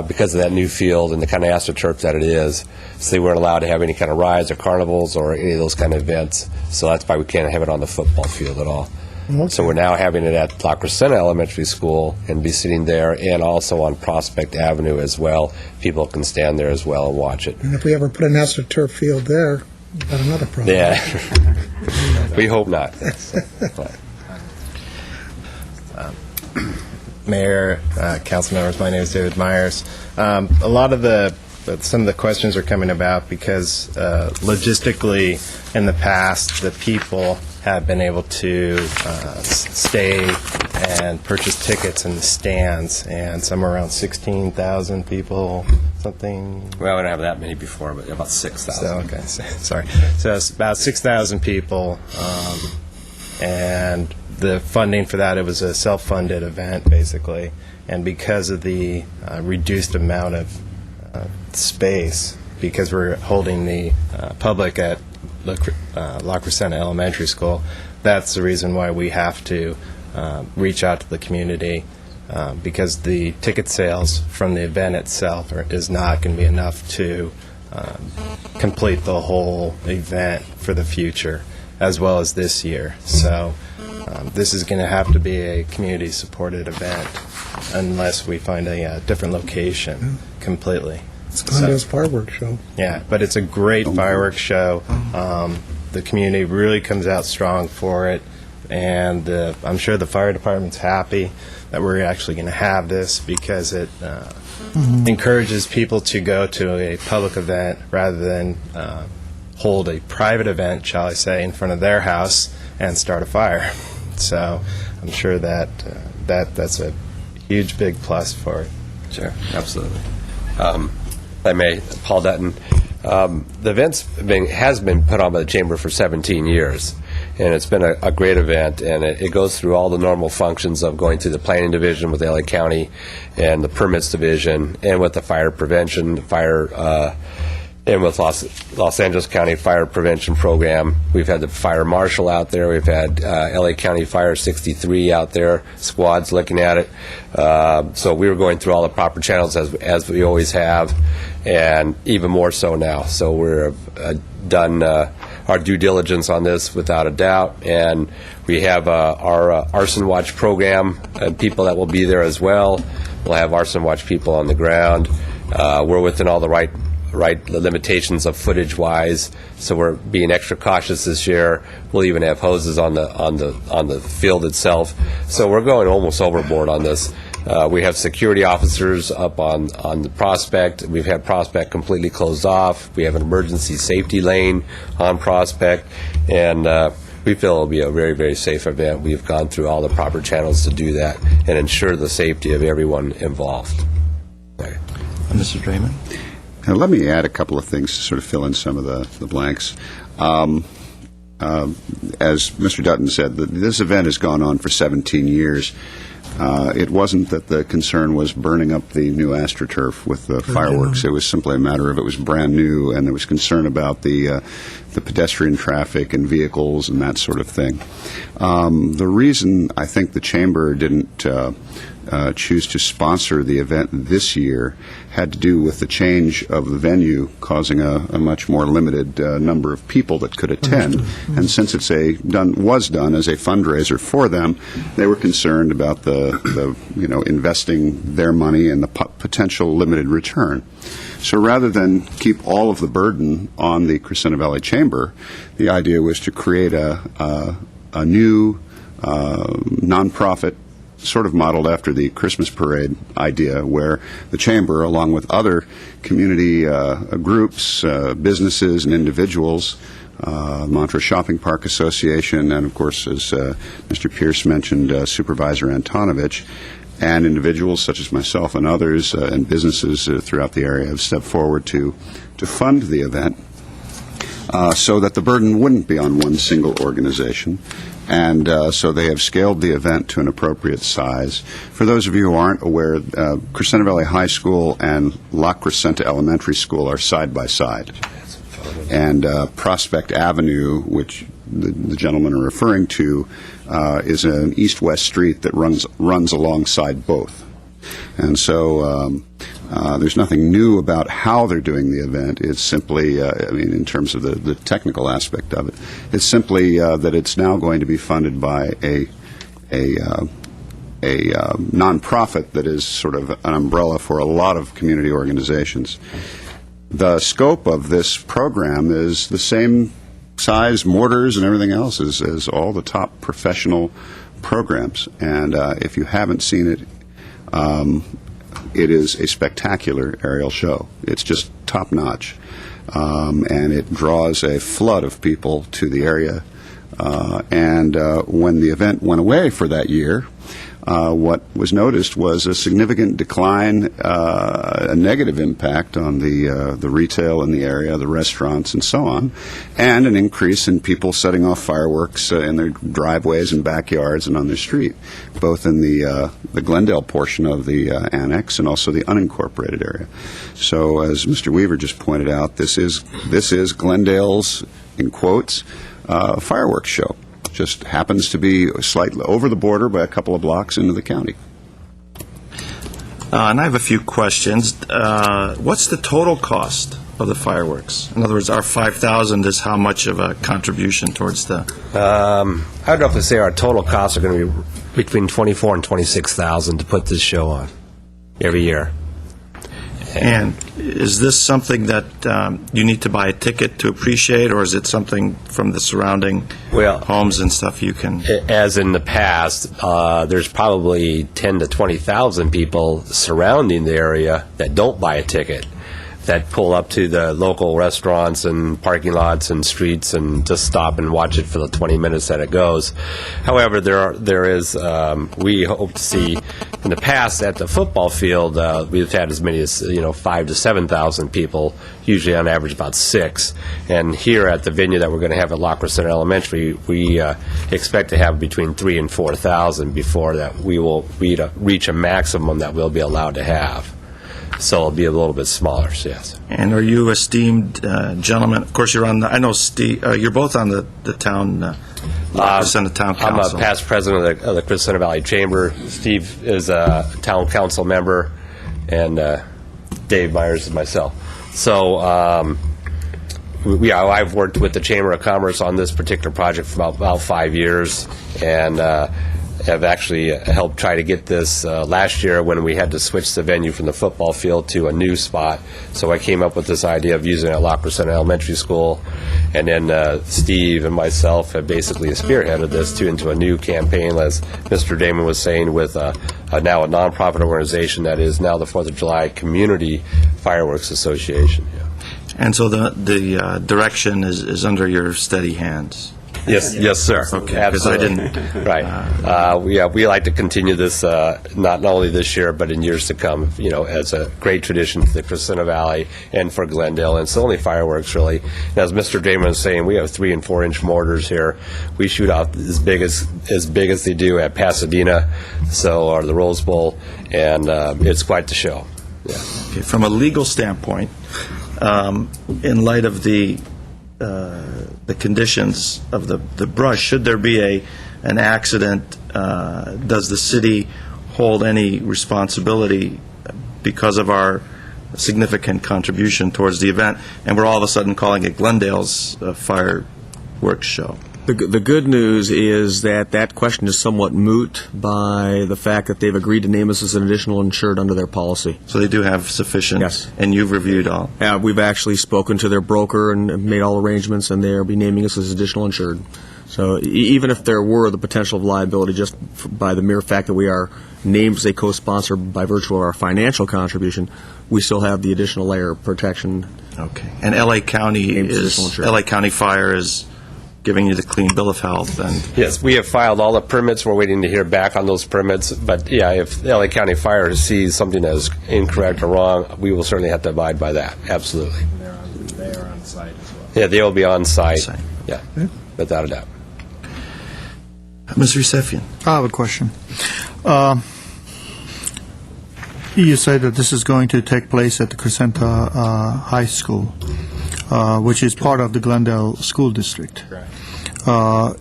because of that new field and the kind of AstroTurf that it is. So they weren't allowed to have any kind of rides or carnivals or any of those kind of events. So that's why we can't have it on the football field at all. Okay. So we're now having it at La Crescenta Elementary School and be sitting there, and also on Prospect Avenue as well. People can stand there as well and watch it. And if we ever put an AstroTurf field there, we've got another problem. Yeah. We hope not. Mayor, council members, my name is David Myers. A lot of the but some of the questions are coming about because logistically, in the past, the people have been able to stay and purchase tickets in the stands, and somewhere around 16,000 people, something. Well, we don't have that many before, but about 6,000. So, okay, sorry. So it's about 6,000 people, and the funding for that, it was a self-funded event, basically. And because of the reduced amount of space, because we're holding the public at La Crescenta Elementary School, that's the reason why we have to reach out to the community, because the ticket sales from the event itself is not going to be enough to complete the whole event for the future, as well as this year. So this is going to have to be a community-supported event unless we find a different location completely. It's Glendale's fireworks show. Yeah, but it's a great fireworks show. The community really comes out strong for it, and I'm sure the fire department's happy that we're actually going to have this, because it encourages people to go to a public event rather than hold a private event, shall I say, in front of their house and start a fire. So I'm sure that that's a huge, big plus for it. Sure, absolutely. If I may, Paul Dutton. The event has been put on by the Chamber for 17 years, and it's been a great event, and it goes through all the normal functions of going through the planning division with LA County and the permits division, and with the fire prevention, and with Los Angeles County Fire Prevention Program. We've had the fire marshal out there. We've had LA County Fire 63 out there, squads looking at it. So we were going through all the proper channels as we always have, and even more so now. So we're done our due diligence on this without a doubt, and we have our Arson Watch program and people that will be there as well. We'll have Arson Watch people on the ground. We're within all the right limitations of footage-wise, so we're being extra cautious this year. We'll even have hoses on the field itself. So we're going almost overboard on this. We have security officers up on the Prospect. We've had Prospect completely closed off. We have an emergency safety lane on Prospect, and we feel it'll be a very, very safe event. We've gone through all the proper channels to do that and ensure the safety of everyone involved. Mr. Draymond? Now, let me add a couple of things to sort of fill in some of the blanks. As Mr. Dutton said, this event has gone on for 17 years. It wasn't that the concern was burning up the new AstroTurf with the fireworks. It was simply a matter of it was brand new, and there was concern about the pedestrian traffic and vehicles and that sort of thing. The reason I think the Chamber didn't choose to sponsor the event this year had to do with the change of the venue causing a much more limited number of people that could attend. And since it's was done as a fundraiser for them, they were concerned about the investing their money and the potential limited return. So rather than keep all of the burden on the Crescenta Valley Chamber, the idea was to create a new nonprofit, sort of modeled after the Christmas parade idea, where the Chamber, along with other community groups, businesses, and individuals, Montrose Shopping Park Association, and of course, as Mr. Pierce mentioned, Supervisor Antonovich, and individuals such as myself and others, and businesses throughout the area have stepped forward to fund the event so that the burden wouldn't be on one single organization. And so they have scaled the event to an appropriate size. For those of you who aren't aware, Crescenta Valley High School and La Crescenta Elementary School are side by side. And Prospect Avenue, which the gentlemen are referring to, is an east-west street that runs alongside both. And so there's nothing new about how they're doing the event. It's simply, in terms of the technical aspect of it, it's simply that it's now going to be funded by a nonprofit that is sort of an umbrella for a lot of community organizations. The scope of this program is the same size, mortars, and everything else as all the top professional programs. And if you haven't seen it, it is a spectacular aerial show. It's just top-notch, and it draws a flood of people to the area. And when the event went away for that year, what was noticed was a significant decline, a negative impact on the retail in the area, the restaurants, and so on, and an increase in people setting off fireworks in their driveways and backyards and on their street, both in the Glendale portion of the annex and also the unincorporated area. So, as Mr. Weaver just pointed out, this is Glendale's, in quotes, fireworks show. Just happens to be slightly over the border by a couple of blocks into the county. And I have a few questions. What's the total cost of the fireworks? In other words, our $5,000 is how much of a contribution towards the... I would roughly say our total costs are going to be between $24,000 and $26,000 to put this show on every year. And is this something that you need to buy a ticket to appreciate, or is it something from the surrounding homes and stuff you can... As in the past, there's probably 10 to 20,000 people surrounding the area that don't buy a ticket, that pull up to the local restaurants and parking lots and streets and just stop and watch it for the 20 minutes that it goes. However, we hope to see, in the past at the football field, we've had as many as 5,000 to 7,000 people, usually on average about 6. And here at the venue that we're going to have at Lockwood Center Elementary, we expect to have between 3,000 and 4,000 before that we will reach a maximum that we'll be allowed to have. So it'll be a little bit smaller, yes. And are you esteemed gentlemen? Of course, you're on the... I know Steve. You're both on the town... Center Town Council. I'm a past president of the Crescenta Valley Chamber. Steve is a town council member, and Dave Myers is myself. So I've worked with the Chamber of Commerce on this particular project for about 5 years, and have actually helped try to get this last year when we had to switch the venue from the football field to a new spot. So I came up with this idea of using it at Lockwood Center Elementary School, and then Steve and myself have basically spearheaded this into a new campaign, as Mr. Damon was saying, with now a nonprofit organization that is now the 4th of July Community Fireworks Association. Yeah. And so the direction is under your steady hands. Yes, sir. Okay, absolutely. Because I didn't. Right. We like to continue this not only this year but in years to come. As a great tradition for the Crescenta Valley and for Glendale, and it's only fireworks really. And as Mr. Damon was saying, we have 3 and 4 inch mortars here. We shoot out as big as they do at Pasadena, or the Rose Bowl, and it's quite the show. Yeah. Okay. From a legal standpoint, in light of the conditions of the brush, should there be an accident, does the city hold any responsibility because of our significant contribution towards the event, and we're all of a sudden calling it Glendale's fireworks show? The good news is that question is somewhat moot by the fact that they've agreed to name us as an additional insured under their policy. So they do have sufficient? Yes. And you've reviewed all? We've actually spoken to their broker and made all arrangements, and they'll be naming us as additional insured. So even if there were the potential of liability, just by the mere fact that we are named as a co-sponsor by virtue of our financial contribution, we still have the additional layer of protection. Okay. And L.A. County Fire is giving you the clean bill of health. And yes, we have filed all the permits. We're waiting to hear back on those permits. But yeah, if the LA County Fire sees something that is incorrect or wrong, we will certainly have to abide by that. Absolutely. They are on site as well. Yeah, they will be on site. Yeah, without a doubt. Mr. Yusefian. I have a question. You say that this is going to take place at the Crescenta High School, which is part of the Glendale School District.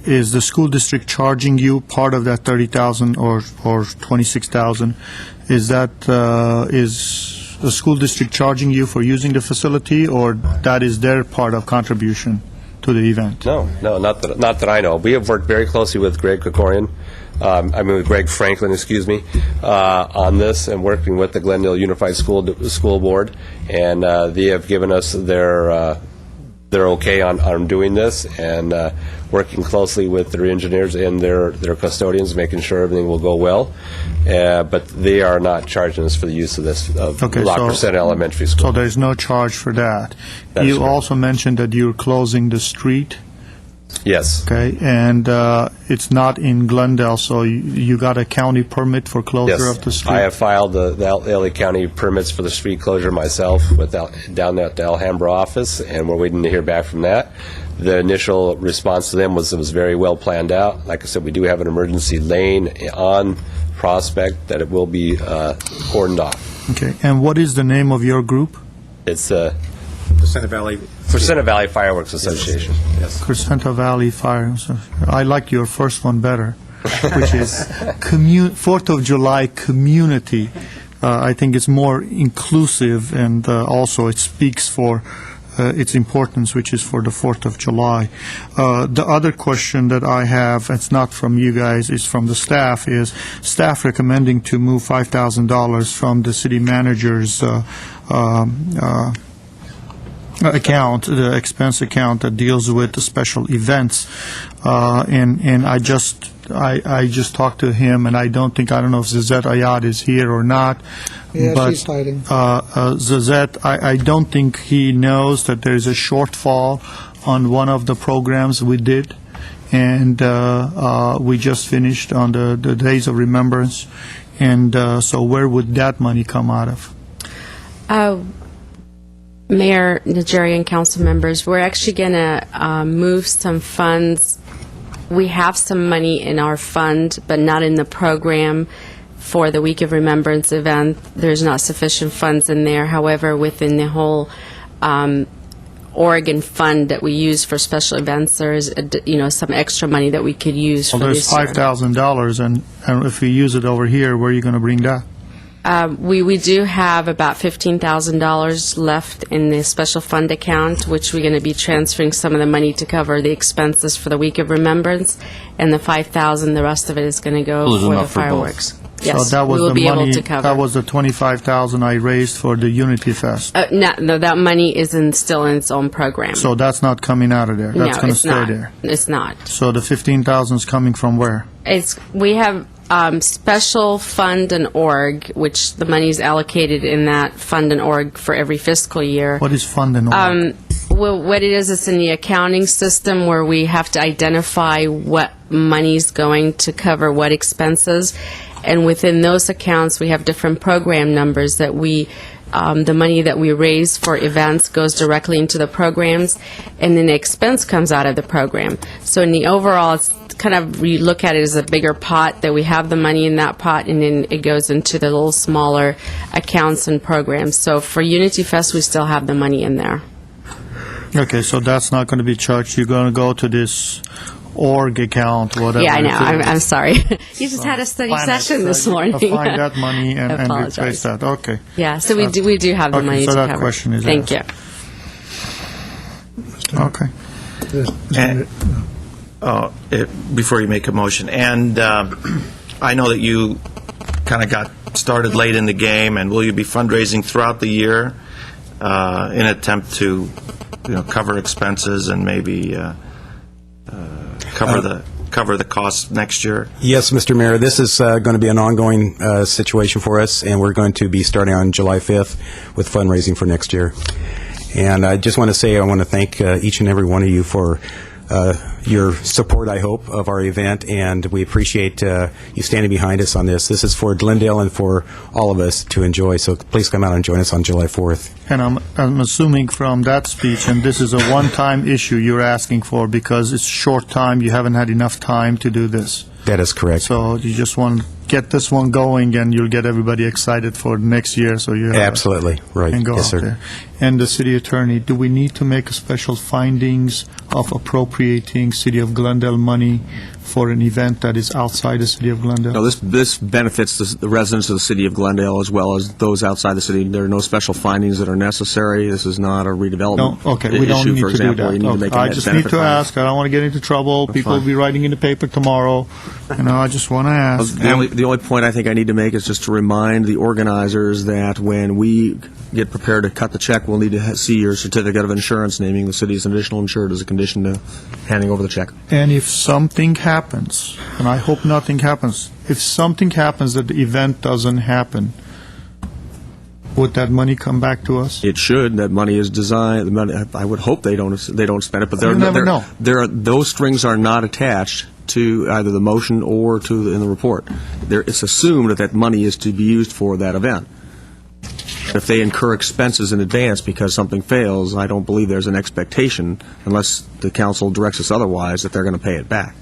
Is the school district charging you part of that $30,000 or $26,000? Is the school district charging you for using the facility, or that is their part of contribution to the event? No, not that I know. We have worked very closely with Greg with Greg Franklin, on this, and working with the Glendale Unified School Board, and they have given us their they're okay on doing this, and working closely with their engineers and their custodians, making sure everything will go well. But they are not charging us for the use of this, of Locker Center Elementary School. So there's no charge for that. That is You correct. also mentioned that you're closing the street, Yes. okay? And it's not in Glendale, so you got a county permit for closure of the street? I have filed the LA County permits for the street closure myself down at the Alhambra office, and we're waiting to hear back from that. The initial response to them was it was very well planned out. Like I said, we do have an emergency lane on Prospect that it will be cordoned off. Okay, and what is the name of your group? It's Crescenta Valley Fireworks Association. Yes. Crescenta Valley Fire. I like your first one better, which is 4th of July community. I think it's more inclusive, and also it speaks for its importance, which is for the 4th of July. The other question that I have, it's not from you guys, it's from the staff, is staff recommending to move $5,000 from the city manager's account, the expense account that deals with the special events. And I just talked to him, and I don't know if Zazette Ayad is here or not. Yeah, but, she's hiding. Zazette, I don't think he knows that there's a shortfall on one of the programs we did. And we just finished on the Days of Remembrance. And so where would that money come out of? Mayor, Nigerian council members, we're actually going to move some funds. We have some money in our fund, but not in the program for the Week of Remembrance event. There's not sufficient funds in there. However, within the whole Oregon fund that we use for special events, there's some extra money that we could use for there's this year. $5,000, and if we use it over here, where are you going to bring that? We do have about $15,000 left in the special fund account, which we're going to be transferring some of the money to cover the expenses for the Week of Remembrance, and the $5,000, the rest of it is going to go Well, for the enough for both. fireworks. Yes, So that was we will the be money, able to cover. that was the $25,000 I raised for the Unity Fest. No, that money is still in its own program. So that's not coming out of there. That's No, going to it's stay not. there. It's not. So the $15,000 is coming from where? We have special fund and org, which the money is allocated in that fund and org for every fiscal year. What is fund and org? Well, what it is, it's in the accounting system where we have to identify what money's going to cover what expenses, and within those accounts, we have different program numbers that the money that we raise for events goes directly into the programs, and then the expense comes out of the program. So in the overall, it's kind of, we look at it as a bigger pot, that we have the money in that pot, and then it goes into the little smaller accounts and programs. So for Unity Fest, we still have the money in there. Okay, so that's not going to be charged. You're going to go to this org account, whatever. Yeah, I know. it is. I'm sorry. You just had a study session this morning. Find that money and Apologize. replace that. Okay. Yeah, so we do have the Okay, money so to that cover. question is Thank asked. you. Okay. Before you make a motion, and I know that you kind of got started late in the game, and will you be fundraising throughout the year in an attempt to, cover expenses and maybe cover the costs next year? Yes, Mr. Mayor, this is going to be an ongoing situation for us, and we're going to be starting on July 5th with fundraising for next year. And I just want to say I want to thank each and every one of you for your support, I hope, of our event, and we appreciate you standing behind us on this. This is for Glendale and for all of us to enjoy, so please come out and join us on July 4th. And I'm assuming from that speech, and this is a one-time issue you're asking for because it's short time, you haven't had enough time to do this. That is correct. So you just want to get this one going, and you'll get everybody excited for next year, so you Absolutely, right. can go Yes, out sir. there. And the city attorney, do we need to make a special findings of appropriating City of Glendale money for an event that is outside the City of Glendale? No, this benefits the residents of the city of Glendale as well as those outside the city. There are no special findings that are necessary. This is not a redevelopment No, okay, we don't issue, need for to do example. that. You need to Okay, make a I net just need benefit to finding. ask. I don't want to get into trouble. That's People will fine. be writing in the paper tomorrow. I just want to ask. The only point I think I need to make is just to remind the organizers that when we get prepared to cut the check we'll need to see your certificate of insurance naming the city as an additional insured as a condition to handing over the check. And if something happens, and I hope nothing happens, if something happens that the event doesn't happen, would that money come back to us? It should. That money is designed. The money, I would hope they don't spend it, but You never know. Those strings are not attached to either the motion or in the report. It's assumed that money is to be used for that event. If they incur expenses in advance because something fails, I don't believe there's an expectation, unless the council directs us otherwise, that they're going to pay it back.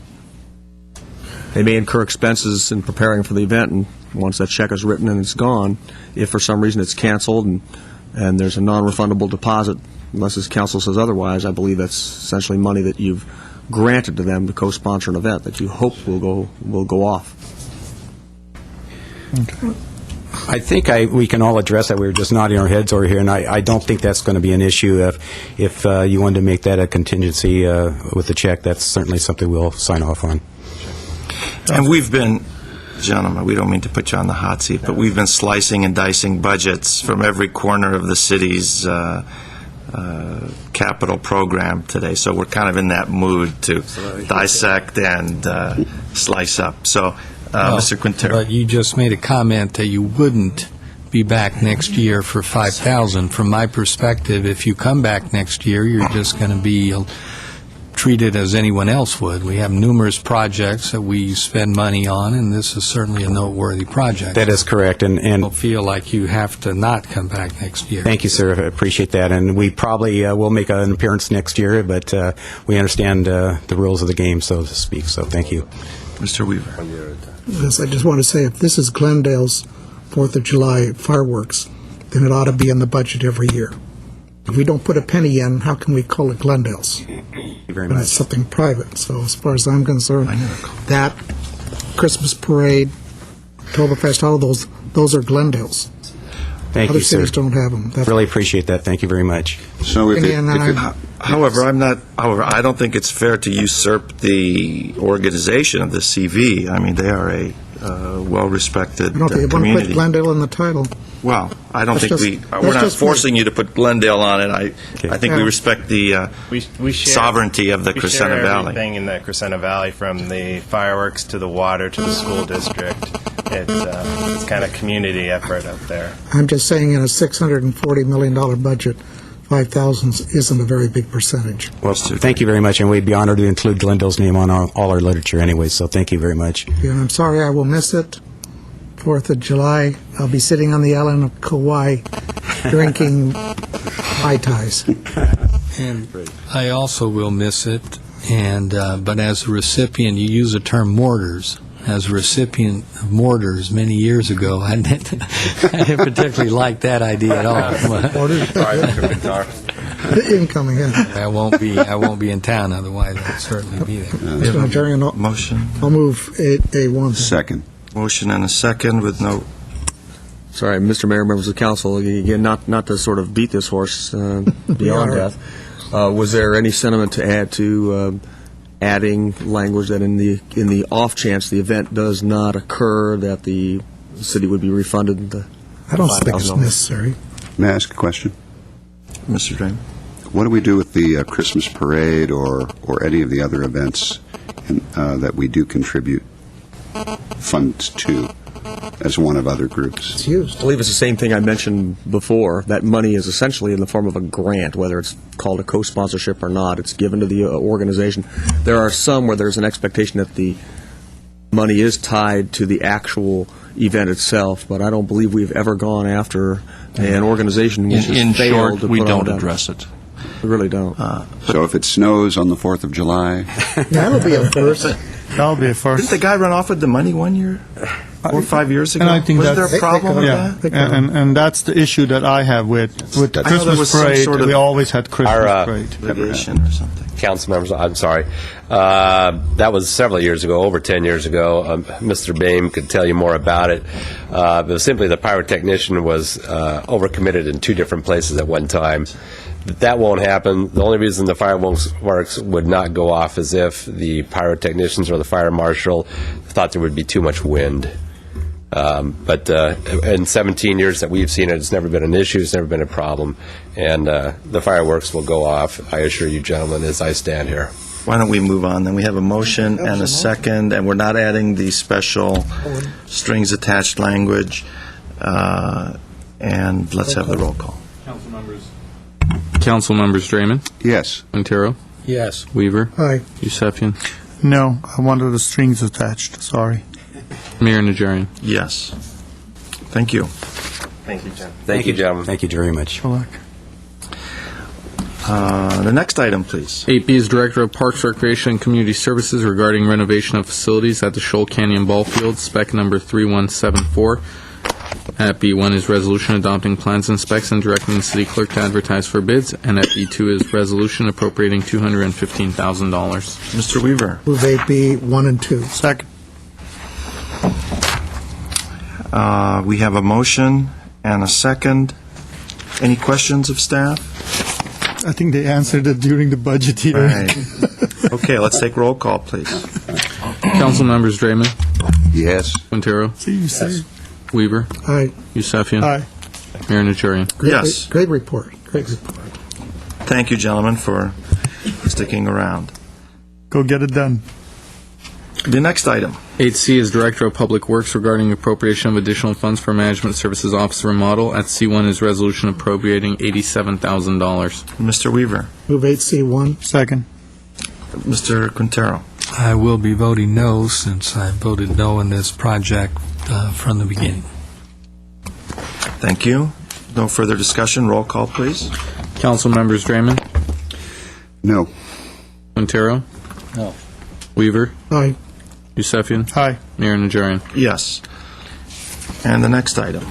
They may incur expenses in preparing for the event, and once that check is written and it's gone, if for some reason it's canceled and there's a non-refundable deposit, unless this council says otherwise, I believe that's essentially money that you've granted to them to co-sponsor an event that you hope will go off. Okay. I think we can all address that. We were just nodding our heads over here, and I don't think that's going to be an issue. If you wanted to make that a contingency with the check, that's certainly something we'll sign off on. And we've been, gentlemen, we don't mean to put you on the hot seat, but we've been slicing and dicing budgets from every corner of the city's capital program today. So we're kind of in that mood to dissect and slice up. So, Mr. Quintero. But you just made a comment that you wouldn't be back next year for 5,000. From my perspective, if you come back next year, you're just going to be treated as anyone else would. We have numerous projects that we spend money on, and this is certainly a noteworthy project. That is correct, and don't feel like you have to not come back next year. Thank you, sir. I appreciate that, and we probably will make an appearance next year, but we understand the rules of the game, so to speak. So thank you, Mr. Weaver. Yes, I just want to say, if this is Glendale's 4th of July fireworks, then it ought to be in the budget every year. If we don't put a penny in, how can we call it Glendale's? Thank you very When much. it's something private. So as far as I'm concerned, that Christmas parade, Oktoberfest, all of those are Glendale's. Thank Other you, sir. cities don't have them. Really appreciate that. Thank you very much. So However, I don't think it's fair to usurp the organization of the CV. I mean, they are a well-respected I don't think you want to put community. Glendale in the title. Well, I don't That's think just- we're that's not just me. forcing you to put Glendale on it. I think we Yeah. respect the We share, sovereignty of the we Crescenta share Valley. everything in the Crescenta Valley, from the fireworks to the water to the school district. It's kind of community effort up there. I'm just saying, in a $640 million budget, 5,000 isn't a very big percentage. Well, thank you very much, and we'd be honored to include Glendale's name on all our literature anyway, so thank you very much. Yeah, I'm sorry I will miss it. 4th of July, I'll be sitting on the island of Kauai drinking Mai Tais. And I also will miss it, and but as a recipient, you use the term mortars. As a recipient of mortars many years ago, I didn't particularly like that idea at all. Incoming, yeah. I won't be in town, otherwise I'd certainly be there. Mr. Nigerian, Motion. I'll move A1. Second. Motion and a second with no. Sorry, Mr. Mayor, members of the council, again, not to sort of beat this horse beyond death. Was there any sentiment to add to adding language that in the off chance the event does not occur, that the city would be refunded the I don't think it's $5,000? necessary. May I ask a question? Mr. Drain. What do we do with the Christmas parade or any of the other events that we do contribute funds to as one of other groups? It's used. I believe it's the same thing I mentioned before. That money is essentially in the form of a grant, whether it's called a co-sponsorship or not. It's given to the organization. There are some where there's an expectation that the money is tied to the actual event itself, but I don't believe we've ever gone after an organization which has In failed short, to we put on don't an address it. We really don't. So if it snows on the 4th of July, That'll be a first. That'll be a first. Didn't the guy run off with the money one year? 4 or 5 years ago? And I think was that's there a problem with yeah, that? and that's the issue that I have with the I know there was Christmas some parade. sort of We always had Christmas parade. Litigation or something. Council members, I'm sorry. That was several years ago, over 10 years ago. Mr. Boehm could tell you more about it. But simply the pyrotechnician was overcommitted in 2 different places at one time. That won't happen. The only reason the fireworks would not go off is if the pyrotechnicians or the fire marshal thought there would be too much wind. But in 17 years that we've seen it, it's never been an issue, it's never been a problem, and the fireworks will go off, I assure you gentlemen, as I stand here. Why don't we move on, then? We have a motion and a second, and we're not adding the special strings attached language, and let's have the roll call. Council members Draymond? Yes. Quintero? Yes. Weaver? Aye. Yusefian? No, I wanted the strings attached, sorry. Mayor Najarian? Yes. Thank you. Thank you, gentlemen. Thank you, gentlemen. Thank you very much. The next item, please. 8B is Director of Parks, Recreation, and Community Services regarding renovation of facilities at the Shoal Canyon Ball Field, spec number 3174. At B1 is resolution adopting plans and specs and directing the city clerk to advertise for bids, and at B2 is resolution appropriating $215,000. Mr. Weaver. Move 8B, 1 and 2. Second. We have a motion and a second. Any questions of staff? I think they answered it during the budget hearing. Right. Okay, let's take roll call, please. Council members Draymond? Yes. Quintero? Yes. Weaver? Aye. Yusefian? Aye. Mayor Najarian? Yes. Great report. Great report. Thank you, gentlemen, for sticking around. Go get it done. The next item. 8C is Director of Public Works regarding appropriation of additional funds for Management Services Office remodel. At C1 is resolution appropriating $87,000. Mr. Weaver. Move 8C, 1. Second. Mr. Quintero. I will be voting no, since I voted no in this project from the beginning. Thank you. No further discussion. Roll call, please. Council members Draymond? No. Quintero? No. Weaver? Aye. Yusefian? Aye. Mayor Najarian? Yes. And the next item.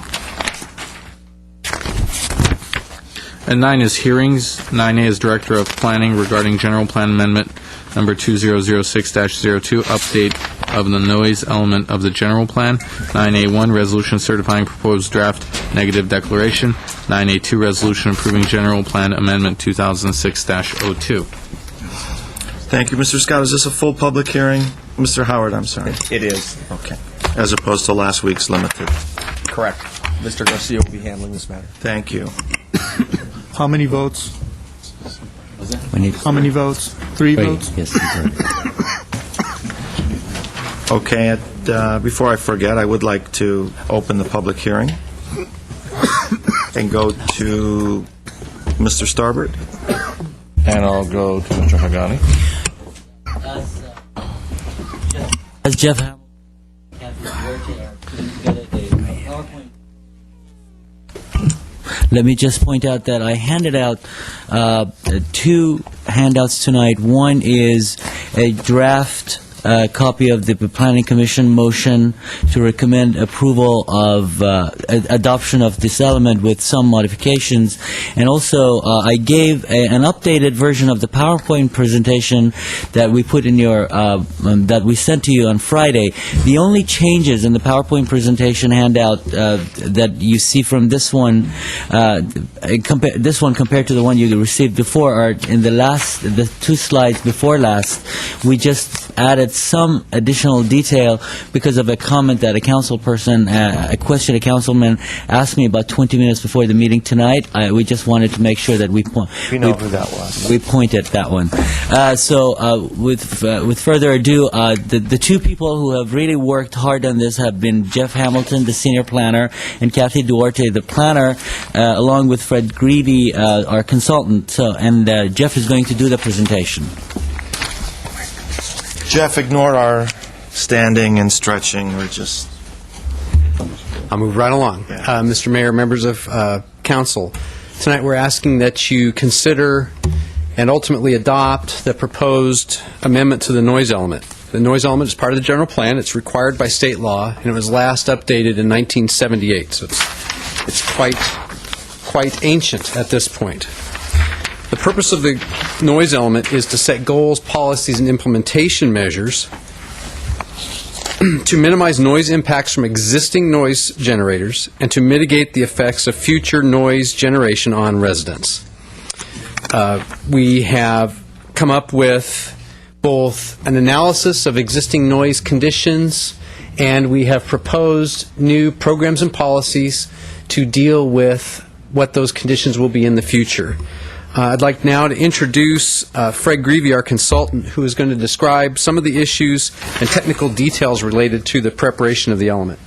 And 9 is hearings. 9A is Director of Planning regarding General Plan Amendment Number 2006-02, update of the noise element of the general plan. 9A1, resolution certifying proposed draft negative declaration. 9A2, resolution approving general plan amendment 2006-02. Thank you, Mr. Scott. Is this a full public hearing? Mr. Howard, I'm sorry. It is. Okay. As opposed to last week's limited. Correct. Mr. Garcia will be handling this matter. Thank you. How many votes? We need How many votes? 3 votes? Yes. Okay, before I forget, I would like to open the public hearing and go to Mr. Starbird. And I'll go to Mr. Hagani. As Jeff Hamilton, let me just point out that I handed out 2 handouts tonight. One is a draft copy of the Planning Commission motion to recommend approval of adoption of this element with some modifications. And also, I gave an updated version of the PowerPoint presentation that we put in your, that we sent to you on Friday. The only changes in the PowerPoint presentation handout that you see from this one, this one compared to the one you received before, are in the 2 slides before last. We just added some additional detail because of a comment that a council person, a question a councilman asked me about 20 minutes before the meeting tonight. We just wanted to make sure that we know who that was. We pointed that one. With further ado, the 2 people who have really worked hard on this have been Jeff Hamilton, the senior planner, and Kathy Duarte, the planner, along with Fred Greedy, our consultant. Jeff is going to do the presentation. Jeff, ignore our standing and stretching. We're just... I'll move right along. Mr. Mayor, members of council, tonight we're asking that you consider and ultimately adopt the proposed amendment to the noise element. The noise element is part of the general plan. It's required by state law, and it was last updated in 1978, so it's quite ancient at this point. The purpose of the noise element is to set goals, policies, and implementation measures to minimize noise impacts from existing noise generators and to mitigate the effects of future noise generation on residents. We have come up with both an analysis of existing noise conditions and we have proposed new programs and policies to deal with what those conditions will be in the future. I'd like now to introduce Fred Greavy, our consultant, who is going to describe some of the issues and technical details related to the preparation of the element.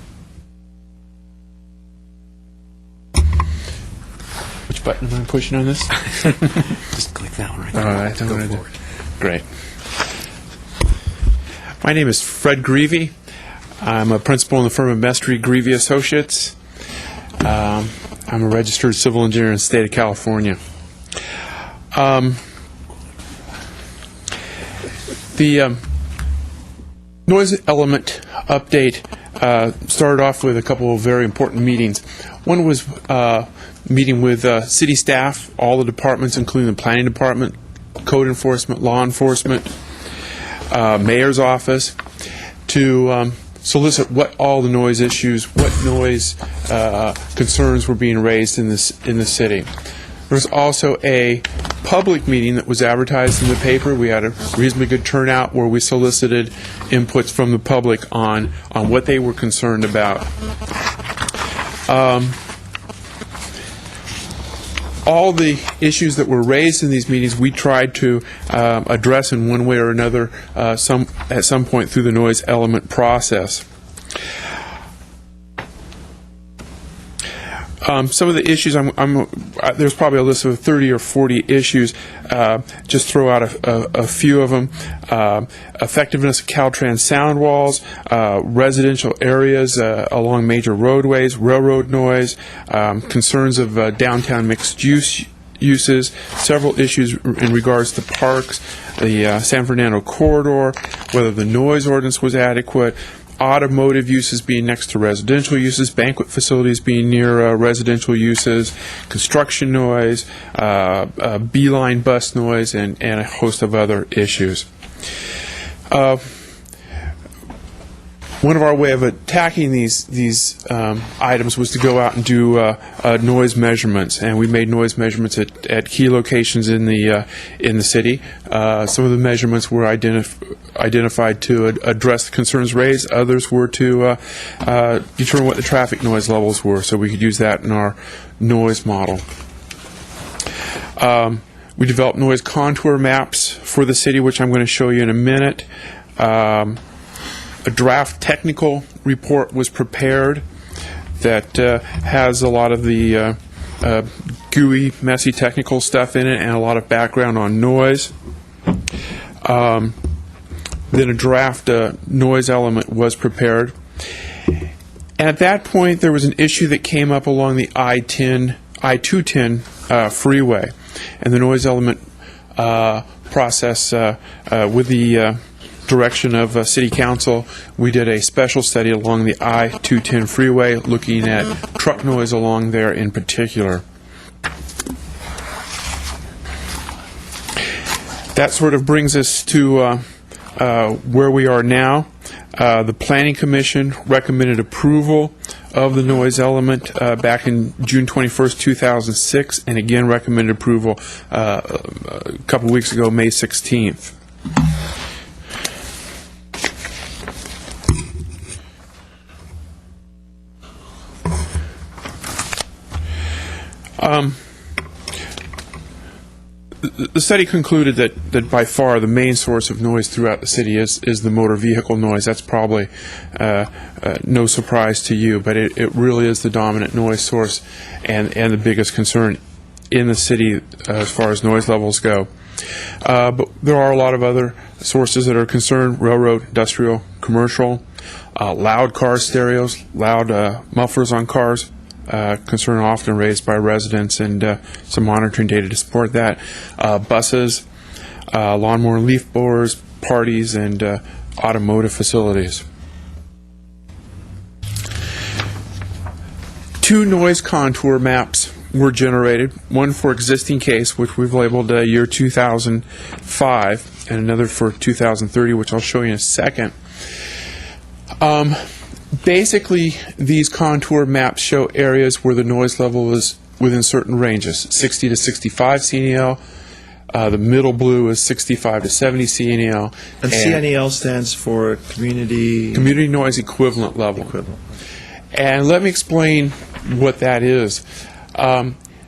Which button am I pushing on this? Just click that one right there. All right, Go forward. Great. My name is Fred Greavy. I'm a principal in the firm of Mestry Greavy Associates. I'm a registered civil engineer in the state of California. The noise element update started off with a couple of very important meetings. One was meeting with city staff, all the departments, including the planning department, code enforcement, law enforcement, mayor's office, to solicit what all the noise issues, what noise concerns were being raised in the city. There was also a public meeting that was advertised in the paper. We had a reasonably good turnout where we solicited inputs from the public on what they were concerned about. All the issues that were raised in these meetings we tried to address in one way or another at some point through the noise element process. Some of the issues, there's probably a list of 30 or 40 issues. Just throw out a few of them. Effectiveness of Caltrans sound walls, residential areas along major roadways, railroad noise, concerns of downtown mixed use uses, several issues in regards to parks, the San Fernando corridor, whether the noise ordinance was adequate, automotive uses being next to residential uses, banquet facilities being near residential uses, construction noise, beeline bus noise, and a host of other issues. One of our way of attacking these items was to go out and do noise measurements, and we made noise measurements at key locations in the city. Some of the measurements were identified to address the concerns raised. Others were to determine what the traffic noise levels were, so we could use that in our noise model. We developed noise contour maps for the city, which I'm going to show you in a minute. A draft technical report was prepared that has a lot of the gooey, messy technical stuff in it and a lot of background on noise. Then a draft noise element was prepared. And at that point, there was an issue that came up along the I-210 freeway. And the noise element process with the direction of City Council, we did a special study along the I-210 freeway looking at truck noise along there in particular. That sort of brings us to where we are now. The Planning Commission recommended approval of the noise element back in June 21st, 2006, and again recommended approval a couple weeks ago, May 16th. The study concluded that by far the main source of noise throughout the city is the motor vehicle noise. That's probably no surprise to you, but it really is the dominant noise source and the biggest concern in the city as far as noise levels go. But there are a lot of other sources that are concerned: railroad, industrial, commercial, loud car stereos, loud mufflers on cars. Concern often raised by residents, and some monitoring data to support that. Buses, lawnmower and leaf blowers, parties, and automotive facilities. 2 noise contour maps were generated, one for existing case, which we've labeled year 2005, and another for 2030, which I'll show you in a second. Basically, these contour maps show areas where the noise level is within certain ranges, 60 to 65 CNEL, The middle blue is 65 to 70 CNEL. And CNEL stands for Community Noise Equivalent Level. And let me explain what that is.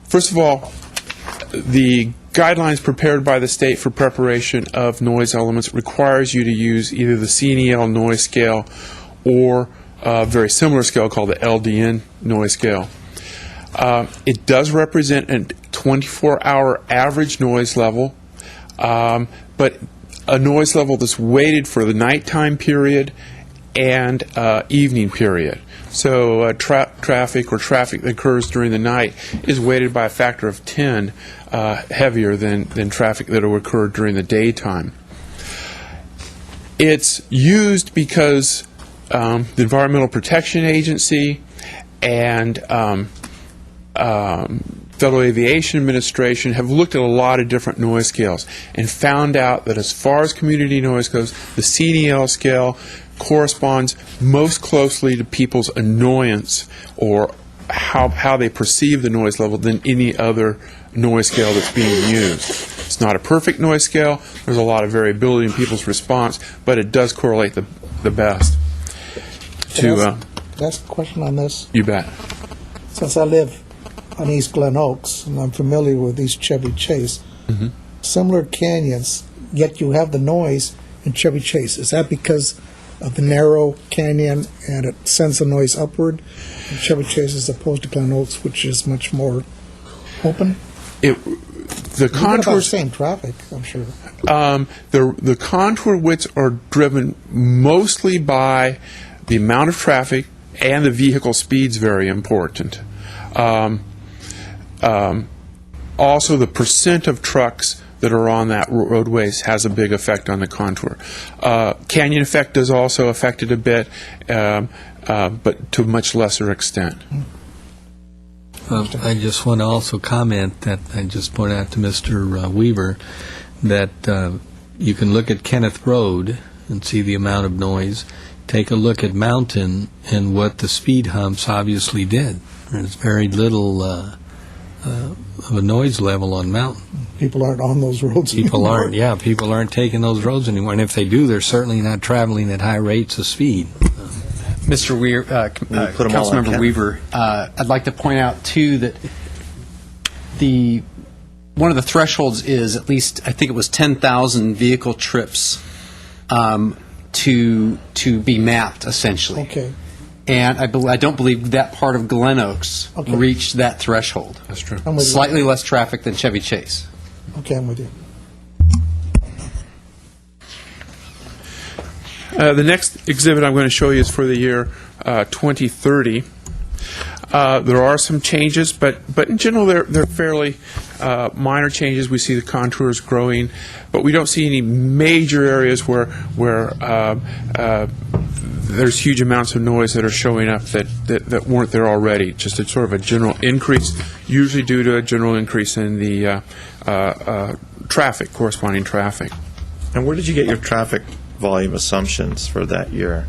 First of all, the guidelines prepared by the state for preparation of noise elements requires you to use either the CNEL noise scale or a very similar scale called the LDN noise scale. It does represent a 24-hour average noise level, but a noise level that's weighted for the nighttime period and evening period. So traffic that occurs during the night is weighted by a factor of 10 heavier than traffic that will occur during the daytime. It's used because the Environmental Protection Agency and Federal Aviation Administration have looked at a lot of different noise scales and found out that as far as community noise goes, the CNEL scale corresponds most closely to people's annoyance or how they perceive the noise level than any other noise scale that's being used. It's not a perfect noise scale. There's a lot of variability in people's response, but it does correlate the best. That's a question on this. You bet. Since I live on East Glen Oaks, and I'm familiar with East Chevy Chase, similar canyons, yet you have the noise in Chevy Chase. Is that because of the narrow canyon and it sends the noise upward in Chevy Chase as opposed to Glen Oaks, which is much more open? The contours, same traffic, I'm sure. The contour widths are driven mostly by the amount of traffic, and the vehicle speed's very important. Also, the percent of trucks that are on that roadways has a big effect on the contour. Canyon effect is also affected a bit, but to a much lesser extent. I just want to also comment that I just point out to Mr. Weaver that you can look at Kenneth Road and see the amount of noise. Take a look at Mountain and what the speed humps obviously did. There's very little of a noise level on Mountain. People aren't on those roads People anymore. people aren't taking those roads anymore. And if they do, they're certainly not traveling at high rates of speed. Mr. Weir, Councilmember Weaver, I'd like to point out, too, that one of the thresholds is at least, I think it was 10,000 vehicle trips to be mapped, essentially. Okay. And I don't believe that part of Glen Oaks reached that threshold. That's true. Slightly less traffic than Chevy Chase. Okay, I'm with you. The next exhibit I'm going to show you is for the year 2030. There are some changes, but in general they're fairly minor changes. We see the contours growing, but we don't see any major areas where there's huge amounts of noise that are showing up that weren't there already. Just a sort of a general increase, usually due to a general increase in the corresponding traffic. And where did you get your traffic volume assumptions for that year?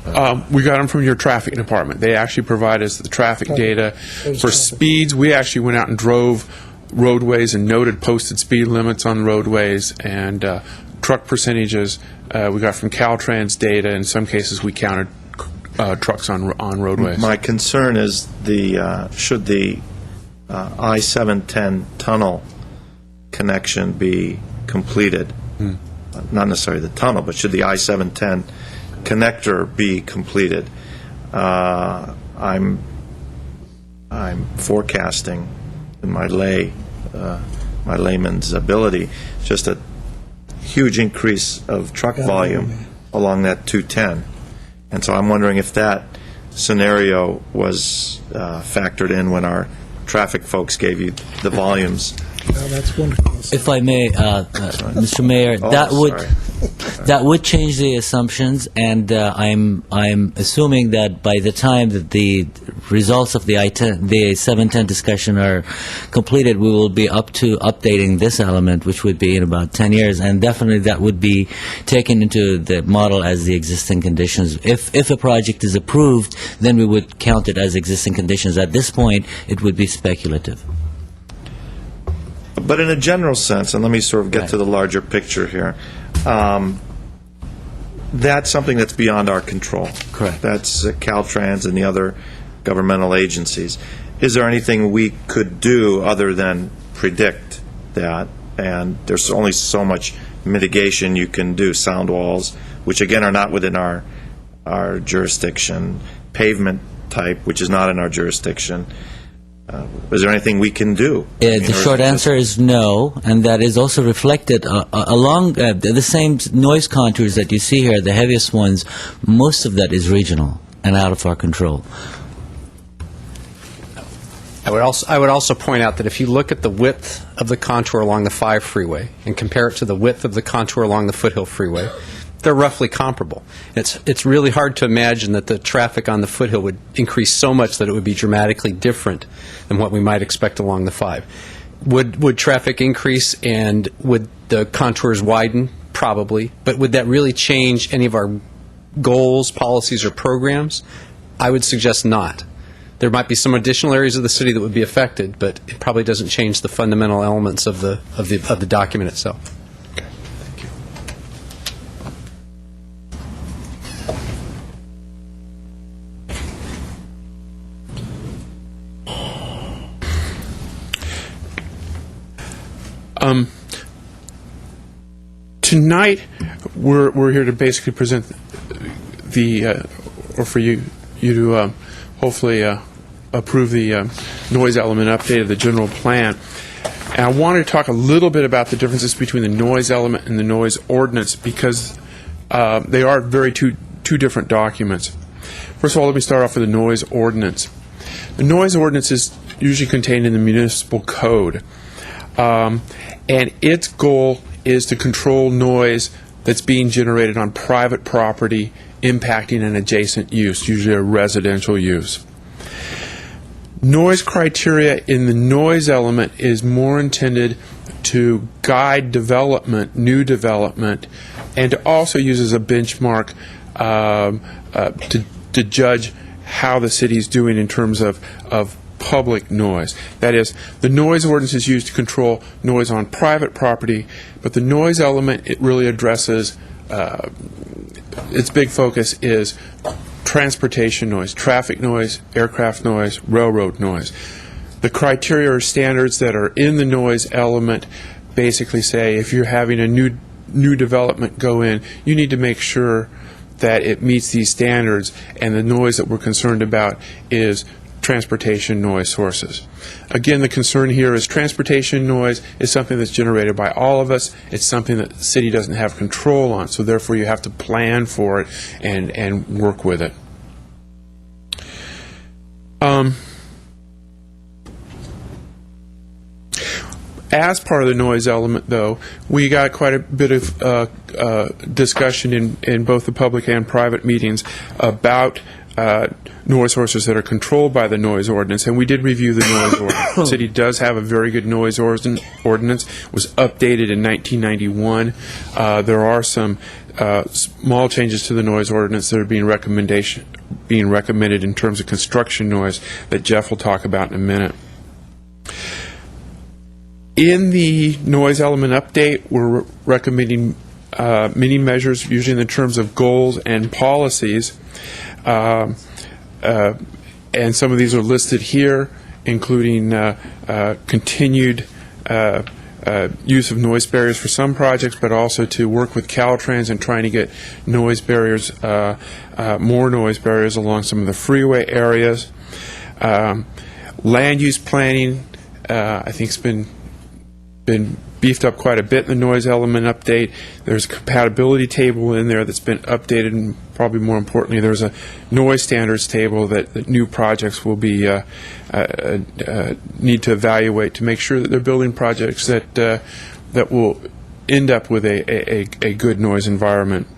We got them from your traffic department. They actually provide us the traffic data. For speeds, we actually went out and drove roadways and noted posted speed limits on roadways, and truck percentages we got from Caltrans data. In some cases, we counted trucks on roadways. My concern is should the I-710 tunnel connection be completed? Not necessarily the tunnel, but should the I-710 connector be completed? I'm forecasting in my layman's ability just a huge increase of truck volume along that 210, and so I'm wondering if that scenario was factored in when our traffic folks gave you the volumes. That's wonderful. If I may, Mr. Mayor, that would change the assumptions, and I'm assuming that by the time that the results of the 710 discussion are completed, we will be up to updating this element, which would be in about 10 years, and definitely that would be taken into the model as the existing conditions. If a project is approved, then we would count it as existing conditions. At this point, it would be speculative. But in a general sense, and let me sort of get to the larger picture here, that's something that's beyond our control. Correct. That's Caltrans and the other governmental agencies. Is there anything we could do other than predict that? And there's only so much mitigation you can do. Sound walls, which again are not within our jurisdiction. Pavement type, which is not in our jurisdiction. Is there anything we can do? The short answer is no, and that is also reflected along the same noise contours that you see here, the heaviest ones. Most of that is regional and out of our control. I would also point out that if you look at the width of the contour along the 5 freeway and compare it to the width of the contour along the Foothill Freeway, they're roughly comparable. It's really hard to imagine that the traffic on the Foothill would increase so much that it would be dramatically different than what we might expect along the 5. Would traffic increase and would the contours widen? Probably. But would that really change any of our goals, policies, or programs? I would suggest not. There might be some additional areas of the city that would be affected, but it probably doesn't change the fundamental elements of the document itself. Okay, thank you. Tonight, we're here to basically present or for you to hopefully approve the noise element update of the general plan. And I wanted to talk a little bit about the differences between the noise element and the noise ordinance because they are two different documents. First of all, let me start off with the noise ordinance. The noise ordinance is usually contained in the municipal code, and its goal is to control noise that's being generated on private property impacting an adjacent use, usually a residential use. Noise criteria in the noise element is more intended to guide development, new development, and to also use as a benchmark to judge how the city is doing in terms of public noise. That is, the noise ordinance is used to control noise on private property, but the noise element, it really addresses, its big focus is transportation noise, traffic noise, aircraft noise, railroad noise. The criteria or standards that are in the noise element basically say if you're having a new development go in, you need to make sure that it meets these standards, and the noise that we're concerned about is transportation noise sources. Again, the concern here is transportation noise is something that's generated by all of us. It's something that the city doesn't have control on, so therefore you have to plan for it and work with it. As part of the noise element, though, we got quite a bit of discussion in both the public and private meetings about noise sources that are controlled by the noise ordinance, and we did review the noise ordinance. The city does have a very good noise ordinance. It was updated in 1991. There are some small changes to the noise ordinance that are being recommended in terms of construction noise that Jeff will talk about in a minute. In the noise element update, we're recommending many measures, usually in the terms of goals and policies. And some of these are listed here, including continued use of noise barriers for some projects, but also to work with Caltrans in trying to get noise barriers, more noise barriers along some of the freeway areas. Land use planning, I think, has been beefed up quite a bit in the noise element update. There's a compatibility table in there that's been updated, and probably more importantly, there's a noise standards table that new projects will be need to evaluate to make sure that they're building projects that will end up with a good noise environment.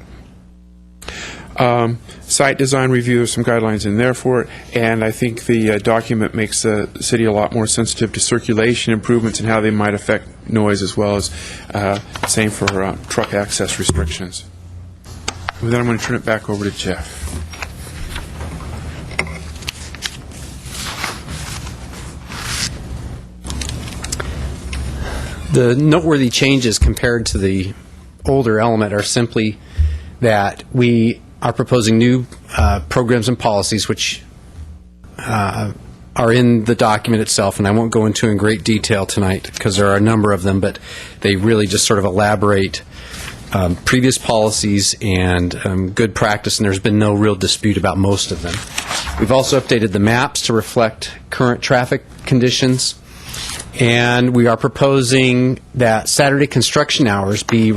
Site design review, there's some guidelines in there for it, and I think the document makes the city a lot more sensitive to circulation improvements and how they might affect noise, as well as same for truck access restrictions. With that, I'm going to turn it back over to Jeff. The noteworthy changes compared to the older element are simply that we are proposing new programs and policies which are in the document itself, and I won't go into in great detail tonight because there are a number of them, but they really just sort of elaborate previous policies and good practice, and there's been no real dispute about most of them. We've also updated the maps to reflect current traffic conditions, and we are proposing that Saturday construction hours be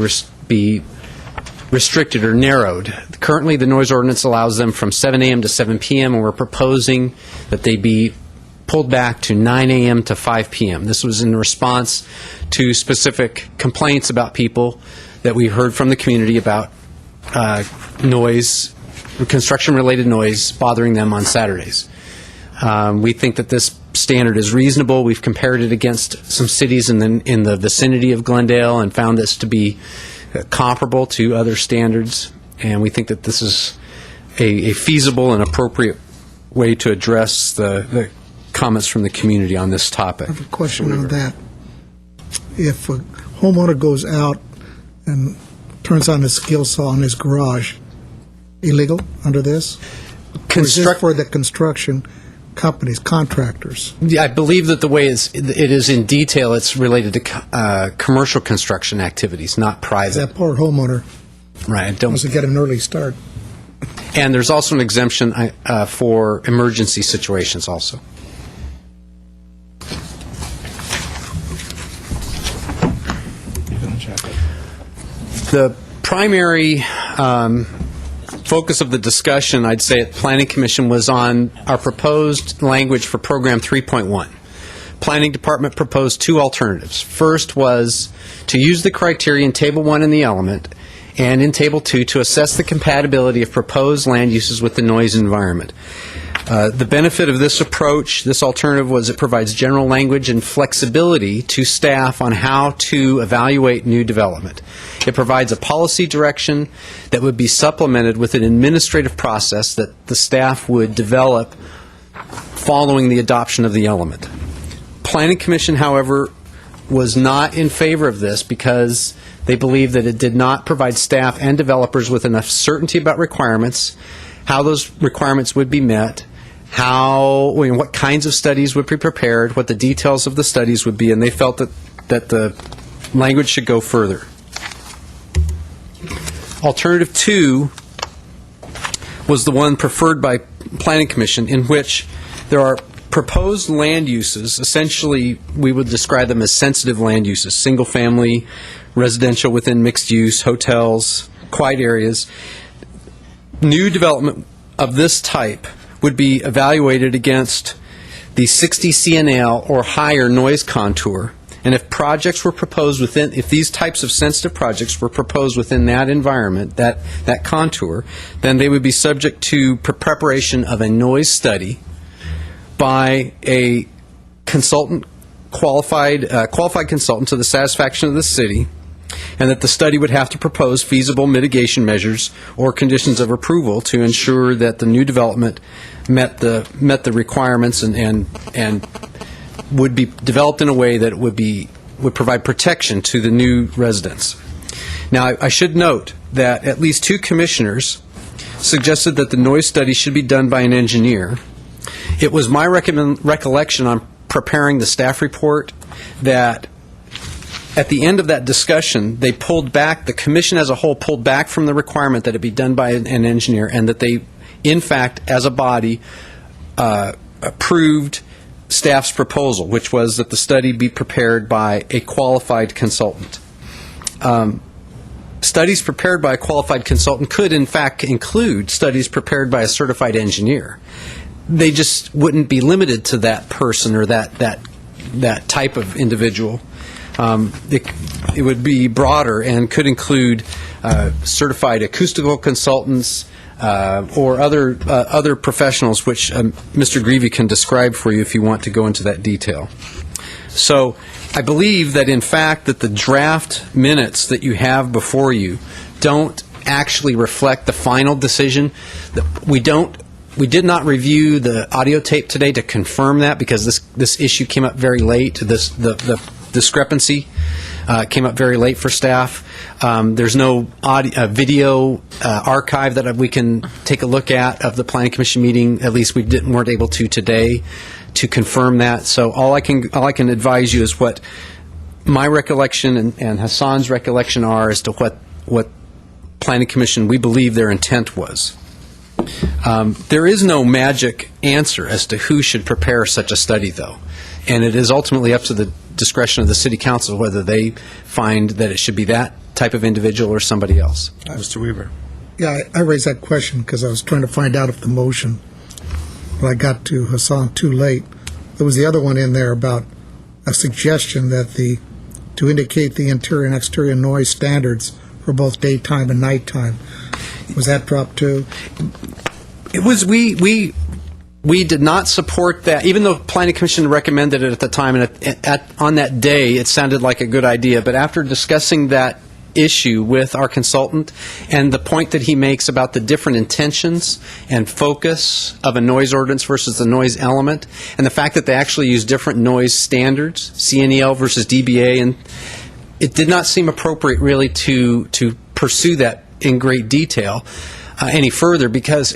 restricted or narrowed. Currently, the noise ordinance allows them from 7 a.m. to 7 p.m., and we're proposing that they be pulled back to 9 a.m. to 5 p.m. This was in response to specific complaints about people that we heard from the community about noise, construction-related noise bothering them on Saturdays. We think that this standard is reasonable. We've compared it against some cities in the vicinity of Glendale and found this to be comparable to other standards, and we think that this is a feasible and appropriate way to address the comments from the community on this topic. I have a question on that. If a homeowner goes out and turns on his skill saw in his garage, illegal under this? Or is this for the construction companies, contractors? Yeah, I believe that the way it is in detail, it's related to commercial construction activities, not private. That poor homeowner wants to get an early start. And there's also an exemption for emergency situations also. The primary focus of the discussion, I'd say, at Planning Commission was on our proposed language for Program 3.1. Planning Department proposed two alternatives. First was to use the criteria in Table 1 in the element and in Table 2 to assess the compatibility of proposed land uses with the noise environment. The benefit of this approach, this alternative, was it provides general language and flexibility to staff on how to evaluate new development. It provides a policy direction that would be supplemented with an administrative process that the staff would develop following the adoption of the element. Planning Commission, however, was not in favor of this because they believed that it did not provide staff and developers with enough certainty about requirements, how those requirements would be met, what kinds of studies would be prepared, what the details of the studies would be, and they felt that the language should go further. Alternative 2 was the one preferred by Planning Commission, in which there are proposed land uses. Essentially, we would describe them as sensitive land uses, single-family, residential within mixed use, hotels, quiet areas. New development of this type would be evaluated against the 60 CNL or higher noise contour. And if projects were proposed within, if these types of sensitive projects were proposed within that environment, that contour, then they would be subject to preparation of a noise study by a consultant, qualified consultant to the satisfaction of the city, and that the study would have to propose feasible mitigation measures or conditions of approval to ensure that the new development met the requirements and would be developed in a way that would provide protection to the new residents. Now, I should note that at least two commissioners suggested that the noise study should be done by an engineer. It was my recollection on preparing the staff report that at the end of that discussion, they pulled back, the commission as a whole pulled back from the requirement that it be done by an engineer, and that they, in fact, as a body, approved staff's proposal, which was that the study be prepared by a qualified consultant. Studies prepared by a qualified consultant could, in fact, include studies prepared by a certified engineer. They just wouldn't be limited to that person or that type of individual. It would be broader and could include certified acoustical consultants or other professionals, which Mr. Greavy can describe for you if you want to go into that detail. So I believe that, in fact, that the draft minutes that you have before you don't actually reflect the final decision. We did not review the audio tape today to confirm that, because this issue came up very late. The discrepancy. Came up very late for staff. There's no video archive that we can take a look at of the Planning Commission meeting. At least we weren't able to today to confirm that. So all I can advise you is what my recollection and Hassan's recollection are as to what Planning Commission, we believe their intent was. There is no magic answer as to who should prepare such a study, though. And it is ultimately up to the discretion of the City Council whether they find that it should be that type of individual or somebody else. Mr. Weaver. Yeah, I raised that question because I was trying to find out if the motion, but I got to Hassan too late. There was the other one in there about a suggestion that to indicate the interior and exterior noise standards for both daytime and nighttime. Was that dropped too? It was, we did not support that, even though Planning Commission recommended it at the time, and on that day, it sounded like a good idea. But after discussing that issue with our consultant and the point that he makes about the different intentions and focus of a noise ordinance versus the noise element, and the fact that they actually use different noise standards, CNEL versus DBA, and it did not seem appropriate really to pursue that in great detail any further, because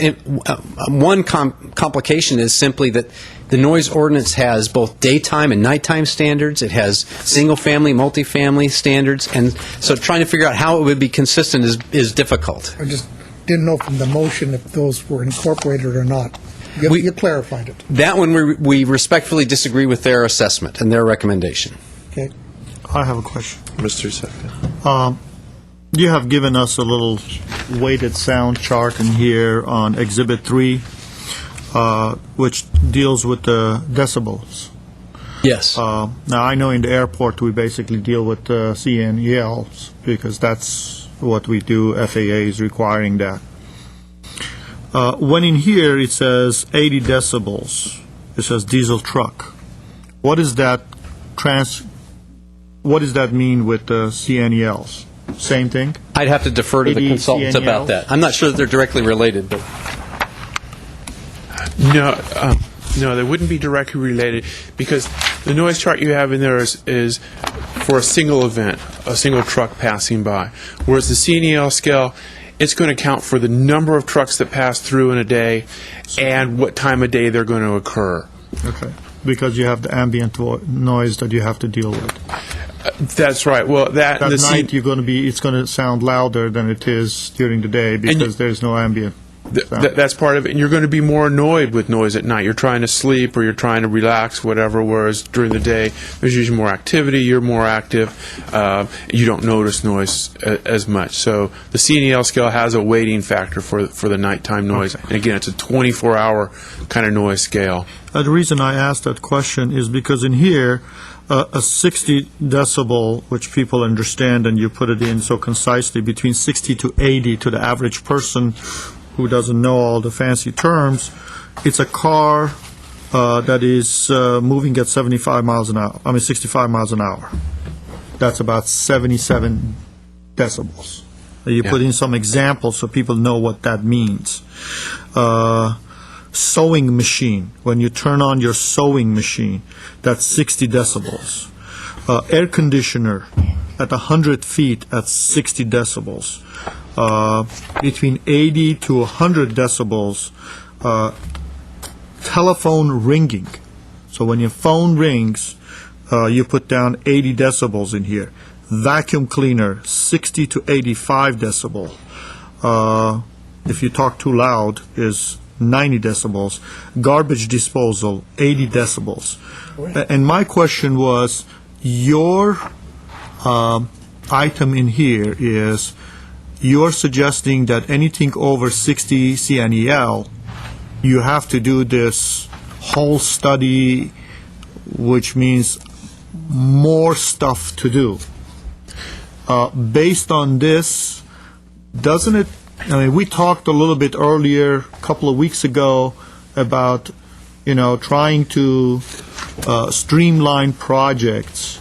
one complication is simply that the noise ordinance has both daytime and nighttime standards. It has single-family, multifamily standards, and so trying to figure out how it would be consistent is difficult. I just didn't know from the motion if those were incorporated or not. You clarified it. That one we respectfully disagree with their assessment and their recommendation. Okay. I have a question. Mr. Secretary. You have given us a little weighted sound chart in here on Exhibit 3, which deals with the decibels. Yes. Now, I know in the airport we basically deal with CNELs because that's what we do. FAA is requiring that. When in here it says 80 decibels, it says diesel truck. What does that mean with the CNELs? Same thing? I'd have to defer to the consultants about that. I'm not sure that they're directly related, but... No, they wouldn't be directly related because the noise chart you have in there is for a single event, a single truck passing by. Whereas the CNEL scale, it's going to count for the number of trucks that pass through in a day and what time of day they're going to occur. Okay. Because you have the ambient noise that you have to deal with. That's right. Well, at night it's going to sound louder than it is during the day because there's no ambient. That's part of it. And you're going to be more annoyed with noise at night. You're trying to sleep or you're trying to relax, whatever, whereas during the day, there's usually more activity, you're more active, you don't notice noise as much. So the CNEL scale has a weighting factor for the nighttime noise. Okay. And again, it's a 24-hour kind of noise scale. The reason I asked that question is because in here, a 60 decibel, which people understand, and you put it in so concisely, between 60 to 80 to the average person who doesn't know all the fancy terms, it's a car that is moving at 65 miles an hour. 65 miles an hour. That's about 77 decibels. You put in some examples so people know what that means. Sewing machine, when you turn on your sewing machine, that's 60 decibels. Air conditioner at 100 feet at 60 decibels. Between 80 to 100 decibels. Telephone ringing. So when your phone rings, you put down 80 decibels in here. Vacuum cleaner, 60 to 85 decibel. If you talk too loud, is 90 decibels. Garbage disposal, 80 decibels. And my question was, your item in here is, you're suggesting that anything over 60 CNEL, you have to do this whole study, which means more stuff to do. Based on this, doesn't it, we talked a little bit earlier, a couple of weeks ago, about, trying to streamline projects.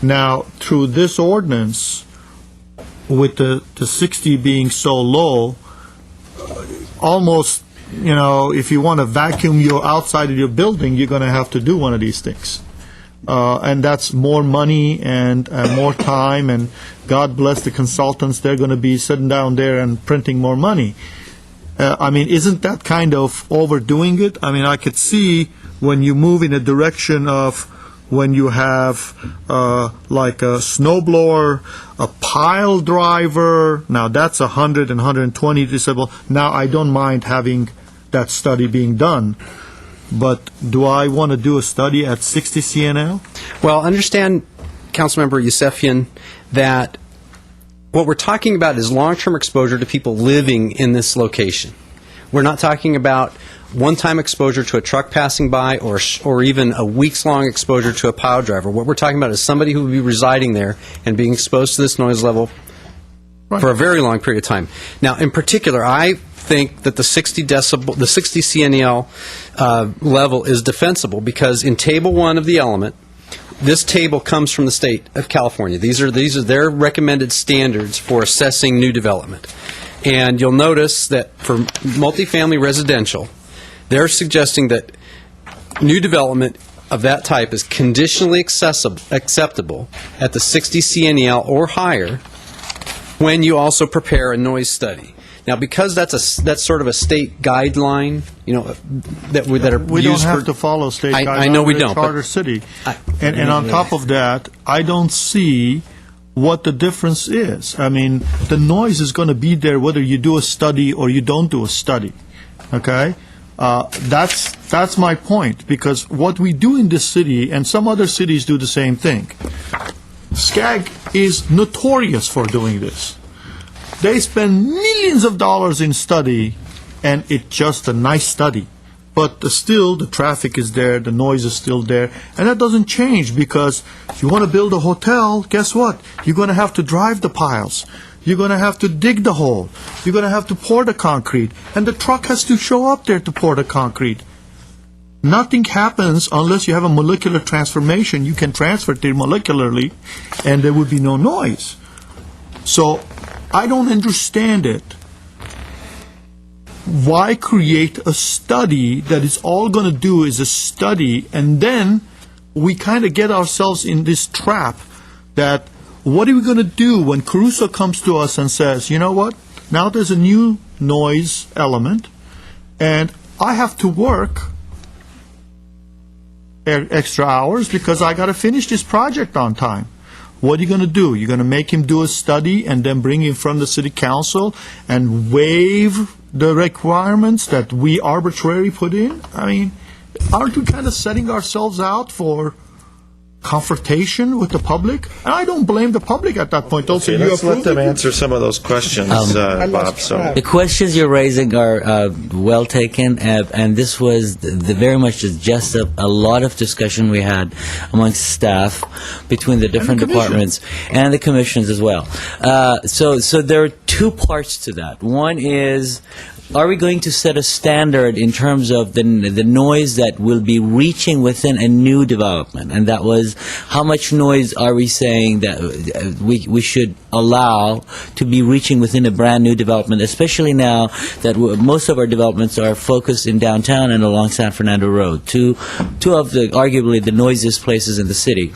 Now, through this ordinance, with the 60 being so low, almost, if you want to vacuum your outside of your building, you're going to have to do one of these things. and that's more money and more time, and God bless the consultants, they're going to be sitting down there and printing more money. I mean, isn't that kind of overdoing it? I mean, I could see when you move in a direction of when you have like a snowblower, a pile driver, now that's 100 and 120 decibel. Now, I don't mind having that study being done, but do I want to do a study at 60 CNL? Well, understand, Councilmember Yusefian, that what we're talking about is long-term exposure to people living in this location. We're not talking about one-time exposure to a truck passing by or even a weeks-long exposure to a pile driver. What we're talking about is somebody who will be residing there and being exposed to this noise level for a very long period of time. Now, in particular, I think that the 60 CNEL level is defensible because in Table 1 of the element, this table comes from the state of California. These are their recommended standards for assessing new development. And you'll notice that for multifamily residential, they're suggesting that new development of that type is conditionally acceptable at the 60 CNEL or higher when you also prepare a noise study. Now, because that's sort of a state guideline, you know, that are we used don't have for, to follow state guidelines. I know we We're a don't. Charter city, and on top of that, I don't see what the difference is. I mean, the noise is going to be there whether you do a study or you don't do a study. Okay, that's my point, because what we do in this city, and some other cities do the same thing. SCAG is notorious for doing this. They spend millions of dollars in study, and it's just a nice study. But still, the traffic is there, the noise is still there, and that doesn't change, because if you want to build a hotel, guess what? You're going to have to drive the piles. You're going to have to dig the hole. You're going to have to pour the concrete, and the truck has to show up there to pour the concrete. Nothing happens unless you have a molecular transformation. You can transfer it molecularly, and there would be no noise. So I don't understand it. Why create a study that is all going to do is a study, and then we kind of get ourselves in this trap that what are we going to do when Caruso comes to us and says, you know what, now there's a new noise element, and I have to work extra hours because I got to finish this project on time. What are you going to do? You're going to make him do a study and then bring him in front of the city council and waive the requirements that we arbitrarily put in? I mean, aren't we kind of setting ourselves out for confrontation with the public? And I don't blame the public at that point. Also, Okay, let's let them answer some of those questions, Bob. So. The questions you're raising are well taken, and this was very much just a lot of discussion we had amongst staff between the different departments and the commissions as well. So there are two parts to that. One is, are we going to set a standard in terms of the noise that will be reaching within a new development? And that was, how much noise are we saying that we should allow to be reaching within a brand new development, especially now that most of our developments are focused in downtown and along San Fernando Road, two of the arguably the noisiest places in the city.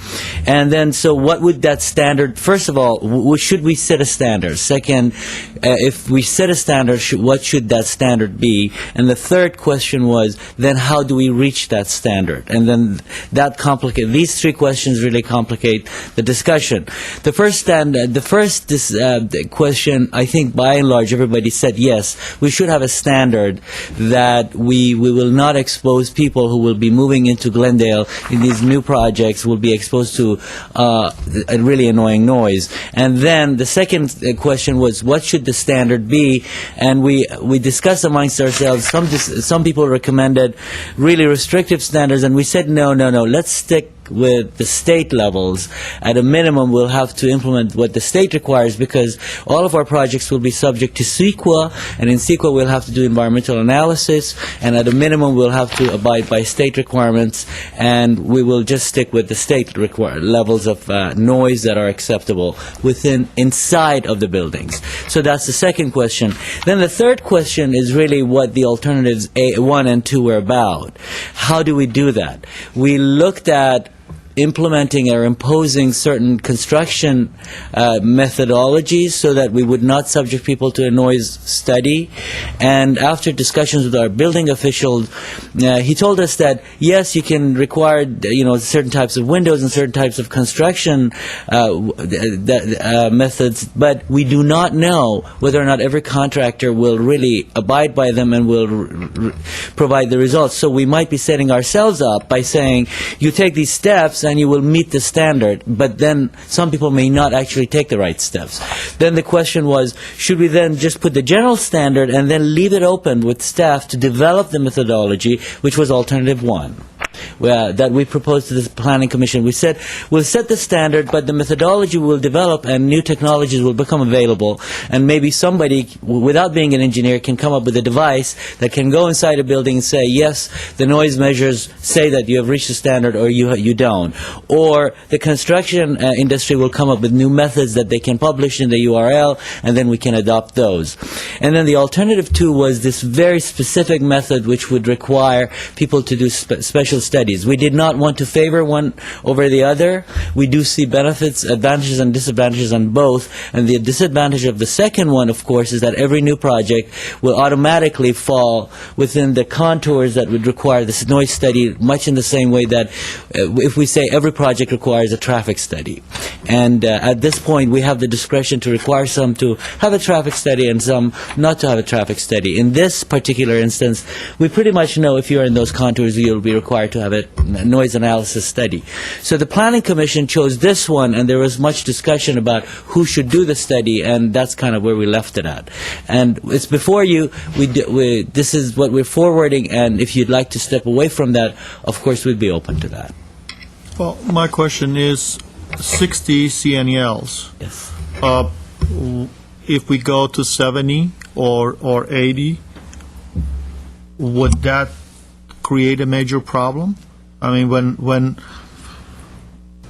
And then, so what would that standard, first of all, should we set a standard? Second, if we set a standard, what should that standard be? And the third question was, then how do we reach that standard? And then that these three questions really complicate the discussion. The first question, I think by and large everybody said yes, we should have a standard that we will not expose people who will be moving into Glendale in these new projects will be exposed to a really annoying noise. And then the second question was, what should the standard be? And we discussed amongst ourselves, some people recommended really restrictive standards, and we said no, let's stick with the state levels. At a minimum, we'll have to implement what the state requires, because all of our projects will be subject to CEQA, and in CEQA we'll have to do environmental analysis, and at a minimum we'll have to abide by state requirements, and we will just stick with the state levels of noise that are acceptable inside of the buildings. So that's the second question. Then the third question is really what the alternatives 1 and 2 were about. How do we do that? We looked at implementing or imposing certain construction methodologies so that we would not subject people to a noise study. And after discussions with our building officials, he told us that yes, you can require certain types of windows and certain types of construction methods, but we do not know whether or not every contractor will really abide by them and will provide the results. So we might be setting ourselves up by saying, you take these steps and you will meet the standard, but then some people may not actually take the right steps. Then the question was, should we then just put the general standard and then leave it open with staff to develop the methodology, which was alternative one. That we proposed to the Planning Commission. We said, we'll set the standard, but the methodology will develop and new technologies will become available, and maybe somebody, without being an engineer, can come up with a device that can go inside a building and say, yes, the noise measures say that you have reached the standard, or you don't. Or the construction industry will come up with new methods that they can publish in the URL, and then we can adopt those. And then the alternative two was this very specific method which would require people to do special studies. We did not want to favor one over the other. We do see benefits, advantages, and disadvantages on both. And the disadvantage of the second one, of course, is that every new project will automatically fall within the contours that would require this noise study, much in the same way that if we say every project requires a traffic study. And at this point, we have the discretion to require some to have a traffic study and some not to have a traffic study. In this particular instance, we pretty much know if you're in those contours, you'll be required to have a noise analysis study. So the Planning Commission chose this one, and there was much discussion about who should do the study, and that's kind of where we left it at. And it's before you, this is what we're forwarding, and if you'd like to step away from that, of course, we'd be open to that. Well, my question is 60 CNELs. Yes. If we go to 70 or 80, would that create a major problem? I mean,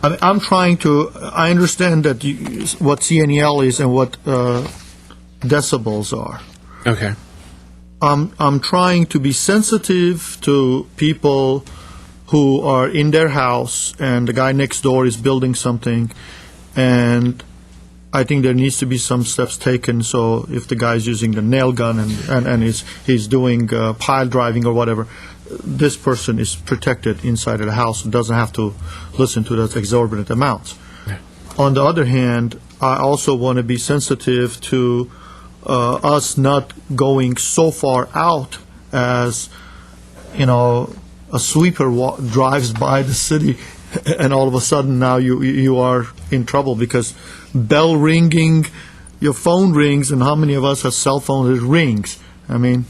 I'm trying to, I understand that what CNEL is and what decibels are. Okay. I'm trying to be sensitive to people who are in their house and the guy next door is building something, and I think there needs to be some steps taken. So if the guy's using the nail gun and he's doing pile driving or whatever, this person is protected inside of the house and doesn't have to listen to those exorbitant amounts. Yeah. On the other hand, I also want to be sensitive to us not going so far out as, a sweeper drives by the city and all of a sudden now you are in trouble because bell ringing, your phone rings, and how many of us have cell phones that rings? I mean...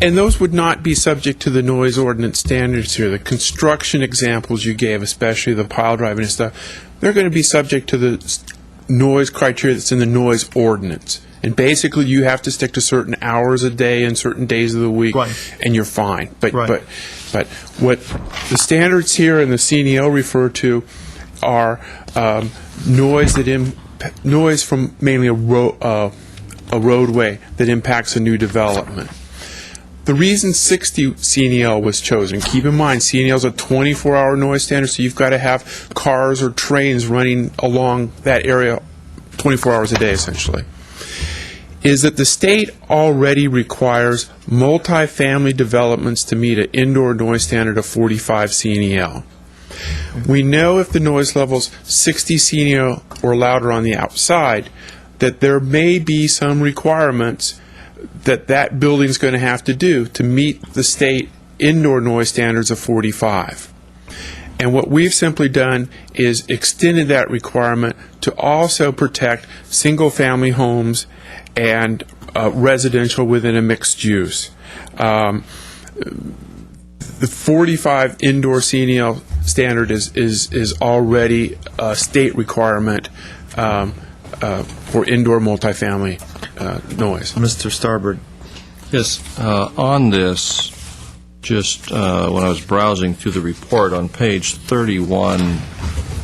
And those would not be subject to the noise ordinance standards here. The construction examples you gave, especially the pile driving and stuff, they're going to be subject to the noise criteria that's in the noise ordinance. And basically, you have to stick to certain hours a day and certain days of the week, right, and you're fine. But what the standards here and the CNEL refer to are noise from mainly a roadway that impacts a new development. The reason 60 CNEL was chosen, keep in mind, CNEL is a 24-hour noise standard, so you've got to have cars or trains running along that area 24 hours a day, essentially, is that the state already requires multifamily developments to meet an indoor noise standard of 45 CNEL. We know if the noise level's 60 CNEL or louder on the outside, that there may be some requirements that building's going to have to do to meet the state indoor noise standards of 45. And what we've simply done is extended that requirement to also protect single-family homes and residential within a mixed use. The 45 indoor CNEL standard is already a state requirement for indoor multifamily noise. Mr. Starbird. Yes, on this, just when I was browsing through the report on page 31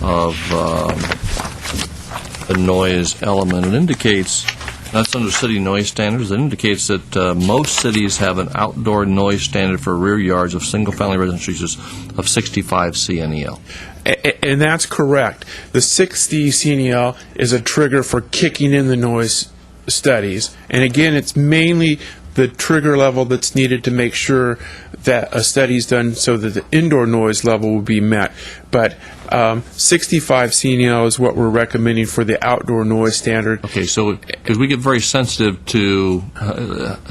of the noise element, it indicates That's under city noise standards. It indicates that most cities have an outdoor noise standard for rear yards of single-family residential of 65 CNEL. And that's correct. The 60 CNEL is a trigger for kicking in the noise studies. And again, it's mainly the trigger level that's needed to make sure that a study is done so that the indoor noise level will be met. But 65 CNEL is what we're recommending for the outdoor noise standard. Okay, so because we get very sensitive to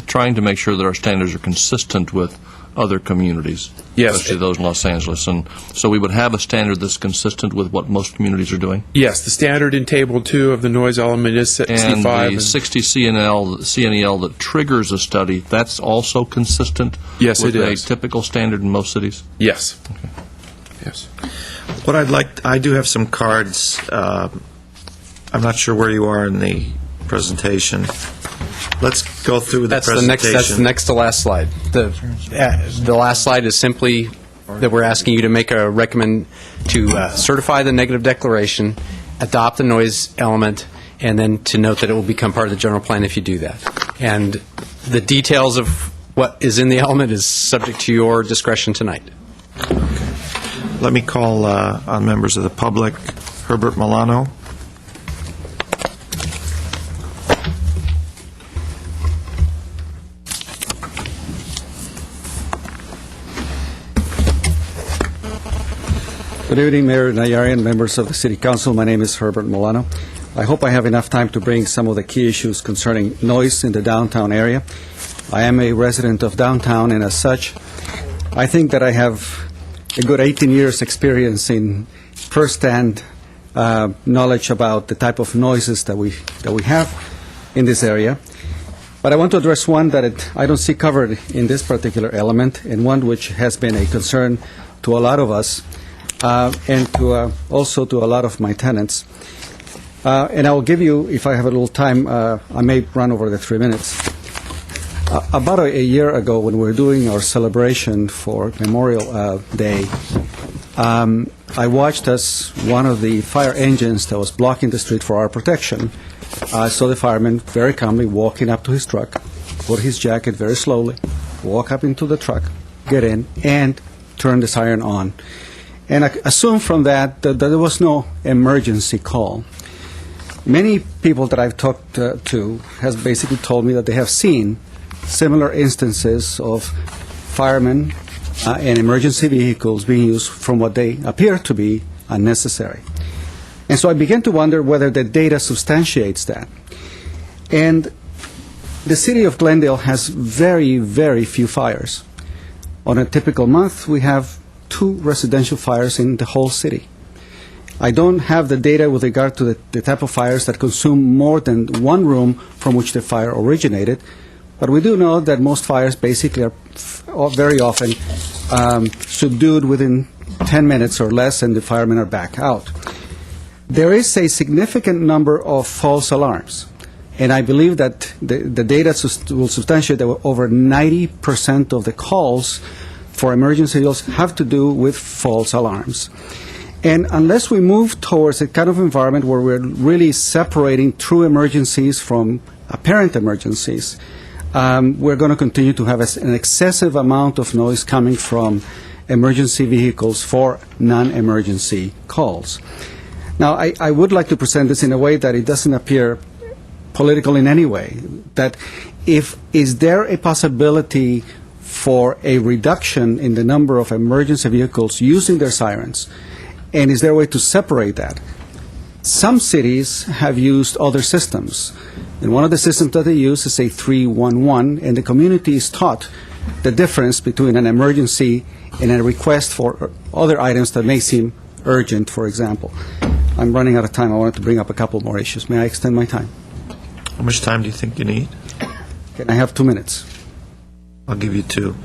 trying to make sure that our standards are consistent with other communities, yes, especially those in Los Angeles. And so we would have a standard that's consistent with what most communities are doing? Yes, the standard in Table 2 of the noise element is 65. And the 60 CNEL that triggers a study, that's also consistent yes, with it is. a typical standard in most cities? Yes. Okay. Yes. What I do have some cards. I'm not sure where you are in the presentation. Let's go through the presentation. That's the next to last slide. The last slide is simply that we're asking you to make a recommend to certify the negative declaration, adopt the noise element, and then to note that it will become part of the general plan if you do that. And the details of what is in the element is subject to your discretion tonight. Let me call on members of the public. Herbert Milano. Good evening, Mayor Nayarian, members of the City Council. My name is Herbert Milano. I hope I have enough time to bring some of the key issues concerning noise in the downtown area. I am a resident of downtown, and as such, I think that I have a good 18 years experience in first-hand knowledge about the type of noises that we have in this area. But I want to address one that I don't see covered in this particular element, and one which has been a concern to a lot of us, and also to a lot of my tenants. And I will give you, if I have a little time, I may run over the 3 minutes. About a year ago, when we were doing our celebration for Memorial Day, I watched as one of the fire engines that was blocking the street for our protection. I saw the fireman very calmly walking up to his truck, put his jacket very slowly, walk up into the truck, get in, and turn the siren on. And I assume from that there was no emergency call. Many people that I've talked to has basically told me that they have seen similar instances of firemen and emergency vehicles being used from what they appear to be unnecessary. And so I began to wonder whether the data substantiates that. And the city of Glendale has very, very few fires. On a typical month, we have 2 residential fires in the whole city. I don't have the data with regard to the type of fires that consume more than one room from which the fire originated, but we do know that most fires basically are very often subdued within 10 minutes or less, and the firemen are back out. There is a significant number of false alarms, and I believe that the data will substantiate that over 90% of the calls for emergency vehicles have to do with false alarms. And unless we move towards a kind of environment where we're really separating true emergencies from apparent emergencies, we're going to continue to have an excessive amount of noise coming from emergency vehicles for non-emergency calls. Now, I would like to present this in a way that it doesn't appear political in any way, that is there a possibility for a reduction in the number of emergency vehicles using their sirens, and is there a way to separate that? Some cities have used other systems, and one of the systems that they use is a 311, and the community is taught the difference between an emergency and a request for other items that may seem urgent, for example. I'm running out of time. I wanted to bring up a couple more issues. May I extend my time? How much time do you think you need? Can I have 2 minutes? I'll give you 2.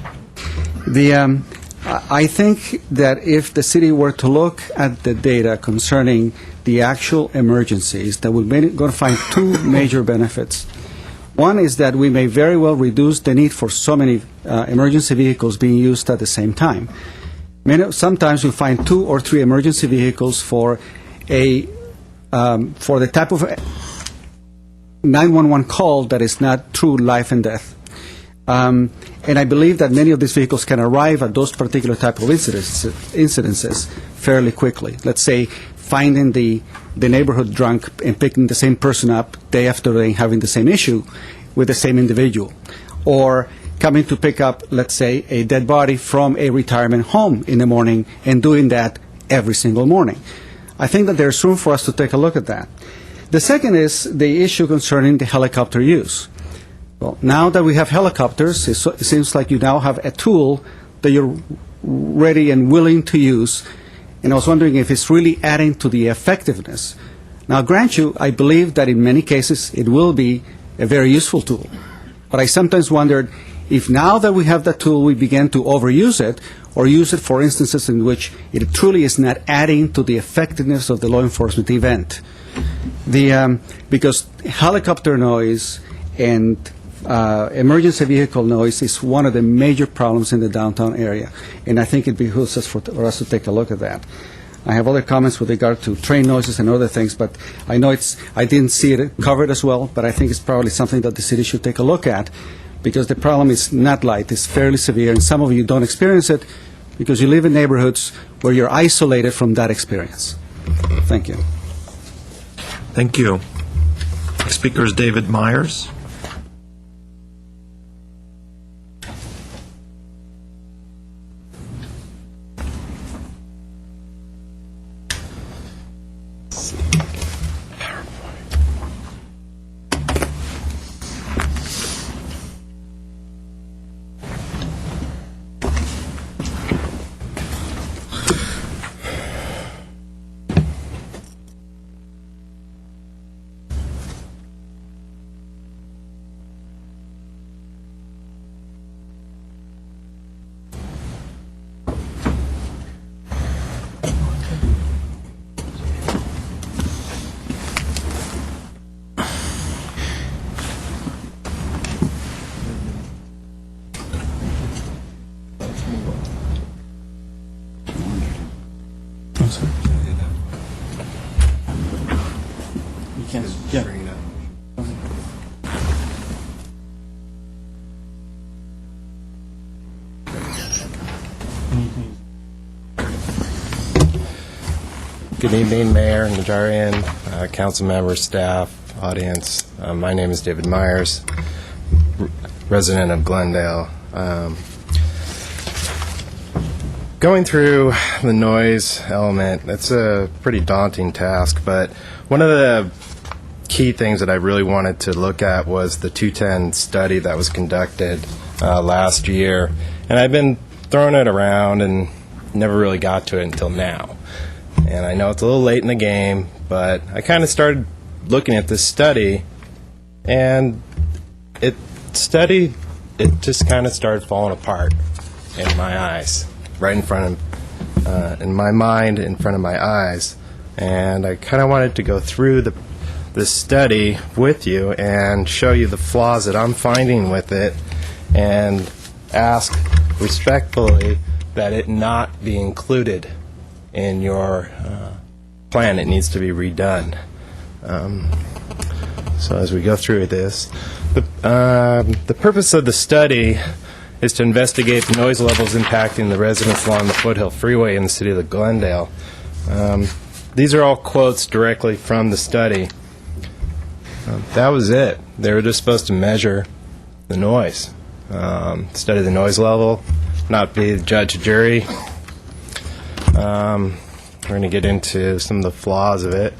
I think that if the city were to look at the data concerning the actual emergencies, that we're going to find 2 major benefits. One is that we may very well reduce the need for so many emergency vehicles being used at the same time. Sometimes we find 2 or 3 emergency vehicles for the type of 911 call that is not true life and death. And I believe that many of these vehicles can arrive at those particular type of incidences fairly quickly. Let's say finding the neighborhood drunk and picking the same person up day after day, having the same issue with the same individual. Or coming to pick up, let's say, a dead body from a retirement home in the morning and doing that every single morning. I think that there's room for us to take a look at that. The second is the issue concerning the helicopter use. Well, now that we have helicopters, it seems like you now have a tool that you're ready and willing to use, and I was wondering if it's really adding to the effectiveness. Now, grant you, I believe that in many cases it will be a very useful tool, but I sometimes wondered if now that we have that tool we begin to overuse it or use it for instances in which it truly is not adding to the effectiveness of the law enforcement event. Because helicopter noise and emergency vehicle noise is one of the major problems in the downtown area, and I think it behooves us for us to take a look at that. I have other comments with regard to train noises and other things, but I know I didn't see it covered as well, but I think it's probably something that the city should take a look at, because the problem is not light, it's fairly severe, and some of you don't experience it because you live in neighborhoods where you're isolated from that experience. Thank you. Thank you. Next speaker is David Myers. Good evening, Mayor, Najarian, council members, staff, audience. My name is David Myers, resident of Glendale. Going through the noise element, it's a pretty daunting task, but one of the key things that I really wanted to look at was the 210 study that was conducted last year. And I've been throwing it around and never really got to it until now. And I know it's a little late in the game, but I kind of started looking at this study, and it just kind of started falling apart in my eyes, right in front of, in my mind, in front of my eyes. And I kind of wanted to go through the study with you and show you the flaws that I'm finding with it, and ask respectfully that it not be included in your plan. It needs to be redone. So as we go through this, the purpose of the study is to investigate the noise levels impacting the residents along the Foothill Freeway in the city of Glendale. These are all quotes directly from the study. That was it. They were just supposed to measure the noise, study the noise level, not be the judge or jury. We're going to get into some of the flaws of it.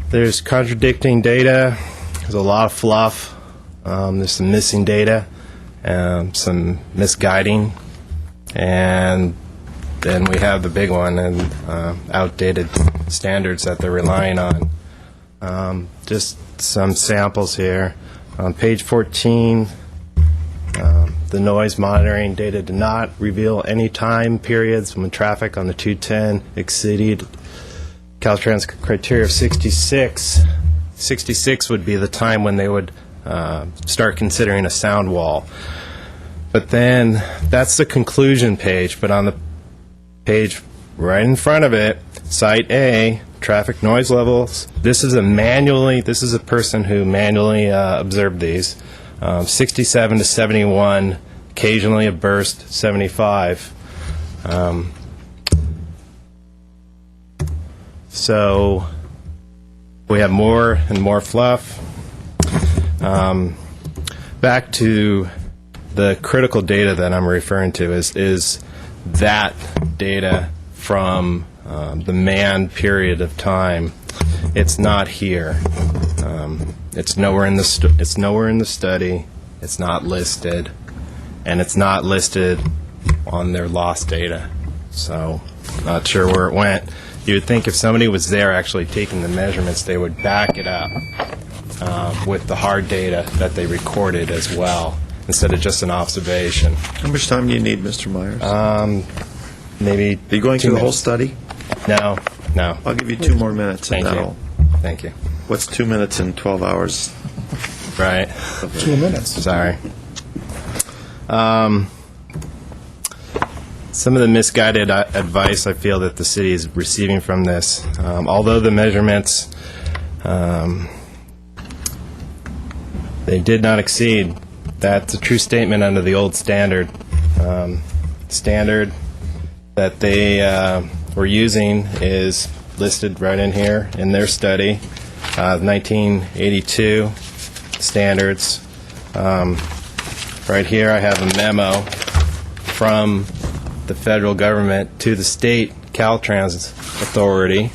There's contradicting data. There's a lot of fluff. There's some missing data, some misguiding, and then we have the big one, and outdated standards that they're relying on. Just some samples here. On page 14, the noise monitoring data did not reveal any time periods when traffic on the 210 exceeded Caltrans criteria of 66. 66 would be the time when they would start considering a sound wall. But then that's the conclusion page, but on the page right in front of it, Site A, traffic noise levels. This is a person who manually observed these. 67 to 71, occasionally a burst, 75. So we have more and more fluff. Back to the critical data that I'm referring to is that data from the manned period of time. It's not here. It's nowhere in the study. It's not listed, and it's not listed on their lost data. So, not sure where it went. You would think if somebody was there actually taking the measurements, they would back it up with the hard data that they recorded as well, instead of just an observation. How much time do you need, Mr. Myers? Maybe. Are you going 2 through the whole minutes. study? No. I'll give you 2 more minutes. Thank and you. that'll- Thank you. What's 2 minutes in 12 hours? Right. 2 minutes. Sorry. Some of the misguided advice I feel that the city is receiving from this, although the measurements, they did not exceed. That's a true statement under the old standard. Standard that they were using is listed right in here in their study, 1982 standards. Right here I have a memo from the federal government to the state Caltrans authority,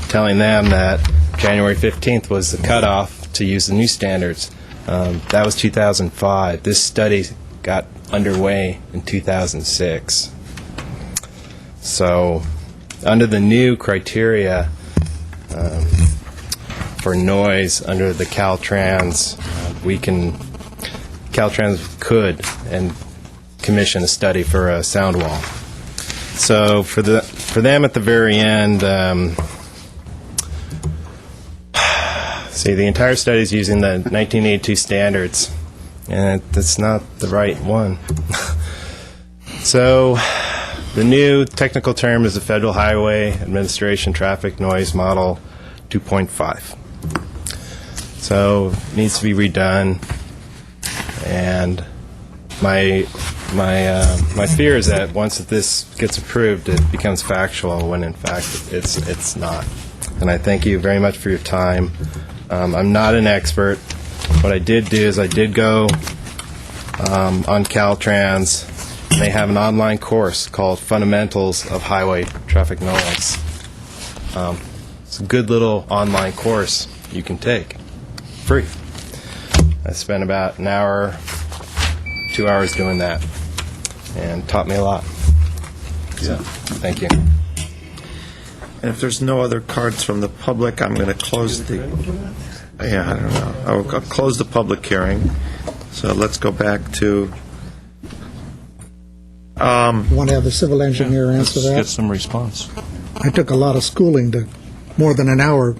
telling them that January 15th was the cutoff to use the new standards. That was 2005. This study got underway in 2006. So, under the new criteria for noise under the Caltrans, Caltrans could and commission a study for a sound wall. So for them at the very end, see, the entire study is using the 1982 standards, and that's not the right one. So the new technical term is the Federal Highway Administration Traffic Noise Model 2.5. So it needs to be redone, and my fear is that once this gets approved, it becomes factual, when in fact it's not. And I thank you very much for your time. I'm not an expert. What I did do is I did go on Caltrans. They have an online course called Fundamentals of Highway Traffic Noise. It's a good little online course you can take, free. I spent about an hour, 2 hours doing that, and taught me a lot. So, thank you. And if there's no other cards from the public, I'm going to close I don't know. I'll close the public hearing. So let's go back to... Want to have the civil engineer answer Let's that? get some response. I took a lot of schooling to, more than an hour,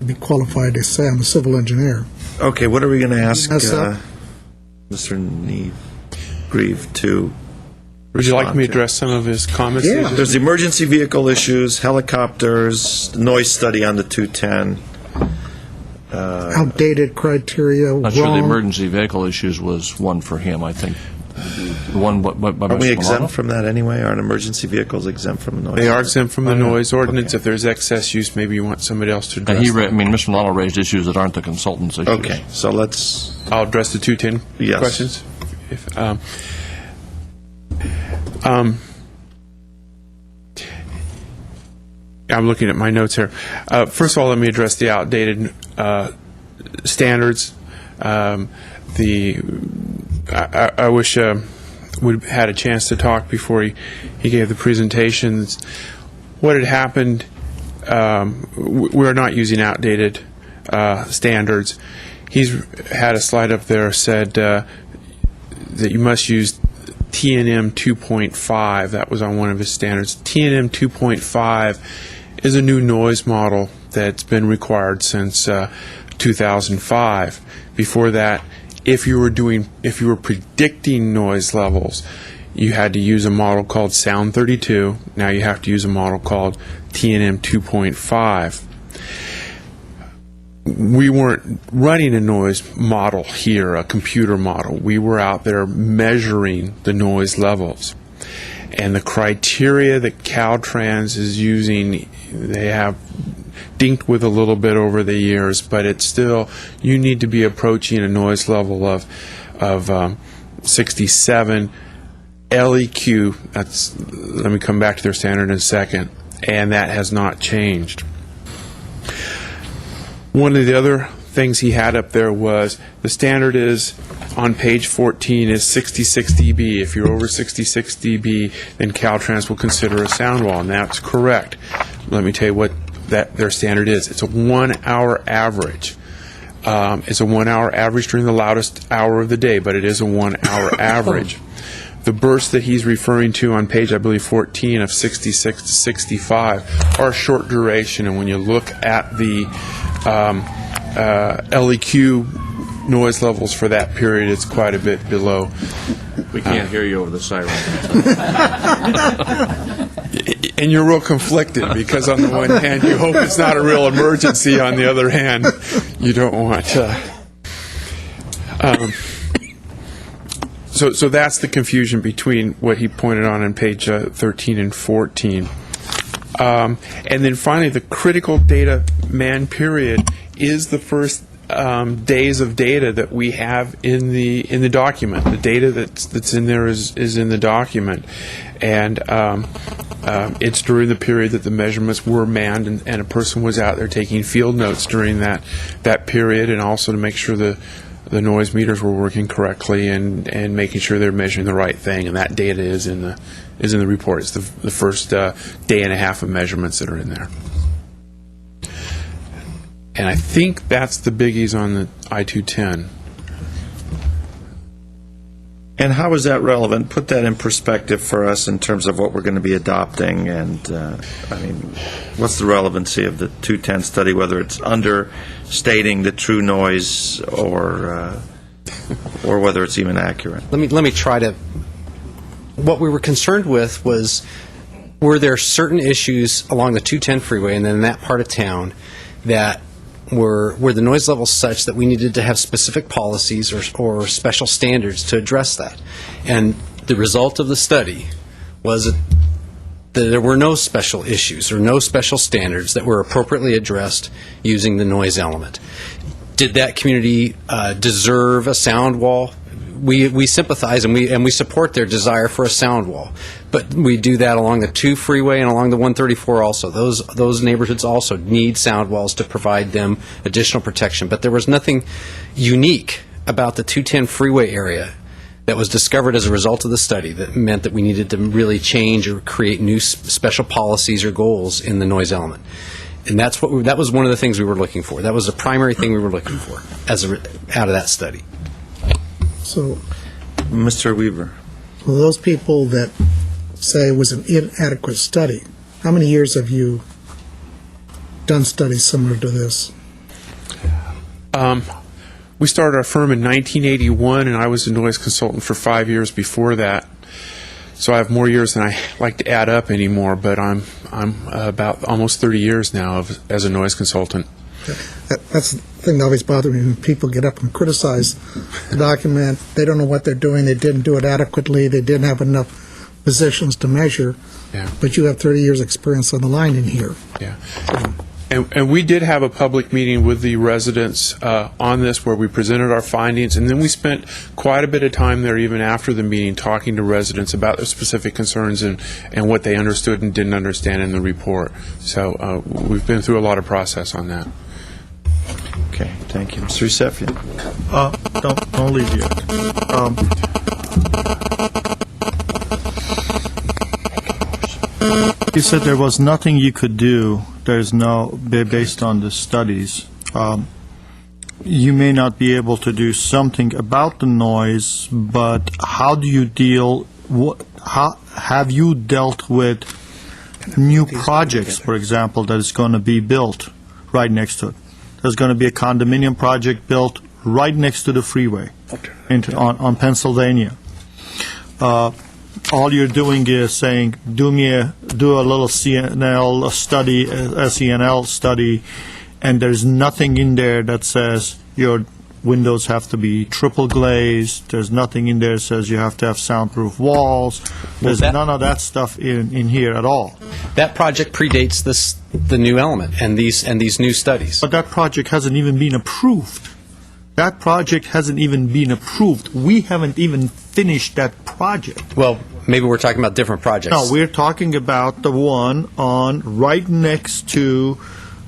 to be qualified to say I'm a civil engineer. Okay, what are we going to ask Mess up? Mr. Grieve to Would you like me to respond to? address some of his comments? Yeah. There's the emergency vehicle issues, helicopters, noise study on the 210. Outdated criteria, Not sure the wrong. emergency vehicle issues was one for him, I think. The one by Are we Mr. Milano? exempt from that anyway? Aren't emergency vehicles exempt from noise? They are exempt from the noise ordinance. If there's excess use, maybe you want somebody else to address And that. Mr. Milano raised issues that aren't the consultant's issues. Okay, so let's... I'll address the 210 Yes. questions. I'm looking at my notes here. First of all, let me address the outdated standards. I wish would have had a chance to talk before he gave the presentations. What had happened, we're not using outdated standards. He's had a slide up there said that you must use TNM 2.5. That was on one of his standards. TNM 2.5 is a new noise model that's been required since 2005. Before that, if you were predicting noise levels, you had to use a model called Sound 32. Now you have to use a model called TNM 2.5. We weren't running a noise model here, a computer model. We were out there measuring the noise levels. And the criteria that Caltrans is using, they have dinked with a little bit over the years, but it's still, you need to be approaching a noise level of 67. LEQ, let me come back to their standard in a second, and that has not changed. One of the other things he had up there was the standard is on page 14 is 66 dB. If you're over 66 dB, then Caltrans will consider a sound wall, and that's correct. Let me tell you what their standard is. It's a 1 hour average. It's a 1 hour average during the loudest hour of the day, but it is a 1 hour average. The bursts that he's referring to on page, I believe, 14 of 66 to 65 are short duration, and when you look at the LEQ noise levels for that period, it's quite a bit below. We can't hear you over the siren. And you're real conflicted because on the one hand you hope it's not a real emergency, on the other hand you don't want So that's the confusion between what he pointed on page 13 and 14. And then finally, the critical data man period is the first days of data that we have in the document. The data that's in there is in the document, and it's during the period that the measurements were manned, and a person was out there taking field notes during that period, and also to make sure the noise meters were working correctly and making sure they're measuring the right thing, and that data is in the report. It's the first day and a half of measurements that are in there. And I think that's the biggies on the I-210. And how is that relevant? Put that in perspective for us in terms of what we're going to be adopting, and what's the relevancy of the 210 study, whether it's understating the true noise or whether it's even accurate? Let me try to. What we were concerned with was, were there certain issues along the 210 freeway and then in that part of town that were the noise levels such that we needed to have specific policies or special standards to address that. And the result of the study was that there were no special issues or no special standards that were appropriately addressed using the noise element. Did that community deserve a sound wall? We sympathize and we support their desire for a sound wall, but we do that along the 2 freeway and along the 134 also. Those neighborhoods also need sound walls to provide them additional protection. But there was nothing unique about the 210 freeway area that was discovered as a result of the study that meant that we needed to really change or create new special policies or goals in the noise element. And that was one of the things we were looking for. That was the primary thing we were looking for out of that study. So, Mr. Weaver. well, those people that say it was an inadequate study, how many years have you done studies similar to this? We started our firm in 1981, and I was a noise consultant for 5 years before that. So I have more years than I like to add up anymore, but I'm about almost 30 years now as a noise consultant. That's the thing that always bothers me when people get up and criticize the document. They don't know what they're doing. They didn't do it adequately. They didn't have enough positions to measure. Yeah. But you have 30 years experience on the line in here. Yeah. And we did have a public meeting with the residents on this where we presented our findings, and then we spent quite a bit of time there even after the meeting talking to residents about their specific concerns and what they understood and didn't understand in the report. So we've been through a lot of process on that. Okay, thank you. Mr. Sefian. Don't leave yet. You said there was nothing you could do. There's based on the studies. You may not be able to do something about the noise, but how do you deal? How have you dealt with new projects, for example, that is going to be built right next to it? There's going to be a condominium project built right next to the freeway on Pennsylvania. all you're doing is saying, do a little CNL study, SENL study, and there's nothing in there that says your windows have to be triple glazed. There's nothing in there that says you have to have soundproof walls. There's none of that stuff in here at all. That project predates the new element and these new studies. But that project hasn't even been approved. That project hasn't even been approved. We haven't even finished that project. Well, maybe we're talking about different projects. No, we're talking about the one on right next to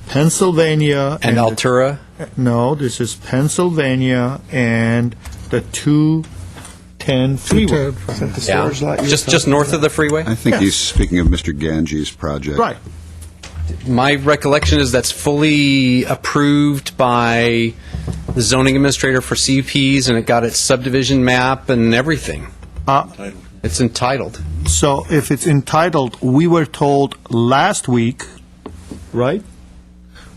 Pennsylvania. And Altura? No, this is Pennsylvania and the 210 freeway. Yeah. Just north of the freeway? I think he's speaking of Mr. Ganji's project. Right. My recollection is that's fully approved by the zoning administrator for CUPs, and it got its subdivision map and everything. It's entitled. So if it's entitled, we were told last week, right?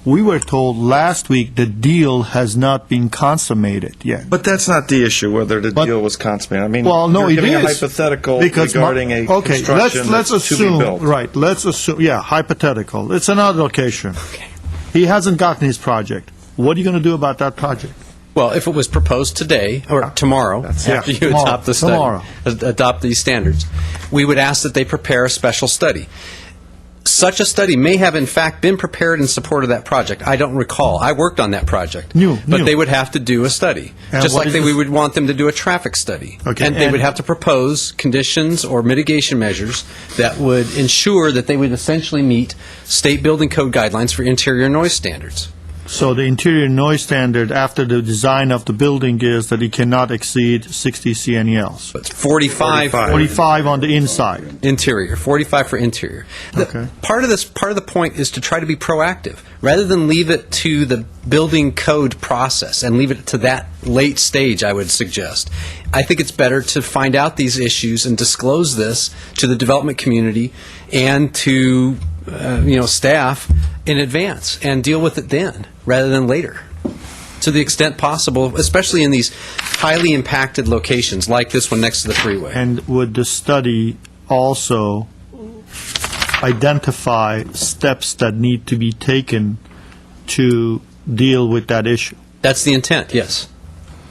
We were told last week the deal has not been consummated yet. But that's not the issue, whether the deal was consummated. I mean, well, no, you're it giving a is. hypothetical Because regarding a construction let's that's to assume, be built. Right, let's assume, yeah, hypothetical. It's another location. Okay. He hasn't gotten his project. What are you going to do about that project? Well, if it was proposed today or tomorrow, after you tomorrow, adopt the study, tomorrow. Adopt these standards, we would ask that they prepare a special study. Such a study may have, in fact, been prepared in support of that project. I don't recall. I worked on that project. But they would have to do a study, And just what like is we this- would want them to do a traffic study. Okay, And they and- would have to propose conditions or mitigation measures that would ensure that they would essentially meet state building code guidelines for interior noise standards. So the interior noise standard after the design of the building is that it cannot exceed 60 CNELs. It's 45. 45 on the inside. Interior, 45 for interior. Part of the point is to try to be proactive. Rather than leave it to the building code process and leave it to that late stage, I would suggest. I think it's better to find out these issues and disclose this to the development community and to staff in advance and deal with it then rather than later, to the extent possible, especially in these highly impacted locations like this one next to the freeway. And would the study also identify steps that need to be taken to deal with that issue? That's the intent, yes.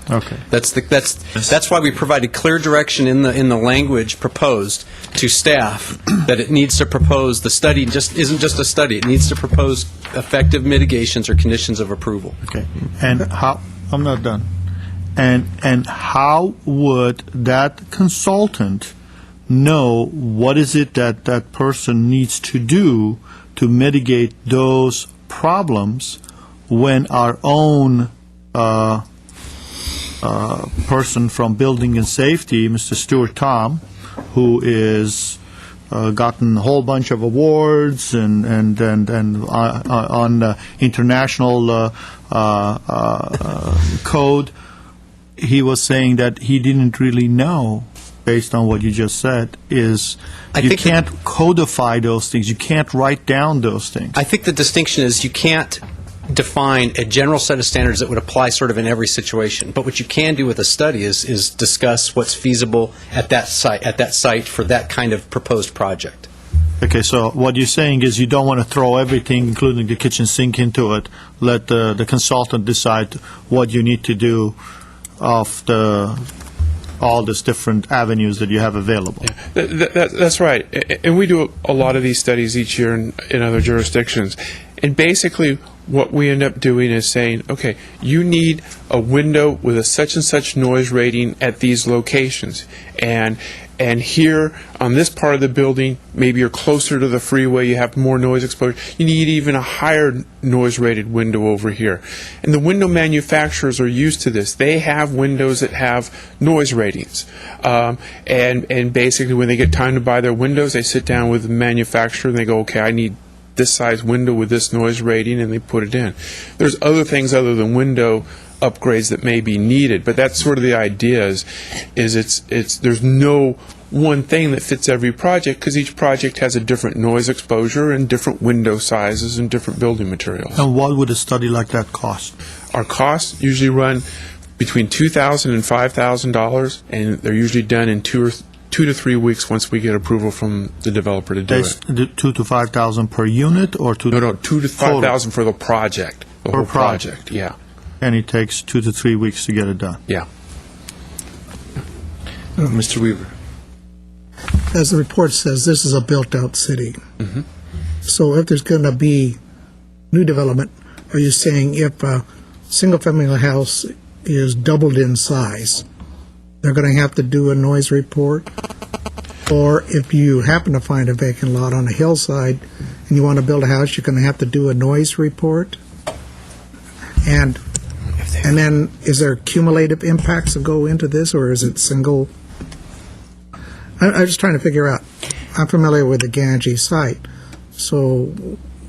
Okay. That's why we provided clear direction in the language proposed to staff that it needs to propose, the study isn't just a study, it needs to propose effective mitigations or conditions of approval. Okay. And how, I'm not done. And how would that consultant know what is it that that person needs to do to mitigate those problems when our own person from Building and Safety, Mr. Stuart Tom, who is gotten a whole bunch of awards and on international code, he was saying that he didn't really know, based on what you just said, is you can't codify those things. You can't write down those things. I think the distinction is you can't define a general set of standards that would apply sort of in every situation. But what you can do with a study is discuss what's feasible at that site for that kind of proposed project. Okay, so what you're saying is you don't want to throw everything, including the kitchen sink, into it. Let the consultant decide what you need to do of all these different avenues that you have available. That's right. And we do a lot of these studies each year in other jurisdictions. And basically, what we end up doing is saying, okay, you need a window with a such and such noise rating at these locations. And here, on this part of the building, maybe you're closer to the freeway, you have more noise exposure. You need even a higher noise-rated window over here. And the window manufacturers are used to this. They have windows that have noise ratings. And basically, when they get time to buy their windows, they sit down with the manufacturer and they go, okay, I need this size window with this noise rating, and they put it in. There's other things other than window upgrades that may be needed, but that's sort of the idea is there's no one thing that fits every project because each project has a different noise exposure and different window sizes and different building materials. And what would a study like that cost? Our costs usually run between $2,000 and $5,000, and they're usually done in two 2 to 3 weeks once we get approval from the developer to do it. 2 to 5,000 per unit or No, 2 to 5,000 for the project, the Per whole project. Yeah, And it takes 2 to 3 weeks to get it done. yeah. Mr. Weaver. As the report says, this is a built-out city. Mhm. So if there's going to be new development, are you saying if a single-family house is doubled in size, they're going to have to do a noise report? Or if you happen to find a vacant lot on a hillside and you want to build a house, you're going to have to do a noise report? And then, is there cumulative impacts that go into this, or is it single? I'm just trying to figure out. I'm familiar with the Ganges site, so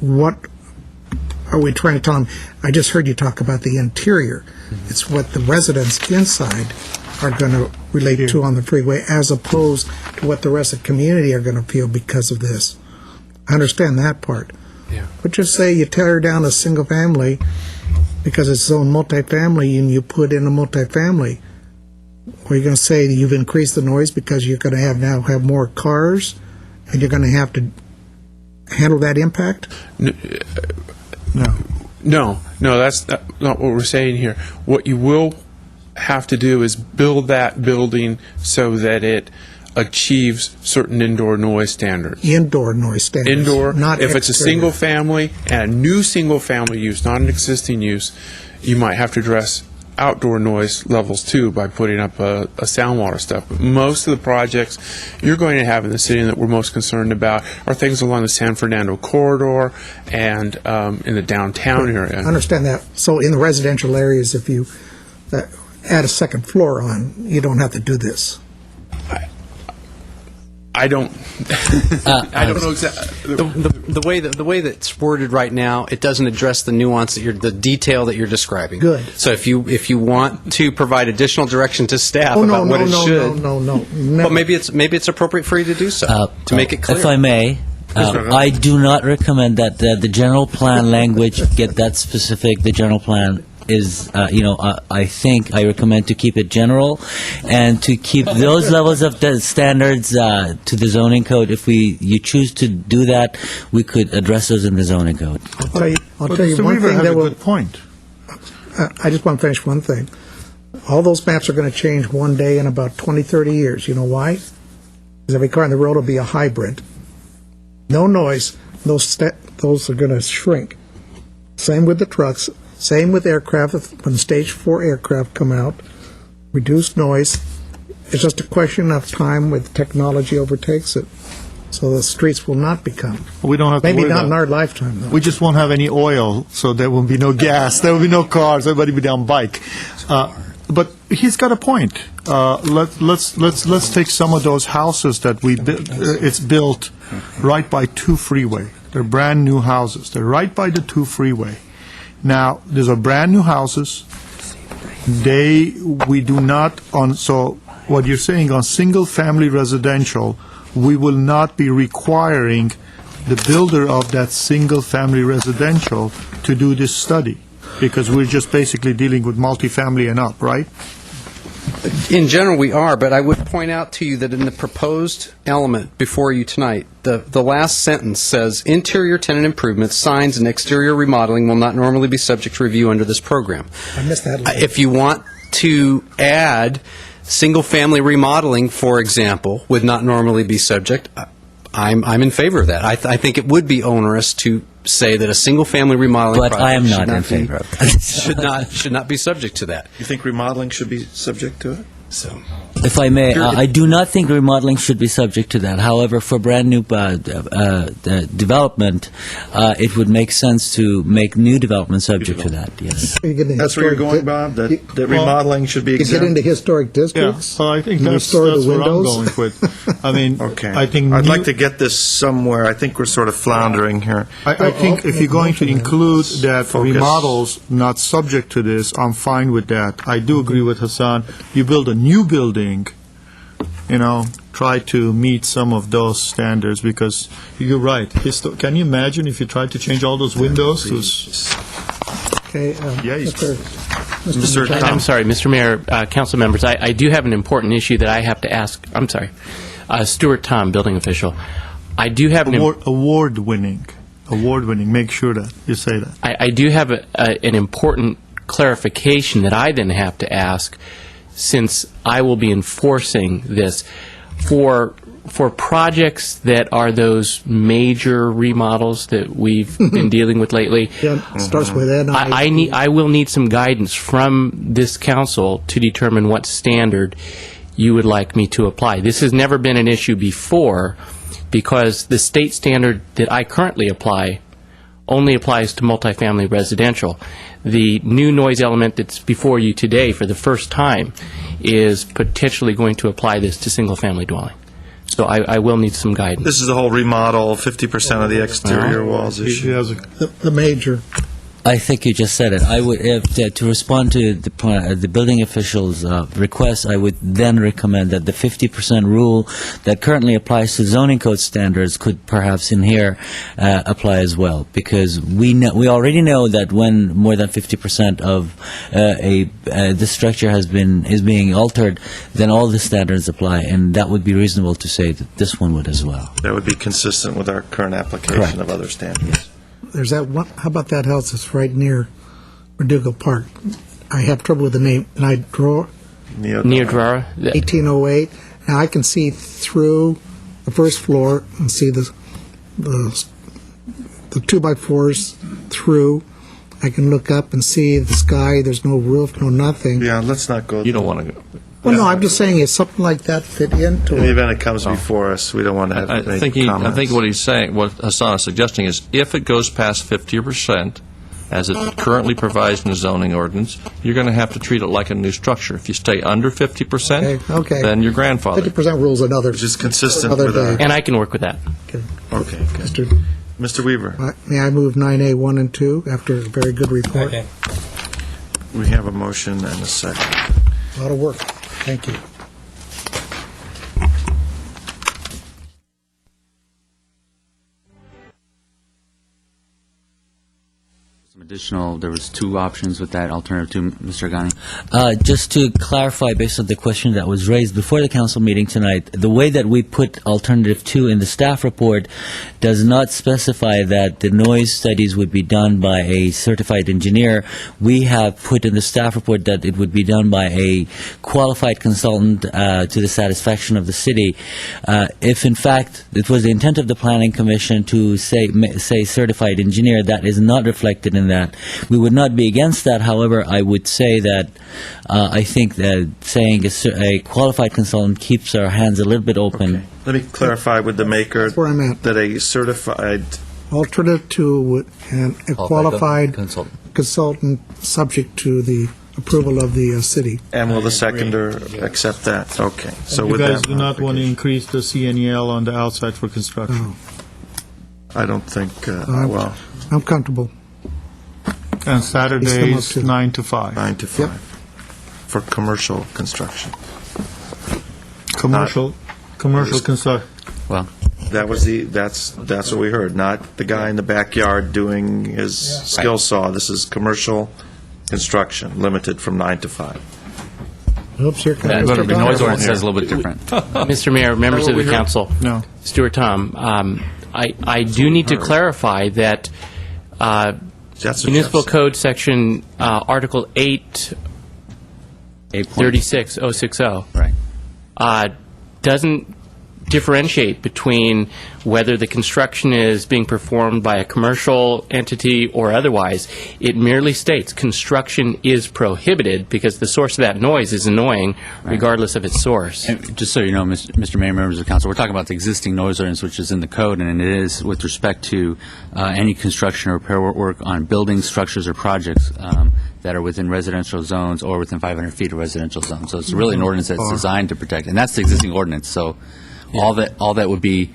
what are we trying to tell them? I just heard you talk about the interior. It's what the residents inside are going to relate to on the freeway, as opposed to what the rest of the community are going to feel because of this. I understand that part. Yeah. But just say you tear down a single family because it's own multifamily and you put in a multifamily. Are you going to say that you've increased the noise because you're going to now have more cars and you're going to have to handle that impact? No, that's not what we're saying here. What you will have to do is build that building so that it achieves certain indoor noise standards. Indoor noise standards. Indoor, not if it's a exterior. single family and a new single family use, not an existing use, you might have to address outdoor noise levels too by putting up a sound wall or stuff. But most of the projects you're going to have in the city that we're most concerned about are things along the San Fernando corridor and in the downtown area. I understand that. So in the residential areas, if you add a second floor on, you don't have to do this. I don't. I don't know exactly. The way that it's worded right now, it doesn't address the nuance the detail that you're describing. Good. So if you want to provide additional direction to staff Oh, no, about what it should, no. well, maybe it's appropriate for you to do so to make it clear. If I may, I do not recommend that the general plan language get that specific. The general plan is, I think I recommend to keep it general and to keep those levels of the standards to the zoning code. If you choose to do that, we could address those in the zoning code. I'll tell you Mr. one Weaver thing has that a will. good point. I just want to finish one thing. All those maps are going to change one day in about 20, 30 years. You know why? Because every car on the road will be a hybrid. No noise. Those are going to shrink. Same with the trucks. Same with aircraft. When Stage 4 aircraft come out, reduced noise. It's just a question of time when technology overtakes it. So the streets will not become. We don't have to Maybe worry not about in our lifetime, though. We just won't have any oil, so there will be no gas, there will be no cars, everybody will be on bike. But he's got a point. Let's take some of those houses that it's built right by 2 freeway. They're brand new houses. They're right by the 2 freeway. Now, these are brand new houses. We do not so what you're saying on single family residential, we will not be requiring the builder of that single family residential to do this study, because we're just basically dealing with multifamily and up, right? In general, we are, but I would point out to you that in the proposed element before you tonight, the last sentence says, interior tenant improvements, signs, and exterior remodeling will not normally be subject to review under this program. I missed that. If you want to add single-family remodeling, for example, would not normally be subject, I'm in favor of that. I think it would be onerous to say that a single-family remodeling But project I am not should in favor of that. should not be subject to that. You think remodeling should be subject to it? So, If I may, I do not think remodeling should be subject to that. However, for brand new development, it would make sense to make new development subject to that, yes. That's where you're going, Bob? That remodeling should be You exempt? get into historic districts. Yeah, so I think you that's restore the where I'm windows. going with. I mean, Okay. I think I'd like to get this somewhere. I think we're sort of floundering here. I think if you're going to include that Focus. remodels not subject to this, I'm fine with that. I do agree with Hassan. You build a new building, try to meet some of those standards, because you're right. Can you imagine if you tried to change all those windows? Okay, Mr. I'm sorry, Mr. Mayor, council members, I do have an important issue that I have to ask. I'm sorry. Stuart Tom, building official. I do have Award-winning. Make sure that you say that. I do have an important clarification that I then have to ask, since I will be enforcing this. For projects that are those major remodels that we've been dealing with lately, Yeah, it starts with N. I will need some guidance from this council to determine what standard you would like me to apply. This has never been an issue before, because the state standard that I currently apply only applies to multifamily residential. The new noise element that's before you today for the first time is potentially going to apply this to single-family dwelling. So I will need some guidance. This is the whole remodel, 50% of the exterior walls issue. The major. I think you just said it. I would, to respond to the building official's request, I would then recommend that the 50% rule that currently applies to zoning code standards could perhaps in here apply as well, because we already know that when more than 50% of the structure is being altered, then all the standards apply, and that would be reasonable to say that this one would as well. That would be consistent with our current application of other standards. There's that one. How about that house that's right near Verdugo Park? I have trouble with the name. Niodrara? 1808. Now I can see through the first floor and see the 2x4s through. I can look up and see the sky. There's no roof, no nothing. Yeah, let's not go. You don't want to go. Well, no, I'm just saying, is something like that fit into In the it? event it comes before us, we don't want to have I any think comments. what he's saying, what Hassan is suggesting is, if it goes past 50%, as it currently provides in the zoning ordinance, you're going to have to treat it like a new structure. If you stay under 50%, Okay. then your grandfather. 50% rules another. Just consistent another with our... day. And I can work with that. Okay, good. Mr. Weaver. May I move 9A 1 and 2 after a very good report? We have a motion and a second. A lot of work. Thank you. There was two options with that alternative to Mr. Ghani. Just to clarify, based on the question that was raised before the council meeting tonight, the way that we put alternative 2 in the staff report does not specify that the noise studies would be done by a certified engineer. We have put in the staff report that it would be done by a qualified consultant to the satisfaction of the city. If in fact it was the intent of the Planning Commission to say certified engineer, that is not reflected in that. We would not be against that. However, I would say that I think that saying a qualified consultant keeps our hands a little bit open. Okay. Let me clarify with the maker That's where I'm at. that a certified... Alternative 2 would, and a qualified consultant subject to the approval of the city. And will the seconder accept that? Okay. So You with guys that do not want to increase the CNEL on the outside for construction? I don't think, well... I'm comfortable. And Saturdays, 9 to 5? 9 to 5. For commercial construction. Commercial construction. Well, that's what we heard, not the guy in the backyard doing his skill saw. This is commercial construction, limited from 9 to 5. Oops, here comes the Mr. noise Donovan. ordinance says a little bit different. Mr. Mayor, members of the council, No. Stuart Tom, I do need to clarify that Municipal Code Section Article 8.36060 doesn't differentiate between whether the construction is being performed by a commercial entity or otherwise. It merely states construction is prohibited because the source of that noise is annoying regardless of its source. And just so you know, Mr. Mayor, members of the council, we're talking about the existing noise ordinance, which is in the code, and it is with respect to any construction or repair work on buildings, structures, or projects that are within residential zones or within 500 feet of residential zones. So it's really an ordinance that's designed to protect, and that's the existing ordinance. So all that would be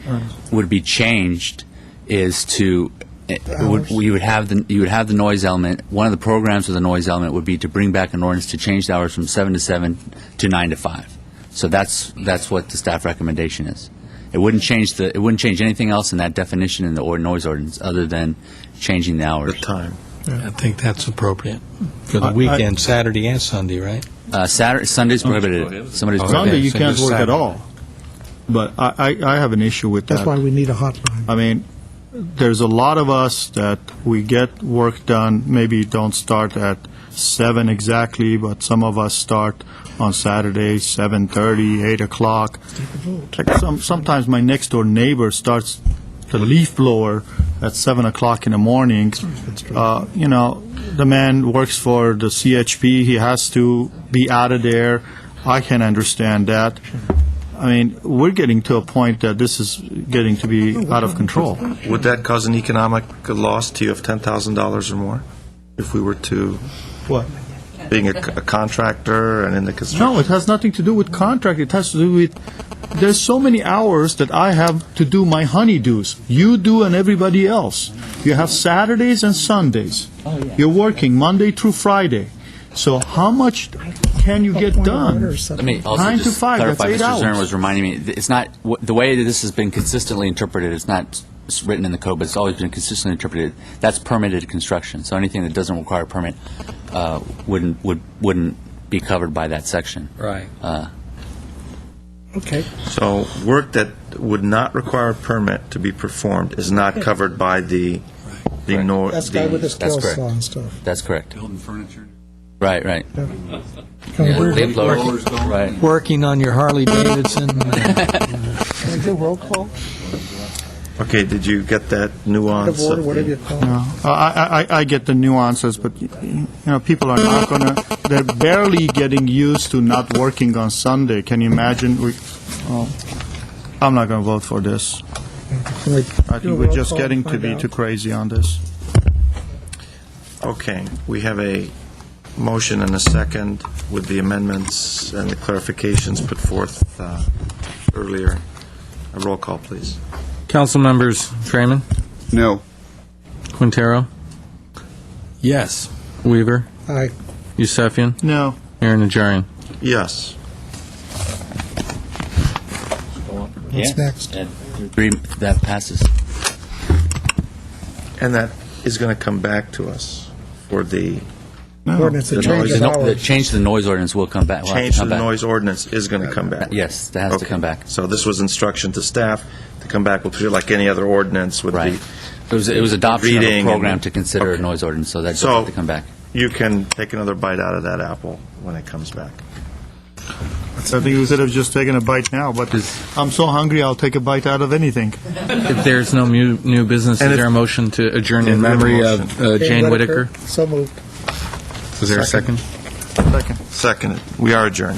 changed is to you would have the noise element. One of the programs of the noise element would be to bring back an ordinance to change the hours from 7 to 7 to 9 to 5. So that's what the staff recommendation is. It wouldn't change anything else in that definition in the noise ordinance other than changing the hours. The time. I think that's appropriate for the weekend, Saturday and Sunday, right? Sunday's prohibited. Sunday you can't work at all. but I have an issue with that. That's why we need a hotline. I mean, there's a lot of us that we get work done, maybe don't start at 7 exactly, but some of us start on Saturday, 7:30, 8 o'clock. Like sometimes my next-door neighbor starts the leaf blower at 7 o'clock in the morning. You know, the man works for the CHP. He has to be out of there. I can understand that. I mean, we're getting to a point that this is getting to be out of control. Would that cause an economic loss to you of $10,000 or more if we were to, What? being a contractor and in the construction? No, it has nothing to do with contract. It has to do with, there's so many hours that I have to do my honeydews. You do and everybody else. You have Saturdays and Sundays. You're working Monday through Friday. So how much can you get done? Let me also 9 to just 5, that's clarify, 8 Mr. Zern hours. was reminding me, it's not, the way that this has been consistently interpreted, it's not written in the code, but it's always been consistently interpreted, that's permitted construction. So anything that doesn't require a permit wouldn't be covered by that section. Right. Okay. So work that would not require a permit to be performed is not covered by the That's the guy with his That's clothes correct. saw and stuff. That's correct. Building furniture. Right, right. Can we Leaf blowers, right. Working on your Harley Davidson. Can we do roll call? Okay, did you get that nuance? Of order, of whatever the- you call it. No, I get the nuances, but people are not gonna. They're barely getting used to not working on Sunday. Can you imagine? I'm not going to vote for this. Can we I do a think we're roll just call getting and to find be out? too crazy on this. Okay, we have a motion and a second with the amendments and the clarifications put forth earlier. A roll call, please. Council members Freeman, No. Quintero, Yes. Weaver, Aye. Yusefian, No. Mayor Najarian. Yes. What's next? That passes. And that is going to come back to us for the Ordinance to The change noise- of The hours. change to the noise ordinance will come back. will have change to come the back. noise ordinance is going to come back. Yes, that has to Okay. come back. So this was instruction to staff to come back with, like any other ordinance with Right. the It was adoption of a reading program and- to consider a Okay. noise ordinance, so that does So- have to come back. You can take another bite out of that apple when it comes back. I think we could have just taken a bite now, but I'm so hungry I'll take a bite out of anything. If there's no new business, And is if- there a motion to adjourn Yeah, in we have a memory motion. of Okay, Jane Whitaker? So moved. Is there a second? Second. Seconded. We are adjourned.